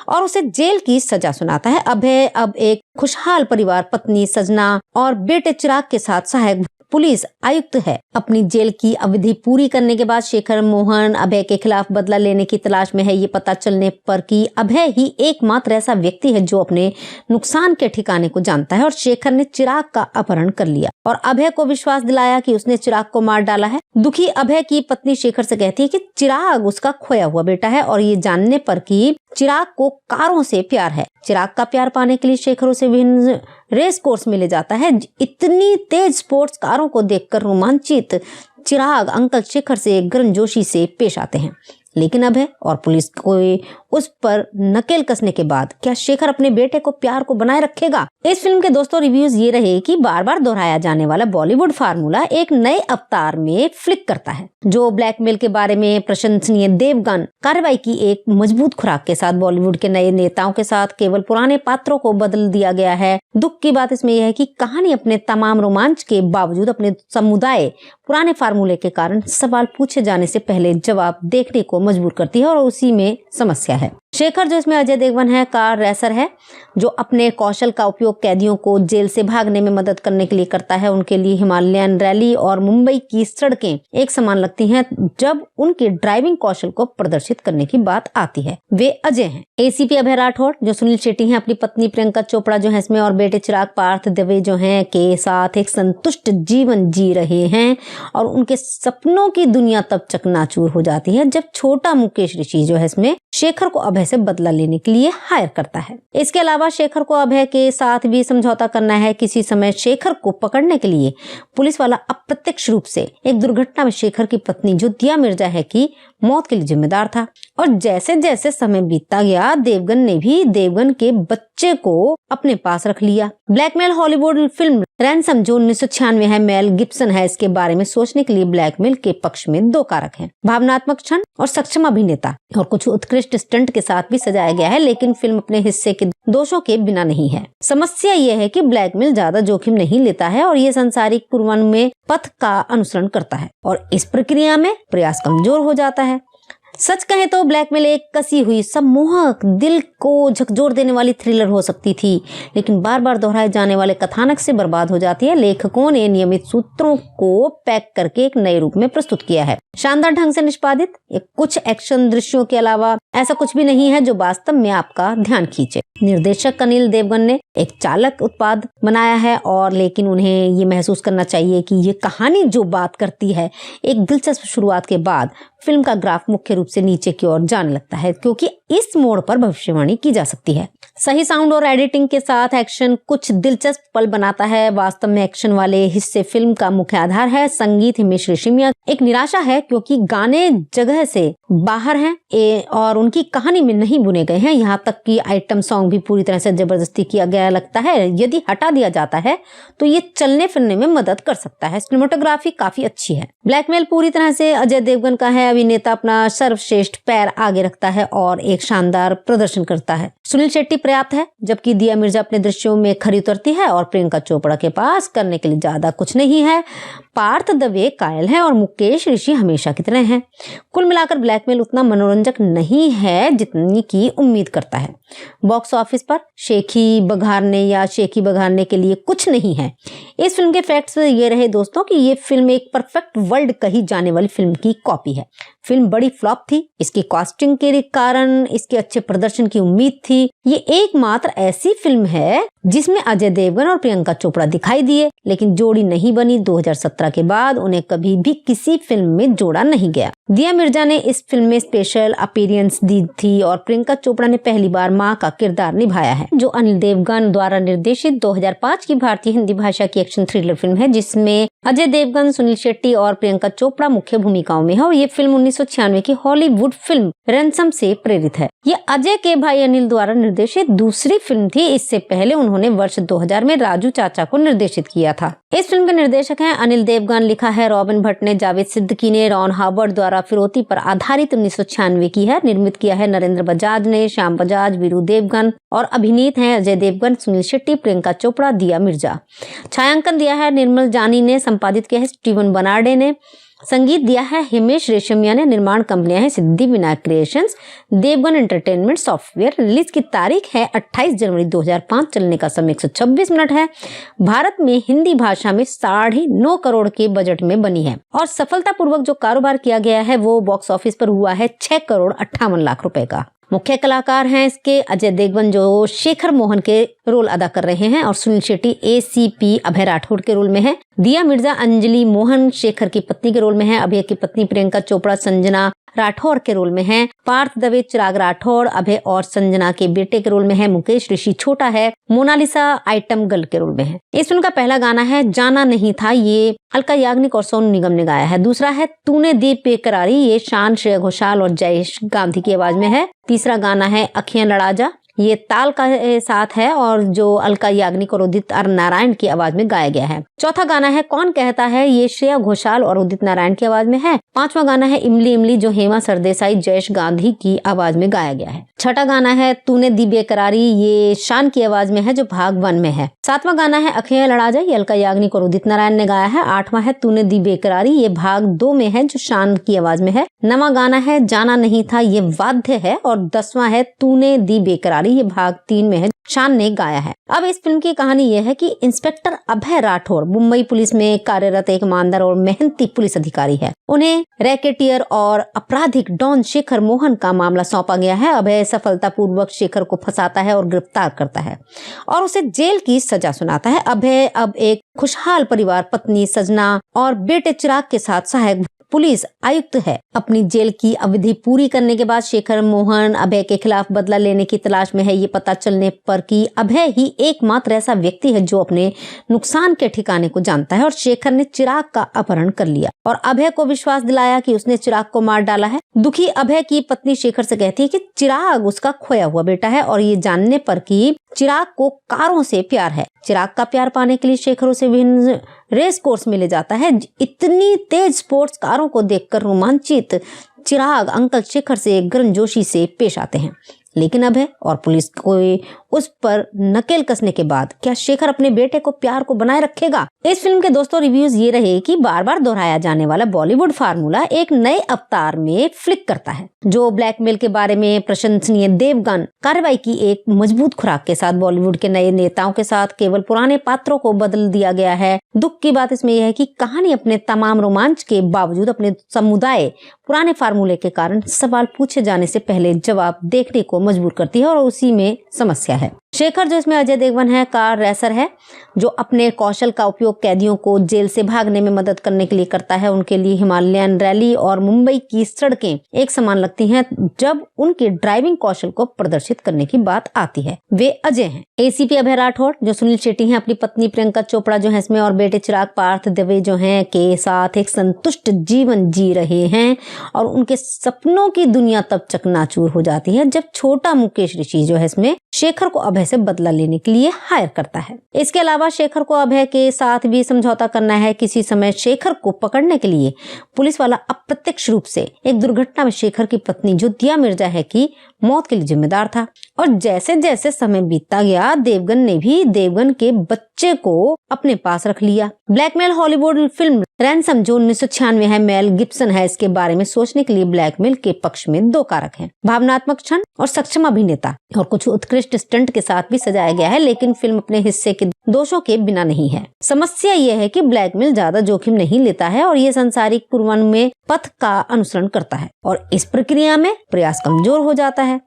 और उसे जेल की सजा सुनाता है। अभय अब एक खुशहाल परिवार, पत्नी सजना और बेटे चिराग के साथ सहायक पुलिस आयुक्त है। अपनी जेल की अवधि पूरी करने के बाद शेखर मोहन अभय के खिलाफ बदला लेने की तलाश में है। ये पता चलने पर कि अभय ही एकमात्र ऐसा व्यक्ति है जो अपने नुकसान के ठिकाने को जानता है और शेखर ने चिराग का अपहरण कर लिया और अभय को विश्वास दिलाया कि उसने चिराग को मार डाला है। दुखी अभय की पत्नी शेखर से कहती है कि चिराग उसका खोया हुआ बेटा है और ये जानने पर कि चिराग को कारों से प्यार है। चिराग का प्यार पाने के लिए शेखर उसे विभिन्न रेस कोर्स में ले जाता है। इतनी तेज स्पोर्ट्स कारों को देखकर रोमांचित चिराग अंकल शेखर से गर्मजोशी से पेश आते हैं, लेकिन अभय और पुलिस को उस पर नकेल कसने के बाद क्या शेखर अपने बेटे को प्यार को बनाए रखेगा? इस फिल्म के दोस्तों रिव्यूज ये रहे कि बार बार दोहराया जाने वाला बॉलीवुड फार्मूला एक नए अवतार में फ्लिक करता है। जो ब्लैकमेल के बारे में प्रशंसनीय देवगन कार्रवाई की एक मजबूत खुराक के साथ बॉलीवुड के नए नेताओं के साथ केवल पुराने पात्रों को बदल दिया गया है। दुख की बात इसमें यह है कि कहानी अपने तमाम रोमांच के बावजूद अपने समुदाय पुराने फार्मूले के कारण सवाल पूछे जाने से पहले जवाब देखने को मजबूर करती है और उसी में समस्या है। शेखर जो इसमें अजय देवगन है कार रेसर है जो अपने कौशल का उपयोग कैदियों को जेल से भागने में मदद करने के लिए करता है। उनके लिए हिमालयन रैली और मुंबई की सड़कें एक समान लगती हैं जब उनके ड्राइविंग कौशल को प्रदर्शित करने की बात आती है। वे अजय हैं। एसीपी अभय राठौड़ जो सुनील शेट्टी हैं, अपनी पत्नी प्रियंका चोपड़ा जो है इसमें और बेटे चिराग पार्थ दवे जो हैं के साथ एक संतुष्ट जीवन जी रहे हैं और उनके सपनों की दुनिया तब चकनाचूर हो जाती है जब छोटा मुकेश ऋषि जो है इसमें शेखर को अभय से बदला लेने के लिए हायर करता है। इसके अलावा शेखर को अभय के साथ भी समझौता करना है। किसी समय शेखर को पकड़ने के लिए पुलिस वाला अप्रत्यक्ष रूप से एक दुर्घटना में शेखर की पत्नी जो दिया मिर्जा है की मौत के लिए जिम्मेदार था और जैसे जैसे समय बीतता गया देवगन ने भी देवगन के बच्चे को अपने पास रख लिया। ब्लैकमेल हॉलीवुड फिल्म रैंसम जो 1996 है, मेल गिब्सन है। इसके बारे में सोचने के लिए ब्लैकमेल के पक्ष में दो कारक हैं, भावनात्मक क्षण और सक्षम अभिनेता, और कुछ उत्कृष्ट स्टंट के साथ भी सजाया गया है, लेकिन फिल्म अपने हिस्से के दोषों के बिना नहीं है। समस्या यह है कि ब्लैकमेल ज्यादा जोखिम नहीं लेता है और ये सांसारिक पूर्वानुमेय पथ का अनुसरण करता है और इस प्रक्रिया में प्रयास कमजोर हो जाता है। सच कहें तो ब्लैकमेल एक कसी हुई सम्मोहक दिल को झकझोर देने वाली थ्रिलर हो सकती थी, लेकिन बार बार दोहराए जाने वाले कथानक से बर्बाद हो जाती है। लेखकों ने नियमित सूत्रों को पैक करके एक नए रूप में प्रस्तुत किया है। शानदार ढंग से निष्पादित कुछ एक्शन दृश्यों के अलावा ऐसा कुछ भी नहीं है जो वास्तव में आपका ध्यान खींचे। निर्देशक अनिल देवगन ने एक चालक उत्पाद बनाया है और लेकिन उन्हें ये महसूस करना चाहिए कि ये कहानी जो बात करती है एक दिलचस्प शुरुआत के बाद फिल्म का ग्राफ मुख्य रूप से नीचे की ओर जाने लगता है क्योंकि इस मोड़ पर भविष्यवाणी की जा सकती है। सही साउंड और एडिटिंग के साथ एक्शन कुछ दिलचस्प पल बनाता है। वास्तव में एक्शन वाले हिस्से फिल्म का मुख्य आधार है। संगीत हिमेश रेशमिया एक निराशा है क्योंकि गाने जगह से बाहर हैं और उनकी कहानी में नहीं बुने गए हैं। यहाँ तक कि आइटम सॉन्ग भी पूरी तरह से जबरदस्ती किया गया लगता है। यदि हटा दिया जाता है तो ये चलने फिरने में मदद कर सकता है। सिनेमेटोग्राफी काफी अच्छी है। ब्लैकमेल पूरी तरह से अजय देवगन का है। अभिनेता अपना सर्वश्रेष्ठ पैर आगे रखता है और एक शानदार प्रदर्शन करता है। सुनील शेट्टी पर्याप्त है जबकि दिया मिर्जा अपने दृश्यों में खरी उतरती है और प्रियंका चोपड़ा के पास करने के लिए ज्यादा कुछ नहीं है। पार्थ दवे कायल है और मुकेश ऋषि हमेशा की तरह हैं। कुल मिलाकर ब्लैकमेल उतना मनोरंजक नहीं है जितनी की उम्मीद करता है। बॉक्स ऑफिस पर शेखी बघारने के लिए कुछ नहीं है। इस फिल्म के फैक्ट्स ये रहे दोस्तों कि ये फिल्म एक परफेक्ट वर्ल्ड कही जाने वाली फिल्म की कॉपी है। फिल्म बड़ी फ्लॉप थी। इसकी कास्टिंग के कारण इसके अच्छे प्रदर्शन की उम्मीद थी। ये एकमात्र ऐसी फिल्म है जिसमें अजय देवगन और प्रियंका चोपड़ा दिखाई दिए, लेकिन जोड़ी नहीं बनी। 2017 के बाद उन्हें कभी भी किसी फिल्म में जोड़ा नहीं गया। दिया मिर्जा ने इस फिल्म में स्पेशल अपीयरेंस दी थी और प्रियंका चोपड़ा ने पहली बार मां का किरदार निभाया है, जो अनिल देवगन द्वारा निर्देशित 2005 की भारतीय हिंदी भाषा की एक्शन थ्रिलर फिल्म है, जिसमें अजय देवगन, सुनील शेट्टी और प्रियंका चोपड़ा मुख्य भूमिकाओं में है। और ये फिल्म 1996 की हॉलीवुड फिल्म रैंसम से प्रेरित है। ये अजय के भाई अनिल द्वारा निर्देशित दूसरी फिल्म थी। इससे पहले उन्होंने वर्ष 2000 में राजू चाचा को निर्देशित किया था। इस फिल्म के निर्देशक हैं अनिल देवगन। लिखा है रॉबिन भट्ट ने, जावेद सिद्दीकी ने। रॉन हावर्ड द्वारा फिरौती पर आधारित 1996 की है। निर्मित किया है नरेंद्र बजाज ने, श्याम बजाज, वीरू देवगन और अभिनीत हैं अजय देवगन, सुनील शेट्टी, प्रियंका चोपड़ा, दिया मिर्जा। छायांकन दिया है निर्मल जानी ने। संपादित किया है स्टीवन बनार्डे ने। संगीत दिया है हिमेश रेशमिया ने। निर्माण कंपनियां हैं Siddhi Vinayak creations, Devgan entertainment software. Release की तारीख है 28 जनवरी 2005। चलने का समय 126 मिनट है। भारत में हिंदी भाषा में 9.5 करोड़ के बजट में बनी है और सफलतापूर्वक जो कारोबार किया गया है वो बॉक्स ऑफिस पर हुआ है 6 करोड़ 58 लाख रुपए का। मुख्य कलाकार हैं इसके अजय देवगन जो शेखर मोहन के रोल अदा कर रहे हैं और सुनील शेट्टी एसीपी अभय राठौड़ के रोल में है। दिया मिर्जा अंजलि मोहन शेखर की पत्नी के रोल में है। अभय की पत्नी प्रियंका चोपड़ा संजना राठौर के रोल में हैं, पार्थ दवे चिराग राठौर, अभय और संजना के बेटे के रोल में है, मुकेश ऋषि छोटा है, मोनालिसा आइटम गर्ल के रोल में है। इस फिल्म का पहला गाना है जाना नहीं था, ये अलका याग्निक और सोनू निगम ने गाया है। दूसरा है तूने दी बेकरारी, ये शान, श्रेया घोषाल और जयेश गांधी की आवाज में है। तीसरा गाना है अखियां लड़ा जा, ये ताल का साथ है और जो अलका याग्निक और उदित नारायण की आवाज में गाया गया है। चौथा गाना है कौन कहता है, ये श्रेया घोषाल और उदित नारायण की आवाज में है। पांचवा गाना है इमली इमली, जो हेमा सरदेसाई जयेश गांधी की आवाज में गाया गया है। छठा गाना है तूने दी बेकरारी, ये शान की आवाज में है जो भाग 1 में है। सातवां गाना है अखियां लड़ा जा, ये अलका याग्निक और उदित नारायण ने गाया है। आठवां है तूने दी बेकरारी, ये भाग 2 में है जो शान की आवाज में है। नवां गाना है जाना नहीं था, ये वाद्य है। और 10वां है तूने दी बेकरारी, ये भाग 3 में है, शान ने गाया है। अब इस फिल्म की कहानी यह है कि इंस्पेक्टर अभय राठौर मुंबई पुलिस में कार्यरत एक ईमानदार और मेहनती पुलिस अधिकारी है। उन्हें रैकेटियर और आपराधिक डॉन शेखर मोहन का मामला सौंपा गया है। अभय सफलतापूर्वक शेखर को फंसाता है और गिरफ्तार करता है और उसे जेल की सजा सुनाता है। अभय अब एक खुशहाल परिवार, पत्नी सजना और बेटे चिराग के साथ सहायक पुलिस आयुक्त है। अपनी जेल की अवधि पूरी करने के बाद शेखर मोहन अभय के खिलाफ बदला लेने की तलाश में है। ये पता चलने पर कि अभय ही एकमात्र ऐसा व्यक्ति है जो अपने नुकसान के ठिकाने को जानता है और शेखर ने चिराग का अपहरण कर लिया और अभय को विश्वास दिलाया कि उसने चिराग को मार डाला है। दुखी अभय की पत्नी शेखर से कहती है कि चिराग उसका खोया हुआ बेटा है और ये जानने पर कि चिराग को कारों से प्यार है। चिराग का प्यार पाने के लिए शेखर उसे विभिन्न रेस कोर्स में ले जाता है। इतनी तेज स्पोर्ट्स कारों को देखकर रोमांचित चिराग अंकल शेखर से गर्मजोशी से पेश आते हैं, लेकिन अभय और पुलिस को उस पर नकेल कसने के बाद क्या शेखर अपने बेटे को प्यार को बनाए रखेगा? इस फिल्म के दोस्तों रिव्यूज ये रहे कि बार बार दोहराया जाने वाला बॉलीवुड फार्मूला एक नए अवतार में फ्लिक करता है। जो ब्लैकमेल के बारे में प्रशंसनीय देवगन कार्रवाई की एक मजबूत खुराक के साथ बॉलीवुड के नए नेताओं के साथ केवल पुराने पात्रों को बदल दिया गया है। दुख की बात इसमें यह है कि कहानी अपने तमाम रोमांच के बावजूद अपने समुदाय पुराने फार्मूले के कारण सवाल पूछे जाने से पहले जवाब देखने को मजबूर करती है और उसी में समस्या है। शेखर जो इसमें अजय देवगन है, कार रेसर है जो अपने कौशल का उपयोग कैदियों को जेल से भागने में मदद करने के लिए करता है। उनके लिए हिमालयन रैली और मुंबई की सड़कें एक समान लगती हैं जब उनके ड्राइविंग कौशल को प्रदर्शित करने की बात आती है। वे अजय हैं। एसीपी अभय राठौर जो सुनील शेट्टी हैं, अपनी पत्नी प्रियंका चोपड़ा जो है इसमें और बेटे चिराग पार्थ दवे जो हैं के साथ एक संतुष्ट जीवन जी रहे हैं और उनके सपनों की दुनिया तब चकनाचूर हो जाती है जब छोटा मुकेश ऋषि जो है इसमें शेखर को अभय से बदला लेने के लिए हायर करता है। इसके अलावा शेखर को अभय के साथ भी समझौता करना है। किसी समय शेखर को पकड़ने के लिए पुलिस वाला अप्रत्यक्ष रूप से एक दुर्घटना में शेखर की पत्नी जो दिया मिर्जा है की मौत के लिए जिम्मेदार था और जैसे जैसे समय बीतता गया देवगन ने भी देवगन के बच्चे को अपने पास रख लिया। ब्लैकमेल हॉलीवुड फिल्म रैंसम जो 1996 है, मेल गिब्सन है। इसके बारे में सोचने के लिए ब्लैकमेल के पक्ष में 2 कारक हैं, भावनात्मक क्षण और सक्षम अभिनेता, और कुछ उत्कृष्ट स्टंट के साथ भी सजाया गया है, लेकिन फिल्म अपने हिस्से के दोषों के बिना नहीं है। समस्या यह है कि ब्लैकमेल ज्यादा जोखिम नहीं लेता है और ये सांसारिक पूर्वानुमेय पथ का अनुसरण करता है और इस प्रक्रिया में प्रयास कमजोर हो जाता है।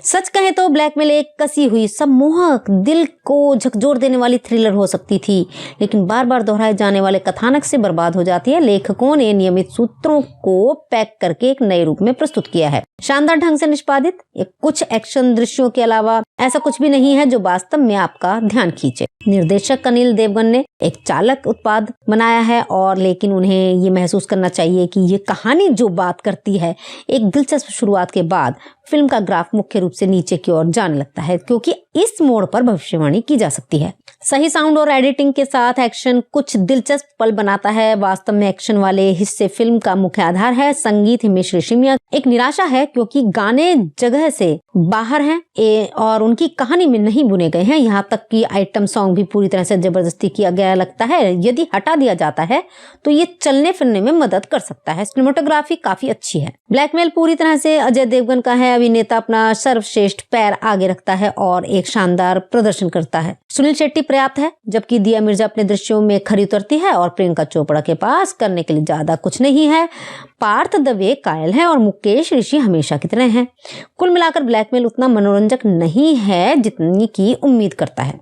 सच कहें तो ब्लैकमेल एक कसी हुई सम्मोहक दिल को झकझोर देने वाली थ्रिलर हो सकती थी, लेकिन बार बार दोहराए जाने वाले कथानक से बर्बाद हो जाती है। लेखकों ने नियमित सूत्रों को पैक करके एक नए रूप में प्रस्तुत किया है। शानदार ढंग से निष्पादित कुछ एक्शन दृश्यों के अलावा ऐसा कुछ भी नहीं है जो वास्तव में आपका ध्यान खींचे। निर्देशक अनिल देवगन ने एक चालक उत्पाद बनाया है और लेकिन उन्हें ये महसूस करना चाहिए कि ये कहानी जो बात करती है, एक दिलचस्प शुरुआत के बाद फिल्म का ग्राफ मुख्य रूप से नीचे की ओर जाने लगता है क्योंकि इस मोड़ पर भविष्यवाणी की जा सकती है। सही साउंड और एडिटिंग के साथ एक्शन कुछ दिलचस्प पल बनाता है। वास्तव में एक्शन वाले हिस्से फिल्म का मुख्य आधार है। संगीत हिमेश रेशमिया एक निराशा है क्योंकि गाने जगह से बाहर हैं और उनकी कहानी में नहीं बुने गए हैं। यहाँ तक कि आइटम सॉन्ग भी पूरी तरह से जबरदस्ती किया गया लगता है। यदि हटा दिया जाता है तो ये चलने फिरने में मदद कर सकता है। सिनेमेटोग्राफी काफी अच्छी है। ब्लैकमेल पूरी तरह से अजय देवगन का है। अभिनेता अपना सर्वश्रेष्ठ पैर आगे रखता है और एक शानदार प्रदर्शन करता है। सुनील शेट्टी पर्याप्त है, जबकि दिया मिर्जा अपने दृश्यों में खरी उतरती है और प्रियंका चोपड़ा के पास करने के लिए ज्यादा कुछ नहीं है। पार्थ दवे कायल है और मुकेश ऋषि हमेशा की तरह हैं। कुल मिलाकर ब्लैकमेल उतना मनोरंजक नहीं है जितनी की उम्मीद करता है।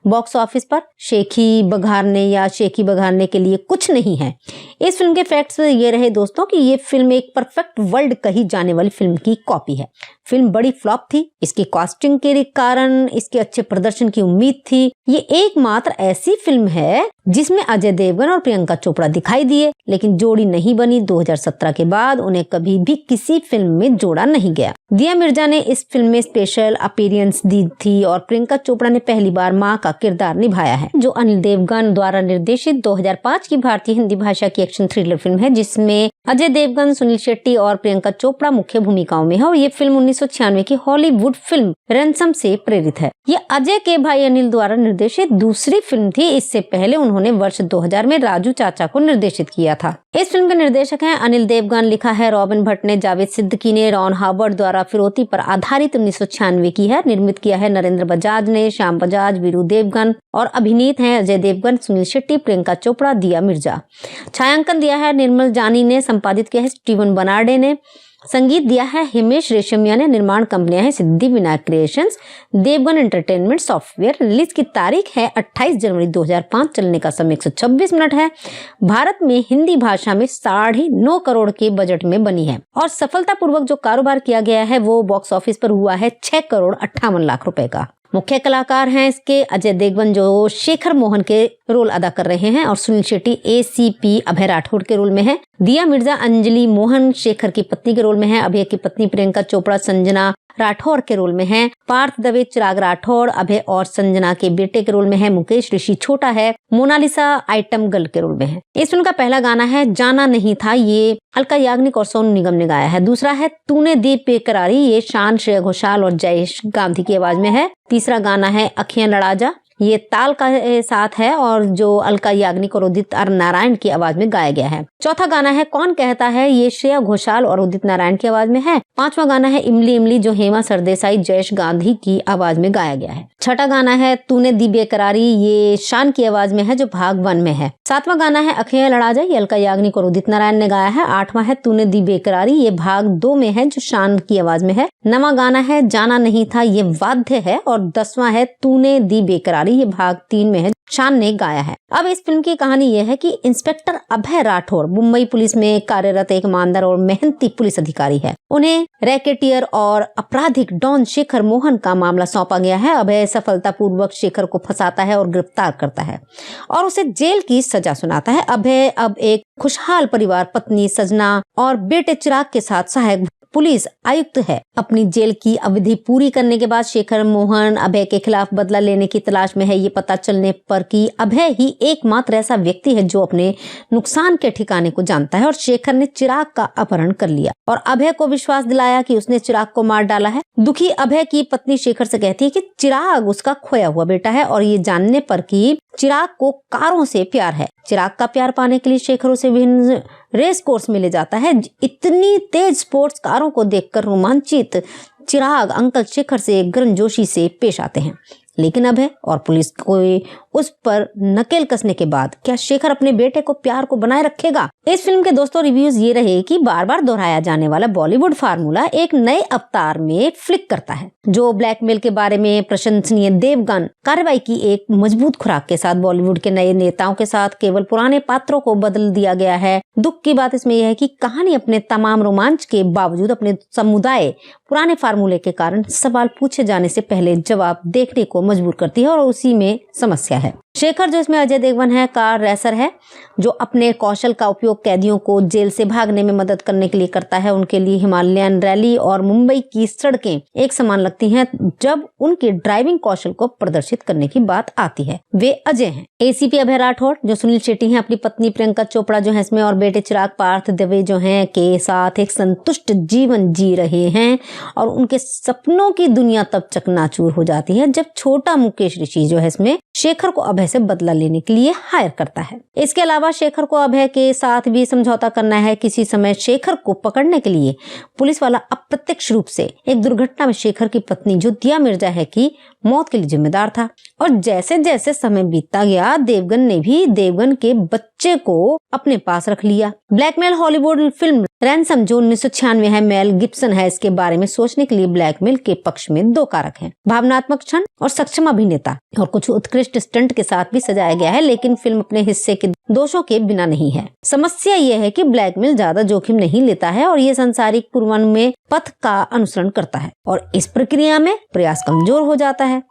बॉक्स ऑफिस पर शेखी बघारने के लिए कुछ नहीं है। इस फिल्म के फैक्ट्स ये रहे दोस्तों कि ये फिल्म एक परफेक्ट वर्ल्ड कही जाने वाली फिल्म की कॉपी है। फिल्म बड़ी फ्लॉप थी। इसकी कास्टिंग के कारण इसके अच्छे प्रदर्शन की उम्मीद थी। ये एकमात्र ऐसी फिल्म है जिसमें अजय देवगन और प्रियंका चोपड़ा दिखाई दिए, लेकिन जोड़ी नहीं बनी। 2017 के बाद उन्हें कभी भी किसी फिल्म में जोड़ा नहीं गया। दिया मिर्जा ने इस फिल्म में स्पेशल अपीयरेंस दी थी और प्रियंका चोपड़ा ने पहली बार मां का किरदार निभाया है, जो अनिल देवगन द्वारा निर्देशित 2005 की भारतीय हिंदी भाषा की एक्शन थ्रिलर फिल्म है, जिसमें अजय देवगन, सुनील शेट्टी और प्रियंका चोपड़ा मुख्य भूमिकाओं में है। और ये फिल्म 1996 की हॉलीवुड फिल्म रैंसम से प्रेरित है। ये अजय के भाई अनिल द्वारा निर्देशित दूसरी फिल्म थी। इससे पहले उन्होंने वर्ष 2000 में राजू चाचा को निर्देशित किया था। इस फिल्म के निर्देशक हैं अनिल देवगन। लिखा है रॉबिन भट्ट ने, जावेद सिद्दीकी ने, रॉन हावर्ड द्वारा फिरौती पर आधारित 1996 की है। निर्मित किया है नरेंद्र बजाज ने, श्याम बजाज, वीरू देवगन और अभिनीत हैं अजय देवगन, सुनील शेट्टी, प्रियंका चोपड़ा, दिया मिर्जा। छायांकन दिया है निर्मल जानी ने, संपादित किया है स्टीवन बनार्डे ने, संगीत दिया है हिमेश रेशमिया ने। निर्माण कंपनियां हैं Siddhi Vinayak creations, Devgan entertainment software. Release की तारीख है 28 जनवरी 2005। चलने का समय 126 मिनट है। भारत में हिंदी भाषा में 9.5 करोड़ के बजट में बनी है और सफलतापूर्वक जो कारोबार किया गया है वो बॉक्स ऑफिस पर हुआ है 6 करोड़ 58 लाख रुपए का। मुख्य कलाकार हैं इसके अजय देवगन, जो शेखर मोहन के रोल अदा कर रहे हैं, और सुनील शेट्टी ACP अभय राठौड़ के रोल में है। दिया मिर्जा अंजलि मोहन शेखर की पत्नी के रोल में है। अभय की पत्नी प्रियंका चोपड़ा संजना राठौर के रोल में है। पार्थ दवे चिराग राठौर अभय और संजना के बेटे के रोल में है। मुकेश ऋषि छोटा है। मोनालिसा आइटम गर्ल के रोल में है। इस फिल्म का पहला गाना है जाना नहीं था, ये अलका याग्निक और सोनू निगम ने गाया है। दूसरा है तूने दी बेकरारी, ये शान, श्रेया घोषाल और जयेश गांधी की आवाज में है। तीसरा गाना है अखियां लड़ा जा, ये ताल का साथ है और जो अलका याग्निक और उदित नारायण की आवाज में गाया गया है। चौथा गाना है कौन कहता है, ये श्रेया घोषाल और उदित नारायण की आवाज में है। पांचवा गाना है इमली इमली, जो हेमा सरदेसाई जयेश गांधी की आवाज में गाया गया है। छठा गाना है तूने दी बेकरारी, ये शान की आवाज में है, जो भाग 1 में है। सातवां गाना है अखियां लड़ा जा, ये अलका याग्निक और उदित नारायण ने गाया है। आठवां है तूने दी बेकरारी, ये भाग 2 में है, जो शान की आवाज में है। नवां गाना है जाना नहीं था, ये वाद्य है। और 10वां है तूने दी बेकरारी, ये भाग 3 में है, शान ने गाया है। अब इस फिल्म की कहानी यह है कि इंस्पेक्टर अभय राठौर मुंबई पुलिस में कार्यरत एक ईमानदार और मेहनती पुलिस अधिकारी है। उन्हें रैकेटियर और आपराधिक डॉन शेखर मोहन का मामला सौंपा गया है। अभय सफलतापूर्वक शेखर को फंसाता है और गिरफ्तार करता है और उसे जेल की सजा सुनाता है। अभय अब एक खुशहाल परिवार, पत्नी सजना और बेटे चिराग के साथ सहायक पुलिस आयुक्त है। अपनी जेल की अवधि पूरी करने के बाद शेखर मोहन अभय के खिलाफ बदला लेने की तलाश में है। ये पता चलने पर कि अभय ही एकमात्र ऐसा व्यक्ति है जो अपने नुकसान के ठिकाने को जानता है और शेखर ने चिराग का अपहरण कर लिया और अभय को विश्वास दिलाया कि उसने चिराग को मार डाला है। दुखी अभय की पत्नी शेखर से कहती है कि चिराग उसका खोया हुआ बेटा है और ये जानने पर कि चिराग को कारों से प्यार है। चिराग का प्यार पाने के लिए शेखर उसे विभिन्न रेस कोर्स में ले जाता है। इतनी तेज स्पोर्ट्स कारों को देखकर रोमांचित चिराग अंकल शेखर से गर्मजोशी से पेश आते हैं, लेकिन अभय और पुलिस को उस पर नकेल कसने के बाद क्या शेखर अपने बेटे को प्यार को बनाए रखेगा? इस फिल्म के दोस्तों रिव्यूज ये रहे कि बार बार दोहराया जाने वाला बॉलीवुड फार्मूला एक नए अवतार में फ्लिक करता है। जो ब्लैकमेल के बारे में प्रशंसनीय देवगन कार्रवाई की एक मजबूत खुराक के साथ बॉलीवुड के नए नेताओं के साथ केवल पुराने पात्रों को बदल दिया गया है। दुख की बात इसमें यह है कि कहानी अपने तमाम रोमांच के बावजूद अपने समुदाय पुराने फार्मूले के कारण सवाल पूछे जाने से पहले जवाब देखने को मजबूर करती है और उसी में समस्या है। शेखर जो इसमें अजय देवगन है कार रेसर है जो अपने कौशल का उपयोग कैदियों को जेल से भागने में मदद करने के लिए करता है। उनके लिए हिमालयन रैली और मुंबई की सड़कें एक समान लगती हैं जब उनके ड्राइविंग कौशल को प्रदर्शित करने की बात आती है। वे अजय हैं। ACP अभय राठौर जो सुनील शेट्टी हैं, अपनी पत्नी प्रियंका चोपड़ा जो है इसमें और बेटे चिराग पार्थ दवे जो हैं के साथ एक संतुष्ट जीवन जी रहे हैं और उनके सपनों की दुनिया तब चकनाचूर हो जाती है जब छोटा मुकेश ऋषि जो है इसमें शेखर को अभय से बदला लेने के लिए हायर करता है। इसके अलावा शेखर को अभय के साथ भी समझौता करना है। किसी समय शेखर को पकड़ने के लिए पुलिस वाला अप्रत्यक्ष रूप से एक दुर्घटना में शेखर की पत्नी जो दिया मिर्जा है की मौत के लिए जिम्मेदार था। और जैसे जैसे समय बीतता गया देवगन ने भी देवगन के बच्चे को अपने पास रख लिया। ब्लैकमेल हॉलीवुड फिल्म रैंसम जो 1996 है, मेल गिब्सन है। इसके बारे में सोचने के लिए ब्लैकमेल के पक्ष में दो कारक हैं, भावनात्मक क्षण और सक्षम अभिनेता, और कुछ उत्कृष्ट स्टंट के साथ भी सजाया गया है। लेकिन फिल्म अपने हिस्से के दोषों के बिना नहीं है। समस्या यह है कि ब्लैकमेल ज्यादा जोखिम नहीं लेता है और ये सांसारिक पूर्वानुमेय पथ का अनुसरण करता है और इस प्रक्रिया में प्रयास कमजोर हो जाता है।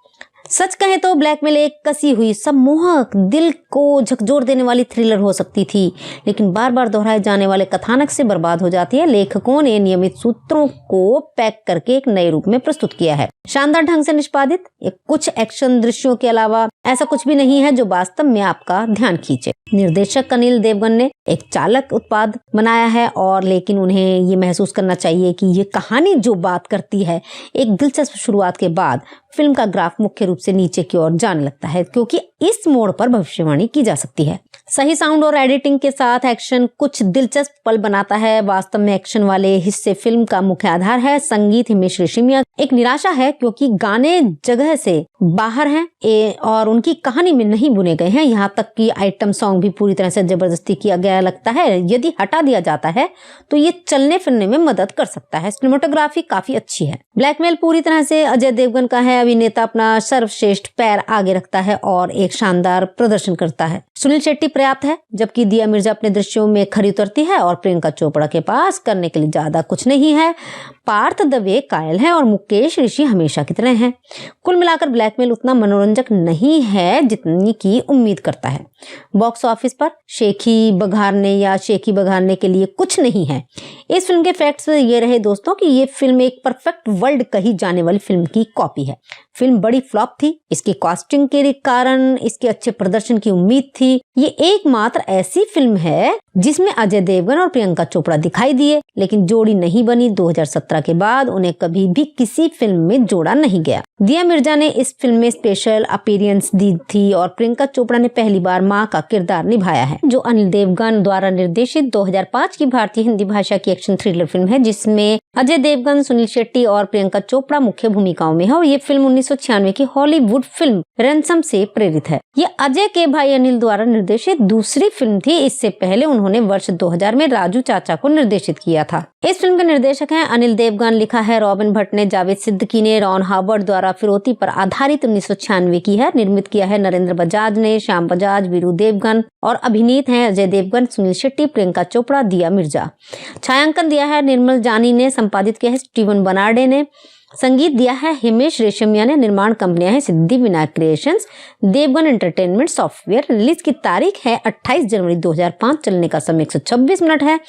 सच कहें तो ब्लैकमेल एक कसी हुई सम्मोहक दिल को झकझोर देने वाली थ्रिलर हो सकती थी, लेकिन बार बार दोहराए जाने वाले कथानक से बर्बाद हो जाती है। लेखकों ने नियमित सूत्रों को पैक करके एक नए रूप में प्रस्तुत किया है। शानदार ढंग से निष्पादित कुछ एक्शन दृश्यों के अलावा ऐसा कुछ भी नहीं है जो वास्तव में आपका ध्यान खींचे। निर्देशक अनिल देवगन ने एक चालक उत्पाद बनाया है और लेकिन उन्हें ये महसूस करना चाहिए कि ये कहानी जो बात करती है, एक दिलचस्प शुरुआत के बाद फिल्म का ग्राफ मुख्य रूप से नीचे की ओर जाने लगता है, क्योंकि इस मोड़ पर भविष्यवाणी की जा सकती है। सही साउंड और एडिटिंग के साथ एक्शन कुछ दिलचस्प पल बनाता है। वास्तव में एक्शन वाले हिस्से फिल्म का मुख्य आधार है। संगीत हिमेश रेशमिया एक निराशा है क्योंकि गाने जगह से बाहर हैं और उनकी कहानी में नहीं बुने गए हैं। यहाँ तक कि आइटम सॉन्ग भी पूरी तरह से जबरदस्ती किया गया लगता है। यदि हटा दिया जाता है तो ये चलने फिरने में मदद कर सकता है। सिनेमेटोग्राफी काफी अच्छी है। ब्लैकमेल पूरी तरह से अजय देवगन का है। अभिनेता अपना सर्वश्रेष्ठ पैर आगे रखता है और एक शानदार प्रदर्शन करता है। सुनील शेट्टी पर्याप्त है, जबकि दिया मिर्जा अपने दृश्यों में खरी उतरती है और प्रियंका चोपड़ा के पास करने के लिए ज्यादा कुछ नहीं है। पार्थ दवे कायल है और मुकेश ऋषि हमेशा की तरह हैं। कुल मिलाकर ब्लैकमेल उतना मनोरंजक नहीं है जितनी की उम्मीद करता है। बॉक्स ऑफिस पर शेखी बघारने के लिए कुछ नहीं है। इस फिल्म के फैक्ट्स ये रहे दोस्तों कि ये फिल्म एक परफेक्ट वर्ल्ड कही जाने वाली फिल्म की कॉपी है। फिल्म बड़ी फ्लॉप थी। इसकी कास्टिंग के कारण इसके अच्छे प्रदर्शन की उम्मीद थी। ये एकमात्र ऐसी फिल्म है जिसमें अजय देवगन और प्रियंका चोपड़ा दिखाई दिए, लेकिन जोड़ी नहीं बनी। 2017 के बाद उन्हें कभी भी किसी फिल्म में जोड़ा नहीं गया। दिया मिर्जा ने इस फिल्म में स्पेशल अपीयरेंस दी थी और प्रियंका चोपड़ा ने पहली बार मां का किरदार निभाया है, जो अनिल देवगन द्वारा निर्देशित 2005 की भारतीय हिंदी भाषा की एक्शन थ्रिलर फिल्म है, जिसमें अजय देवगन, सुनील शेट्टी और प्रियंका चोपड़ा मुख्य भूमिकाओं में है। और ये फिल्म 1996 की हॉलीवुड फिल्म रैंसम से प्रेरित है। ये अजय के भाई अनिल द्वारा निर्देशित दूसरी फिल्म थी। इससे पहले उन्होंने वर्ष 2000 में राजू चाचा को निर्देशित किया था। इस फिल्म के निर्देशक हैं अनिल देवगन। लिखा है रॉबिन भट्ट ने, जावेद सिद्दीकी ने, रॉन हावर्ड द्वारा फिरौती पर आधारित 1996 की है। निर्मित किया है नरेंद्र बजाज ने, श्याम बजाज, वीरू देवगन और अभिनीत हैं अजय देवगन, सुनील शेट्टी, प्रियंका चोपड़ा, दिया मिर्जा। छायांकन दिया है निर्मल जानी ने, संपादित किया है स्टीवन बनार्डे ने, संगीत दिया है हिमेश रेशमिया ने। निर्माण कंपनियां हैं Siddhi Vinayak creations, Devgan entertainment software. Release की तारीख है 28 जनवरी 2005। चलने का समय 126 मिनट है।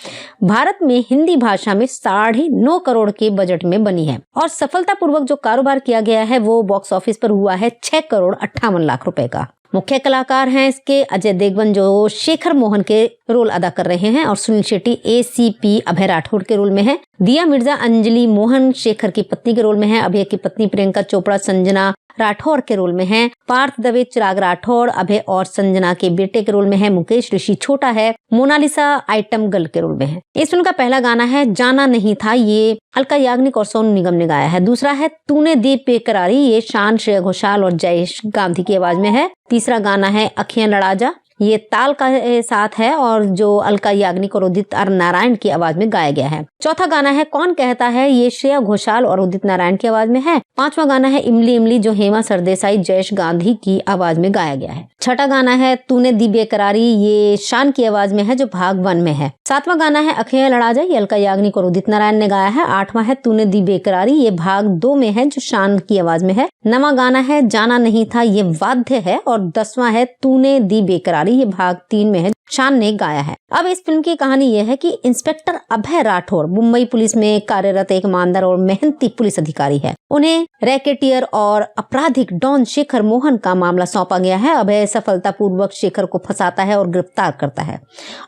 भारत में हिंदी भाषा में 9.5 करोड़ के बजट में बनी है और सफलतापूर्वक जो कारोबार किया गया है वो बॉक्स ऑफिस पर हुआ है 6,58 करोड़ रुपए का। मुख्य कलाकार हैं इसके अजय देवगन जो शेखर मोहन के रोल अदा कर रहे हैं और सुनील शेट्टी ACP अभय राठौड़ के रोल में है। दिया मिर्जा अंजलि मोहन शेखर की पत्नी के रोल में है। अभय की पत्नी प्रियंका चोपड़ा संजना राठौर के रोल में है। पार्थ दवे चिराग राठौर अभय और संजना के बेटे के रोल में है। मुकेश ऋषि छोटा है। मोनालिसा आइटम गर्ल के रोल में है। इस फिल्म का पहला गाना है जाना नहीं था, ये अलका याग्निक और सोनू निगम ने गाया है। दूसरा है तूने दी बेकरारी, ये शान, श्रेया घोषाल और जयेश गांधी की आवाज में है। तीसरा गाना है अखियां लड़ा जा, ये ताल का साथ है और जो अलका याग्निक और उदित नारायण की आवाज में गाया गया है। चौथा गाना है कौन कहता है, ये श्रेया घोषाल और उदित नारायण की आवाज में है। पांचवा गाना है इमली इमली, जो हेमा सरदेसाई जयेश गांधी की आवाज में गाया गया है। छठा गाना है तूने दी बेकरारी, ये शान की आवाज में है जो भाग 1 में है। सातवां गाना है अखियां लड़ा जा, ये अलका याग्निक और उदित नारायण ने गाया है। आठवां है तूने दी बेकरारी, ये भाग 2 में है जो शान की आवाज में है। नवां गाना है जाना नहीं था, ये वाद्य है। और 10वां है तूने दी बेकरारी, ये भाग 3 में है, शान ने गाया है। अब इस फिल्म की कहानी यह है कि इंस्पेक्टर अभय राठौर मुंबई पुलिस में कार्यरत एक ईमानदार और मेहनती पुलिस अधिकारी है। उन्हें रैकेटियर और आपराधिक डॉन शेखर मोहन का मामला सौंपा गया है। अभय सफलतापूर्वक शेखर को फंसाता है और गिरफ्तार करता है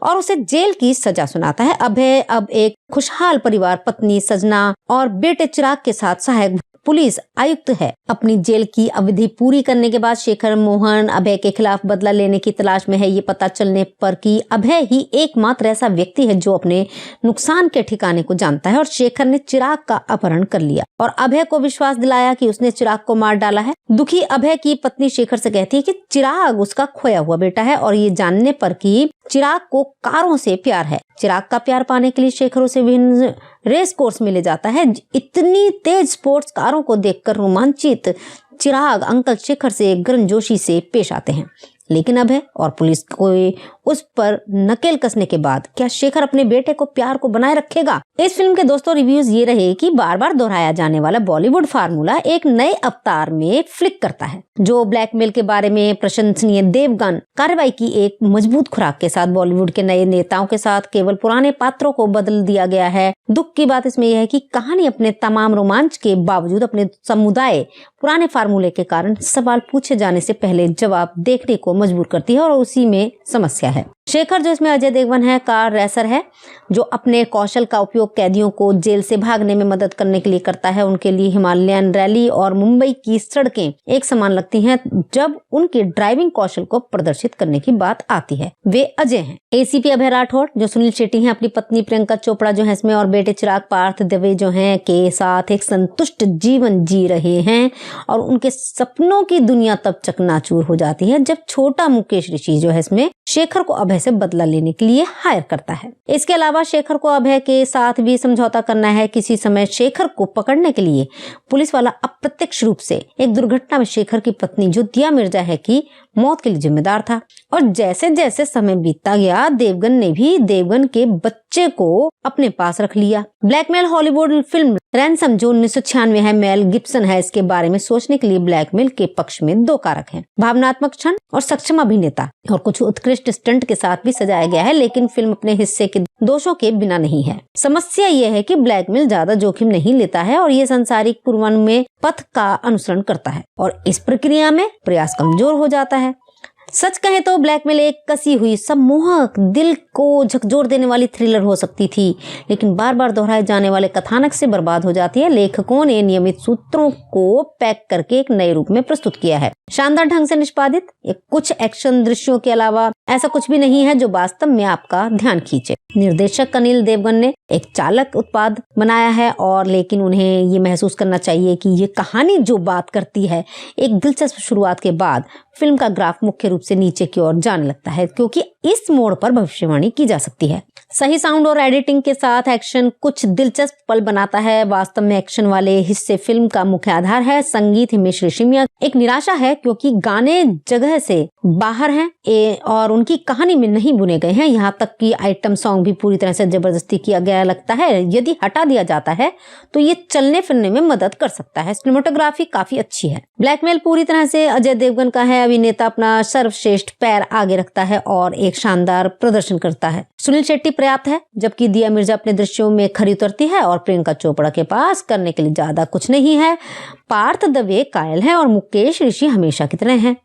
और उसे जेल की सजा सुनाता है। अभय अब एक खुशहाल परिवार, पत्नी सजना और बेटे चिराग के साथ सहायक पुलिस आयुक्त है। अपनी जेल की अवधि पूरी करने के बाद शेखर मोहन अभय के खिलाफ बदला लेने की तलाश में है। ये पता चलने पर कि अभय ही एकमात्र ऐसा व्यक्ति है जो अपने नुकसान के ठिकाने को जानता है और शेखर ने चिराग का अपहरण कर लिया और अभय को विश्वास दिलाया कि उसने चिराग को मार डाला है। दुखी अभय की पत्नी शेखर से कहती है कि चिराग उसका खोया हुआ बेटा है और ये जानने पर कि चिराग को कारों से प्यार है। चिराग का प्यार पाने के लिए शेखर उसे विभिन्न रेस कोर्स में ले जाता है। इतनी तेज स्पोर्ट्स कारों को देखकर रोमांचित चिराग अंकल शेखर से गर्मजोशी से पेश आते हैं, लेकिन अभय और पुलिस को उस पर नकेल कसने के बाद क्या शेखर अपने बेटे को प्यार को बनाए रखेगा? इस फिल्म के दोस्तों रिव्यूज ये रहे कि बार बार दोहराया जाने वाला बॉलीवुड फार्मूला एक नए अवतार में फ्लिक करता है। जो ब्लैकमेल के बारे में प्रशंसनीय देवगन कार्रवाई की एक मजबूत खुराक के साथ बॉलीवुड के नए नेताओं के साथ केवल पुराने पात्रों को बदल दिया गया है। दुख की बात इसमें यह है कि कहानी अपने तमाम रोमांच के बावजूद अपने समुदाय पुराने फार्मूले के कारण सवाल पूछे जाने से पहले जवाब देखने को मजबूर करती है और उसी में समस्या है। शेखर जो इसमें अजय देवगन है कार रेसर है जो अपने कौशल का उपयोग कैदियों को जेल से भागने में मदद करने के लिए करता है। उनके लिए हिमालयन रैली और मुंबई की सड़कें एक समान लगती हैं जब उनके ड्राइविंग कौशल को प्रदर्शित करने की बात आती है। वे अजय हैं। एसीपी अभय राठौड़ जो सुनील शेट्टी हैं, अपनी पत्नी प्रियंका चोपड़ा जो है इसमें और बेटे चिराग पार्थ दवे जो हैं के साथ एक संतुष्ट जीवन जी रहे हैं और उनके सपनों की दुनिया तब चकनाचूर हो जाती है जब छोटा मुकेश ऋषि जो है इसमें शेखर को अभय से बदला लेने के लिए हायर करता है। इसके अलावा शेखर को अभय के साथ भी समझौता करना है। किसी समय शेखर को पकड़ने के लिए पुलिस वाला अप्रत्यक्ष रूप से एक दुर्घटना में शेखर की पत्नी जो दिया मिर्जा है की मौत के लिए जिम्मेदार था और जैसे जैसे समय बीतता गया देवगन ने भी देवगन के बच्चे को अपने पास रख लिया। ब्लैकमेल हॉलीवुड फिल्म रैंसम जो 1996 है, मेल गिब्सन है। इसके बारे में सोचने के लिए ब्लैकमेल के पक्ष में दो कारक हैं, भावनात्मक क्षण और सक्षम अभिनेता, और कुछ उत्कृष्ट स्टंट के साथ भी सजाया गया है, लेकिन फिल्म अपने हिस्से के दोषों के बिना नहीं है। समस्या यह है कि ब्लैकमेल ज्यादा जोखिम नहीं लेता है और ये सांसारिक पूर्वानुमेय पथ का अनुसरण करता है और इस प्रक्रिया में प्रयास कमजोर हो जाता है। सच कहें तो ब्लैकमेल एक कसी हुई सम्मोहक दिल को झकझोर देने वाली थ्रिलर हो सकती थी, लेकिन बार बार दोहराए जाने वाले कथानक से बर्बाद हो जाती है। लेखकों ने नियमित सूत्रों को पैक करके एक नए रूप में प्रस्तुत किया है। शानदार ढंग से निष्पादित कुछ एक्शन दृश्यों के अलावा ऐसा कुछ भी नहीं है जो वास्तव में आपका ध्यान खींचे। निर्देशक अनिल देवगन ने एक चालक उत्पाद बनाया है और लेकिन उन्हें ये महसूस करना चाहिए कि ये कहानी जो बात करती है एक दिलचस्प शुरुआत के बाद फिल्म का ग्राफ मुख्य रूप से नीचे की ओर जाने लगता है क्योंकि इस मोड़ पर भविष्यवाणी की जा सकती है। सही साउंड और एडिटिंग के साथ एक्शन कुछ दिलचस्प पल बनाता है। वास्तव में एक्शन वाले हिस्से फिल्म का मुख्य आधार है। संगीत हिमेश रेशमिया एक निराशा है क्योंकि गाने जगह से बाहर हैं और उनकी कहानी में नहीं बुने गए हैं। यहाँ तक कि आइटम सॉन्ग भी पूरी तरह से जबरदस्ती किया गया लगता है। यदि हटा दिया जाता है तो ये चलने फिरने में मदद कर सकता है। सिनेमेटोग्राफी काफी अच्छी है। ब्लैकमेल पूरी तरह से अजय देवगन का है। अभिनेता अपना सर्वश्रेष्ठ पैर आगे रखता है और एक शानदार प्रदर्शन करता है। सुनील शेट्टी पर्याप्त है जबकि दिया मिर्जा अपने दृश्यों में खरी उतरती है और प्रियंका चोपड़ा के पास करने के लिए ज्यादा कुछ नहीं है। पार्थ दवे कायल है और मुकेश ऋषि हमेशा की तरह हैं।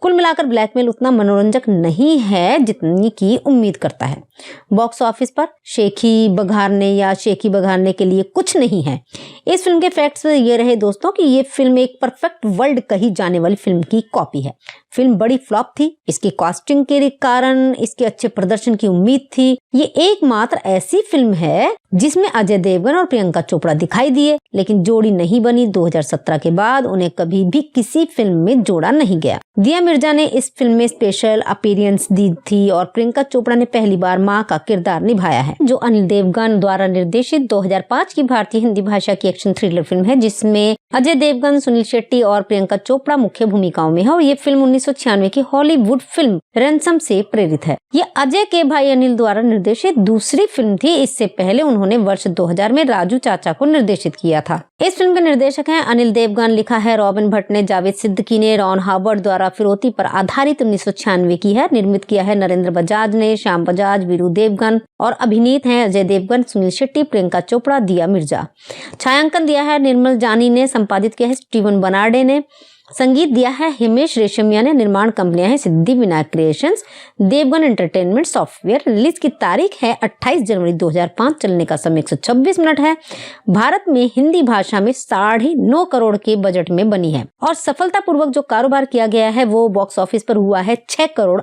कुल मिलाकर ब्लैकमेल उतना मनोरंजक नहीं है जितनी की उम्मीद करता है। बॉक्स ऑफिस पर शेखी बघारने के लिए कुछ नहीं है। इस फिल्म के फैक्ट्स ये रहे दोस्तों कि ये फिल्म एक परफेक्ट वर्ल्ड कही जाने वाली फिल्म की कॉपी है। फिल्म बड़ी फ्लॉप थी। इसकी कास्टिंग के कारण इसके अच्छे प्रदर्शन की उम्मीद थी। ये एकमात्र ऐसी फिल्म है जिसमें अजय देवगन और प्रियंका चोपड़ा दिखाई दिए, लेकिन जोड़ी नहीं बनी। 2017 के बाद उन्हें कभी भी किसी फिल्म में जोड़ा नहीं गया। दिया मिर्जा ने इस फिल्म में स्पेशल अपीयरेंस दी थी और प्रियंका चोपड़ा ने पहली बार मां का किरदार निभाया है, जो अनिल देवगन द्वारा निर्देशित 2005 की भारतीय हिंदी भाषा की एक्शन थ्रिलर फिल्म है, जिसमें अजय देवगन, सुनील शेट्टी और प्रियंका चोपड़ा मुख्य भूमिकाओं में है और ये फिल्म 1996 की हॉलीवुड फिल्म रैंसम से प्रेरित है। ये अजय के भाई अनिल द्वारा निर्देशित दूसरी फिल्म थी। इससे पहले उन्होंने वर्ष 2000 में राजू चाचा को निर्देशित किया था। इस फिल्म के निर्देशक हैं अनिल देवगन। लिखा है रॉबिन भट्ट ने, जावेद सिद्दीकी ने। रॉन हावर्ड द्वारा फिरौती पर आधारित 1996 की है। निर्मित किया है नरेंद्र बजाज ने, श्याम बजाज, वीरू देवगन और अभिनीत हैं अजय देवगन, सुनील शेट्टी, प्रियंका चोपड़ा, दिया मिर्जा। छायांकन दिया है निर्मल जानी ने। संपादित किया है स्टीवन बनार्डे ने। संगीत दिया है हिमेश रेशमिया ने। निर्माण कंपनियां हैं Siddhi Vinayak creations, Devgan entertainment software. Release की तारीख है 28 जनवरी 2005। चलने का समय 126 मिनट है। भारत में हिंदी भाषा में 9.5 करोड़ के बजट में बनी है और सफलतापूर्वक जो कारोबार किया गया है वो बॉक्स ऑफिस पर हुआ है 6,58 करोड़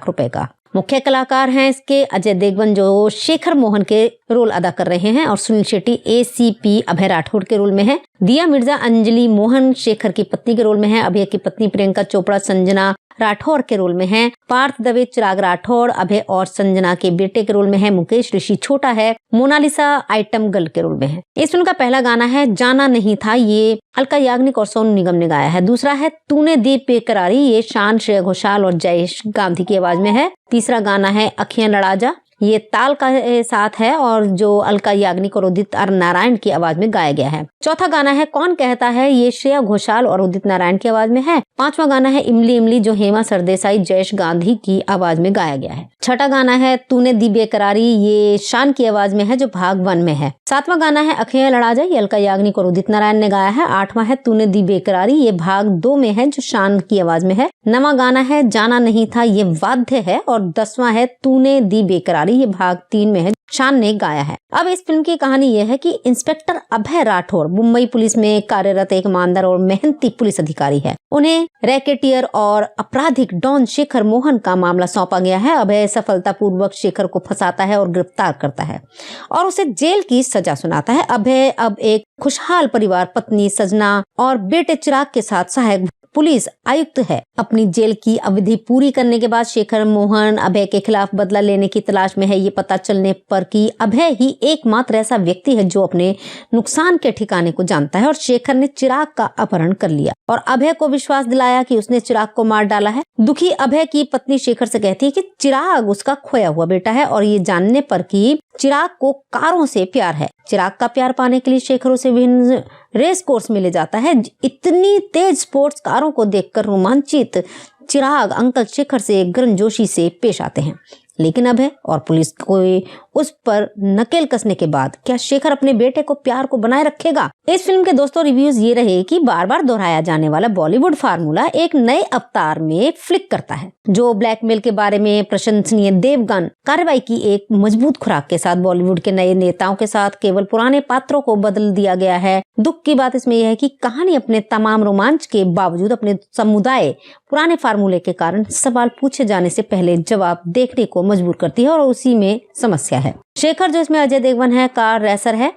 रुपए का। मुख्य कलाकार हैं इसके अजय देवगन जो शेखर मोहन के रोल अदा कर रहे हैं और सुनील शेट्टी ACP अभय राठौड़ के रोल में है। दिया मिर्जा अंजलि मोहन शेखर की पत्नी के रोल में है। अभय की पत्नी प्रियंका चोपड़ा संजना राठौर के रोल में है। पार्थ दवे चिराग राठौर अभय और संजना के बेटे के रोल में है। मुकेश ऋषि छोटा है। मोनालिसा आइटम गर्ल के रोल में है। इस फिल्म का पहला गाना है जाना नहीं था, ये अलका याग्निक और सोनू निगम ने गाया है। दूसरा है तूने दी बेकरारी, ये शान श्रेया घोषाल और जयेश गांधी की आवाज में है। तीसरा गाना है अखियां लड़ा जा, ये ताल का साथ है और जो अलका याग्निक और उदित नारायण की आवाज में गाया गया है। चौथा गाना है कौन कहता है, ये श्रेया घोषाल और उदित नारायण की आवाज में है। पांचवा गाना है इमली इमली जो हेमा सरदेसाई जयेश गांधी की आवाज में गाया गया है। छठा गाना है तूने दी बेकरारी, ये शान की आवाज में है जो भाग 1 में है। सातवां गाना है अखियां लड़ा जा, ये अलका याग्निक और उदित नारायण ने गाया है। आठवां है तूने दी बेकरारी, ये भाग 2 में है जो शान की आवाज में है। नवां गाना है जाना नहीं था, ये वाद्य है। और 10वां है तूने दी बेकरारी, ये भाग 3 में है, शान ने गाया है। अब इस फिल्म की कहानी यह है कि इंस्पेक्टर अभय राठौर मुंबई पुलिस में कार्यरत एक ईमानदार और मेहनती पुलिस अधिकारी है। उन्हें रैकेटियर और आपराधिक डॉन शेखर मोहन का मामला सौंपा गया है। अभय सफलतापूर्वक शेखर को फंसाता है और गिरफ्तार करता है और उसे जेल की सजा सुनाता है। अभय अब एक खुशहाल परिवार, पत्नी सजना और बेटे चिराग के साथ सहायक पुलिस आयुक्त है। अपनी जेल की अवधि पूरी करने के बाद शेखर मोहन अभय के खिलाफ बदला लेने की तलाश में है। ये पता चलने पर कि अभय ही एकमात्र ऐसा व्यक्ति है जो अपने नुकसान के ठिकाने को जानता है और शेखर ने चिराग का अपहरण कर लिया और अभय को विश्वास दिलाया कि उसने चिराग को मार डाला है। दुखी अभय की पत्नी शेखर से कहती है कि चिराग उसका खोया हुआ बेटा है और ये जानने पर कि चिराग को कारों से प्यार है। चिराग का प्यार पाने के लिए शेखर उसे विभिन्न रेस कोर्स में ले जाता है। इतनी तेज स्पोर्ट्स कारों को देखकर रोमांचित चिराग अंकल शेखर से गर्मजोशी से पेश आते हैं, लेकिन अभय और पुलिस को उस पर नकेल कसने के बाद क्या शेखर अपने बेटे को प्यार को बनाए रखेगा? इस फिल्म के दोस्तों रिव्यूज ये रहे कि बार बार दोहराया जाने वाला बॉलीवुड फार्मूला एक नए अवतार में फ्लिक करता है। जो ब्लैकमेल के बारे में प्रशंसनीय देवगन कार्रवाई की एक मजबूत खुराक के साथ बॉलीवुड के नए नेताओं के साथ केवल पुराने पात्रों को बदल दिया गया है। दुख की बात इसमें यह है कि कहानी अपने तमाम रोमांच के बावजूद अपने समुदाय पुराने फार्मूले के कारण सवाल पूछे जाने से पहले जवाब देखने को मजबूर करती है और उसी में समस्या है। शेखर जो इसमें अजय देवगन है कार रेसर है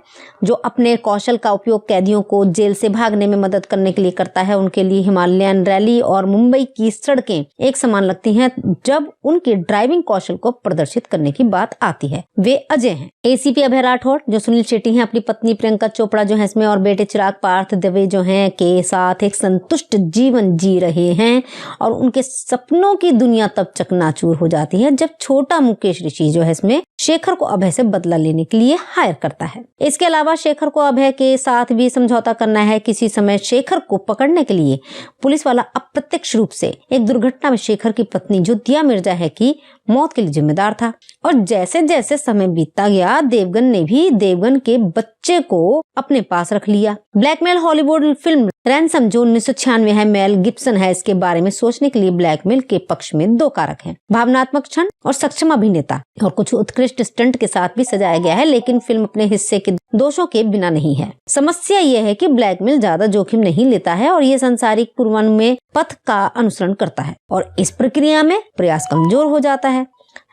जो अपने कौशल का उपयोग कैदियों को जेल से भागने में मदद करने के लिए करता है। उनके लिए हिमालयन रैली और मुंबई की सड़कें एक समान लगती हैं जब उनके ड्राइविंग कौशल को प्रदर्शित करने की बात आती है। वे अजय हैं। ACP अभय राठौर जो सुनील शेट्टी हैं, अपनी पत्नी प्रियंका चोपड़ा जो है इसमें और बेटे चिराग पार्थ दवे जो हैं के साथ एक संतुष्ट जीवन जी रहे हैं और उनके सपनों की दुनिया तब चकनाचूर हो जाती है जब छोटा मुकेश ऋषि जो है इसमें शेखर को अभय से बदला लेने के लिए हायर करता है। इसके अलावा शेखर को अभय के साथ भी समझौता करना है। किसी समय शेखर को पकड़ने के लिए पुलिस वाला अप्रत्यक्ष रूप से एक दुर्घटना में शेखर की पत्नी जो दिया मिर्जा है की मौत के लिए जिम्मेदार था और जैसे जैसे समय बीतता गया देवगन ने भी देवगन के बच्चे को अपने पास रख लिया। ब्लैकमेल हॉलीवुड फिल्म रैंसम जो 1996 है, मेल गिब्सन है। इसके बारे में सोचने के लिए ब्लैकमेल के पक्ष में 2 कारक हैं, भावनात्मक क्षण और सक्षम अभिनेता और कुछ उत्कृष्ट स्टंट के साथ भी सजाया गया है, लेकिन फिल्म अपने हिस्से के दोषों के बिना नहीं है। समस्या यह है कि ब्लैकमेल ज्यादा जोखिम नहीं लेता है और ये सांसारिक पूर्वानुमेय पथ का अनुसरण करता है और इस प्रक्रिया में प्रयास कमजोर हो जाता है।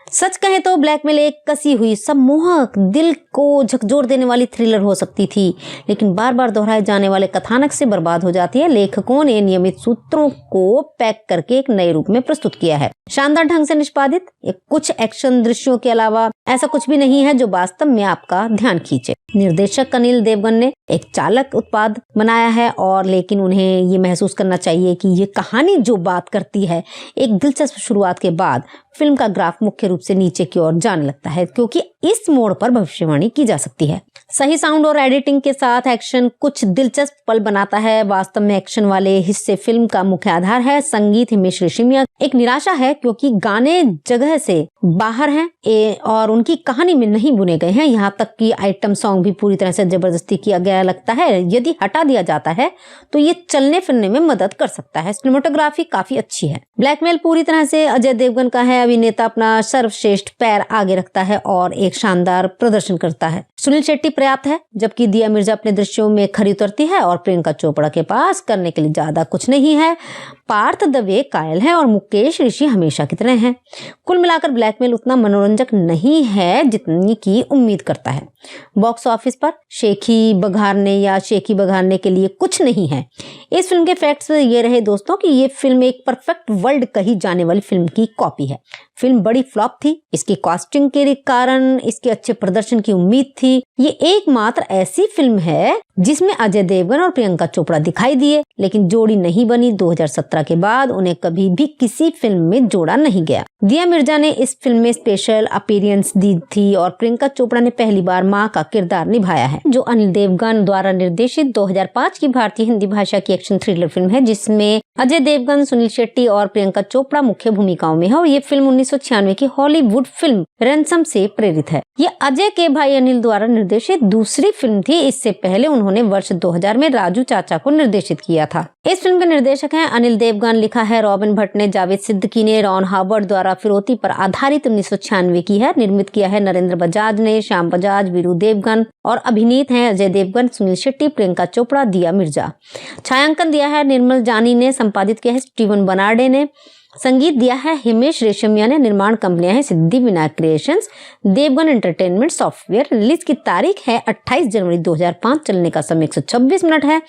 सच कहें तो ब्लैकमेल एक कसी हुई सम्मोहक दिल को झकझोर देने वाली थ्रिलर हो सकती थी, लेकिन बार बार दोहराए जाने वाले कथानक से बर्बाद हो जाती है। लेखकों ने नियमित सूत्रों को पैक करके एक नए रूप में प्रस्तुत किया है। शानदार ढंग से निष्पादित कुछ एक्शन दृश्यों के अलावा ऐसा कुछ भी नहीं है जो वास्तव में आपका ध्यान खींचे। निर्देशक अनिल देवगन ने एक चालक उत्पाद बनाया है और लेकिन उन्हें ये महसूस करना चाहिए कि ये कहानी जो बात करती है एक दिलचस्प शुरुआत के बाद फिल्म का ग्राफ मुख्य रूप रूप से नीचे की ओर जाने लगता है, क्योंकि इस मोड़ पर भविष्यवाणी की जा सकती है। सही साउंड और एडिटिंग के साथ एक्शन कुछ दिलचस्प पल बनाता है। वास्तव में एक्शन वाले हिस्से फिल्म का मुख्य आधार है। संगीत हिमेश रेशमिया एक निराशा है, क्योंकि गाने जगह से बाहर हैं और उनकी कहानी में नहीं बुने गए हैं। यहाँ तक कि आइटम सॉन्ग भी पूरी तरह से जबरदस्ती किया गया लगता है। यदि हटा दिया जाता है तो ये चलने फिरने में मदद कर सकता है। सिनेमेटोग्राफी काफी अच्छी है। ब्लैकमेल पूरी तरह से अजय देवगन का है। अभिनेता अपना सर्वश्रेष्ठ पैर आगे रखता है और एक शानदार प्रदर्शन करता है। सुनील शेट्टी पर्याप्त है, जबकि दिया मिर्जा अपने दृश्यों में खरी उतरती है और प्रियंका चोपड़ा के पास करने के लिए ज्यादा कुछ नहीं है। पार्थ दवे कायल है और मुकेश ऋषि हमेशा की तरह हैं। कुल मिलाकर ब्लैकमेल उतना मनोरंजक नहीं है जितनी की उम्मीद करता है। बॉक्स ऑफिस पर शेखी बघारने के लिए कुछ नहीं है। इस फिल्म के फैक्ट्स ये रहे दोस्तों कि ये फिल्म एक परफेक्ट वर्ल्ड कही जाने वाली फिल्म की कॉपी है। फिल्म बड़ी फ्लॉप थी। इसकी कास्टिंग के कारण इसके अच्छे प्रदर्शन की उम्मीद थी। ये एकमात्र ऐसी फिल्म है जिसमें अजय देवगन और प्रियंका चोपड़ा दिखाई दिए, लेकिन जोड़ी नहीं बनी। 2017 के बाद उन्हें कभी भी किसी फिल्म में जोड़ा नहीं गया। दिया मिर्जा ने इस फिल्म में स्पेशल अपीयरेंस दी थी और प्रियंका चोपड़ा ने पहली बार मां का किरदार निभाया है, जो अनिल देवगन द्वारा निर्देशित 2005 की भारतीय हिंदी भाषा की एक्शन थ्रिलर फिल्म है, जिसमें अजय देवगन, सुनील शेट्टी और प्रियंका चोपड़ा मुख्य भूमिकाओं में है। और ये फिल्म 1996 की हॉलीवुड फिल्म रैंसम से प्रेरित है। ये अजय के भाई अनिल द्वारा निर्देशित दूसरी फिल्म थी। इससे पहले उन्होंने वर्ष 2000 में राजू चाचा को निर्देशित किया था। इस फिल्म के निर्देशक हैं अनिल देवगन। लिखा है रॉबिन भट्ट ने, जावेद सिद्दीकी ने। रॉन हावर्ड द्वारा फिरौती पर आधारित 1996 की है। निर्मित किया है नरेंद्र बजाज ने, श्याम बजाज, वीरू देवगन और अभिनीत हैं अजय देवगन, सुनील शेट्टी, प्रियंका चोपड़ा, दिया मिर्जा। छायांकन दिया है निर्मल जानी ने। संपादित किया है स्टीवन बनार्डे ने। संगीत दिया है हिमेश रेशमिया ने। निर्माण कंपनियां हैं Siddhi Vinayak creations, Devgan entertainment software. Release की तारीख है 28 जनवरी 2005। चलने का समय 126 मिनट है।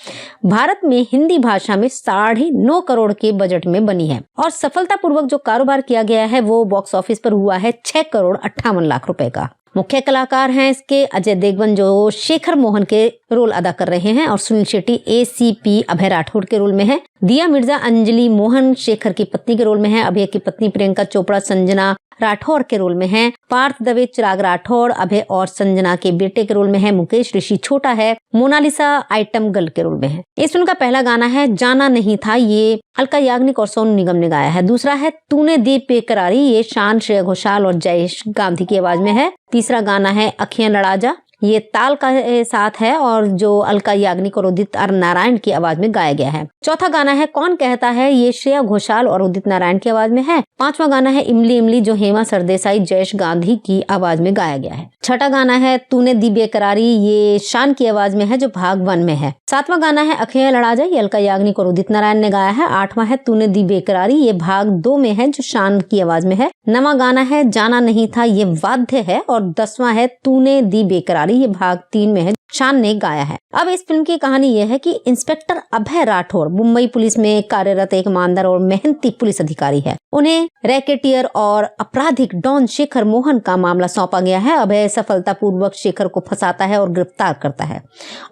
भारत में हिंदी भाषा में 9.5 करोड़ के बजट में बनी है और सफलतापूर्वक जो कारोबार किया गया है वो बॉक्स ऑफिस पर हुआ है 6,58 करोड़ रुपए का। मुख्य कलाकार हैं इसके अजय देवगन, जो शेखर मोहन के रोल अदा कर रहे हैं, और सुनील शेट्टी ACP अभय राठौड़ के रोल में है। दिया मिर्जा अंजलि मोहन शेखर की पत्नी के रोल में है। अभय की पत्नी प्रियंका चोपड़ा संजना राठौर के रोल में है। पार्थ दवे चिराग राठौर अभय और संजना के बेटे के रोल में है। मुकेश ऋषि छोटा है। मोनालिसा आइटम गर्ल के रोल में है। इस फिल्म का पहला गाना है जाना नहीं था, ये अलका याग्निक और सोनू निगम ने गाया है। दूसरा है तूने दी बेकरारी, ये शान, श्रेया घोषाल और जयेश गांधी की आवाज में है। तीसरा गाना है अखियां लड़ा जा, ये ताल का साथ है और जो अलका याग्निक और उदित नारायण की आवाज में गाया गया है। चौथा गाना है कौन कहता है, ये श्रेया घोषाल और उदित नारायण की आवाज में है। पांचवा गाना है इमली इमली, जो हेमा सरदेसाई जयेश गांधी की आवाज में गाया गया है। छठा गाना है तूने दी बेकरारी, ये शान की आवाज में है जो भाग 1 में है। सातवां गाना है अखियां लड़ा जा, ये अलका याग्निक और उदित नारायण ने गाया है। आठवां है तूने दी बेकरारी, ये भाग 2 में है जो शान की आवाज में है। नवां गाना है जाना नहीं था, ये वाद्य है। और 10वां है तूने दी बेकरारी, ये भाग 3 में है, शान ने गाया है। अब इस फिल्म की कहानी यह है कि इंस्पेक्टर अभय राठौर मुंबई पुलिस में कार्यरत एक ईमानदार और मेहनती पुलिस अधिकारी है। उन्हें रैकेटियर और आपराधिक डॉन शेखर मोहन का मामला सौंपा गया है। अभय सफलतापूर्वक शेखर को फंसाता है और गिरफ्तार करता है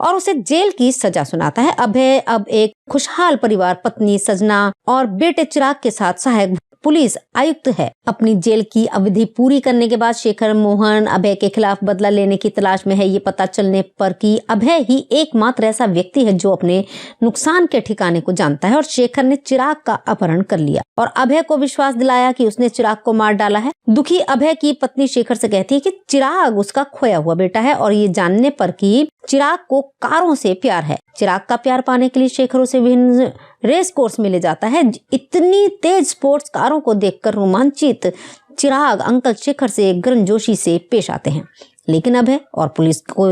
और उसे जेल की सजा सुनाता है। अभय अब एक खुशहाल परिवार, पत्नी सजना और बेटे चिराग के साथ सहायक पुलिस आयुक्त है। अपनी जेल की अवधि पूरी करने के बाद शेखर मोहन अभय के खिलाफ बदला लेने की तलाश में है। ये पता चलने पर कि अभय ही एकमात्र ऐसा व्यक्ति है जो अपने नुकसान के ठिकाने को जानता है और शेखर ने चिराग का अपहरण कर लिया और अभय को विश्वास दिलाया कि उसने चिराग को मार डाला है। दुखी अभय की पत्नी शेखर से कहती है कि चिराग उसका खोया हुआ बेटा है और ये जानने पर कि चिराग को कारों से प्यार है। चिराग का प्यार पाने के लिए शेखर उसे विभिन्न रेस कोर्स में ले जाता है। इतनी तेज स्पोर्ट्स कारों को देखकर रोमांचित चिराग अंकल शेखर से गर्मजोशी से पेश आते हैं, लेकिन अभय और पुलिस को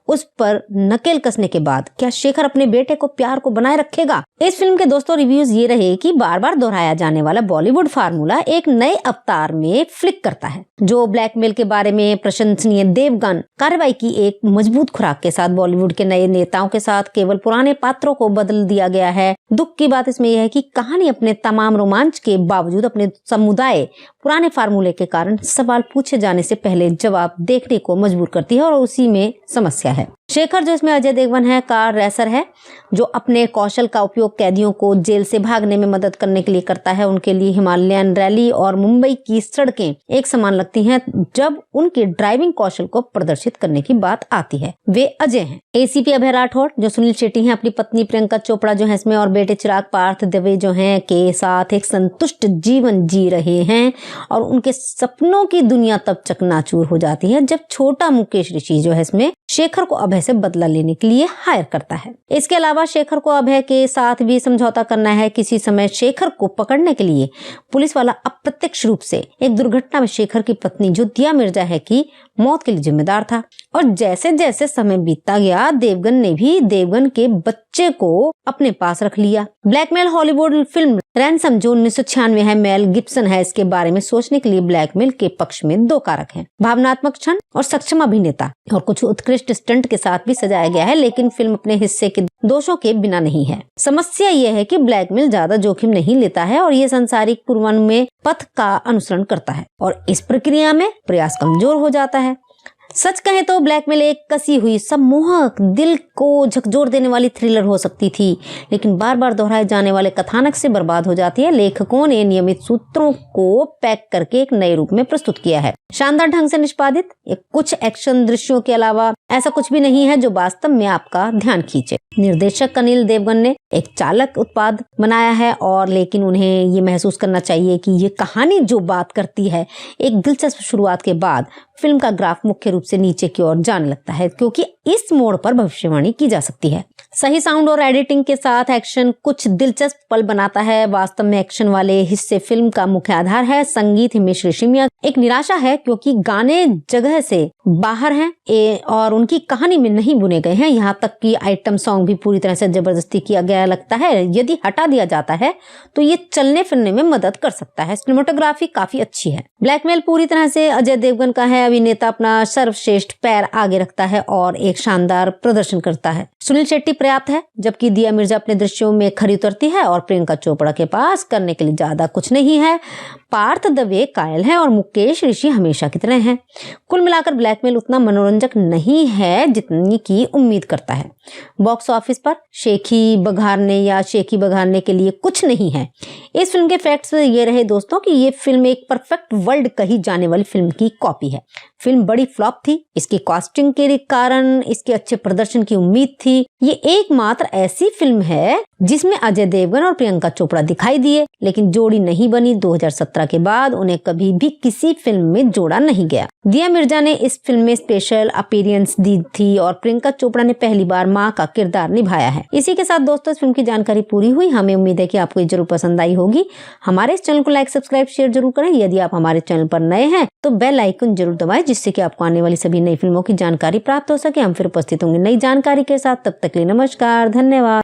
उस पर नकेल कसने के बाद क्या शेखर अपने बेटे को प्यार को बनाए रखेगा? इस फिल्म के दोस्तों रिव्यूज ये रहे कि बार बार दोहराया जाने वाला बॉलीवुड फार्मूला एक नए अवतार में फ्लिक करता है। जो ब्लैकमेल के बारे में प्रशंसनीय देवगन कार्रवाई की एक मजबूत खुराक के साथ बॉलीवुड के नए नेताओं के साथ केवल पुराने पात्रों को बदल दिया गया है। दुख की बात इसमें यह है कि कहानी अपने तमाम रोमांच के बावजूद अपने समुदाय पुराने फार्मूले के कारण सवाल पूछे जाने से पहले जवाब देखने को मजबूर करती है और उसी में समस्या है। शेखर जो इसमें अजय देवगन है कार रेसर है जो अपने कौशल का उपयोग कैदियों को जेल से भागने में मदद करने के लिए करता है। उनके लिए हिमालयन रैली और मुंबई की सड़कें एक समान लगती हैं जब उनके ड्राइविंग कौशल को प्रदर्शित करने की बात आती है। वे अजय हैं। एसीपी अभय राठौड़ जो सुनील शेट्टी हैं अपनी पत्नी प्रियंका चोपड़ा जो है इसमें और बेटे चिराग पार्थ दवे जो हैं के साथ एक संतुष्ट जीवन जी रहे हैं और उनके सपनों की दुनिया तब चकनाचूर हो जाती है जब छोटा मुकेश ऋषि जो है इसमें शेखर को अभय से बदला लेने के लिए हायर करता है। इसके अलावा शेखर को अभय के साथ भी समझौता करना है। किसी समय शेखर को पकड़ने के लिए पुलिस वाला अप्रत्यक्ष रूप से एक दुर्घटना में शेखर की पत्नी जो दिया मिर्जा है की मौत के लिए जिम्मेदार था और जैसे जैसे समय बीतता गया देवगन ने भी देवगन के बच्चे को अपने पास रख लिया। ब्लैकमेल हॉलीवुड फिल्म रैंसम जो 1996 है मेल गिब्सन है। इसके बारे में सोचने के लिए ब्लैकमेल के पक्ष में दो कारक हैं, भावनात्मक क्षण और सक्षम अभिनेता, और कुछ उत्कृष्ट स्टंट के साथ भी सजाया गया है। लेकिन फिल्म अपने हिस्से के दोषों के बिना नहीं है। समस्या यह है कि ब्लैकमेल ज्यादा जोखिम नहीं लेता है और ये सांसारिक पूर्वानुमेय पथ का अनुसरण करता है और इस प्रक्रिया में प्रयास कमजोर हो जाता है। सच कहें तो ब्लैकमेल एक कसी हुई सम्मोहक दिल को झकझोर देने वाली थ्रिलर हो सकती थी, लेकिन बार बार दोहराए जाने वाले कथानक से बर्बाद हो जाती है। लेखकों ने नियमित सूत्रों को पैक करके एक नए रूप में प्रस्तुत किया है। शानदार ढंग से निष्पादित कुछ एक्शन दृश्यों के अलावा ऐसा कुछ भी नहीं है जो वास्तव में आपका ध्यान खींचे। निर्देशक अनिल देवगन ने एक चालक उत्पाद बनाया है और लेकिन उन्हें ये महसूस करना चाहिए कि ये कहानी जो बात करती है एक दिलचस्प शुरुआत के बाद फिल्म का ग्राफ मुख्य रूप से नीचे की ओर जाने लगता है क्योंकि इस मोड़ पर भविष्यवाणी की जा सकती है। सही साउंड और एडिटिंग के साथ एक्शन कुछ दिलचस्प पल बनाता है। वास्तव में एक्शन वाले हिस्से फिल्म का मुख्य आधार है। संगीत हिमेश रेशमिया एक निराशा है क्योंकि गाने जगह से बाहर हैं और उनकी कहानी में नहीं बुने गए हैं। यहाँ तक कि आइटम सॉन्ग भी पूरी तरह से जबरदस्ती किया गया लगता है। यदि हटा दिया जाता है तो ये चलने फिरने में मदद कर सकता है। सिनेमेटोग्राफी काफी अच्छी है। ब्लैकमेल पूरी तरह से अजय देवगन का है। अभिनेता अपना सर्वश्रेष्ठ पैर आगे रखता है और एक शानदार प्रदर्शन करता है। सुनील शेट्टी पर्याप्त है जबकि दिया मिर्जा अपने दृश्यों में खरी उतरती है और प्रियंका चोपड़ा के पास करने के लिए ज्यादा कुछ नहीं है। पार्थ दवे कायल है और मुकेश ऋषि हमेशा की तरह हैं। कुल मिलाकर ब्लैकमेल उतना मनोरंजक नहीं है जितनी की उम्मीद करता है। बॉक्स ऑफिस पर शेखी बघारने के लिए कुछ नहीं है। इस फिल्म के फैक्ट्स ये रहे दोस्तों कि ये फिल्म एक परफेक्ट वर्ल्ड कही जाने वाली फिल्म की कॉपी है। फिल्म बड़ी फ्लॉप थी। इसकी कास्टिंग के कारण इसके अच्छे प्रदर्शन की उम्मीद थी। ये एकमात्र ऐसी फिल्म है जिसमें अजय देवगन और प्रियंका चोपड़ा दिखाई दिए, लेकिन जोड़ी नहीं बनी। 2017 के बाद उन्हें कभी भी किसी फिल्म में जोड़ा नहीं गया। दिया मिर्जा ने इस फिल्म में स्पेशल अपीयरेंस दी थी और प्रियंका चोपड़ा ने पहली बार मां का किरदार निभाया है। इसी के साथ दोस्तों इस फिल्म की जानकारी पूरी हुई। हमें उम्मीद है कि आपको ये जरूर पसंद आई होगी। हमारे इस चैनल को लाइक सब्सक्राइब शेयर जरूर करें। यदि आप हमारे चैनल पर नए हैं तो बेल आइकन जरूर दबाएं जिससे कि आपको आने वाली सभी नई फिल्मों की जानकारी प्राप्त हो सके। हम फिर उपस्थित होंगे नई जानकारी के साथ। तब तक के लिए नमस्कार, धन्यवाद।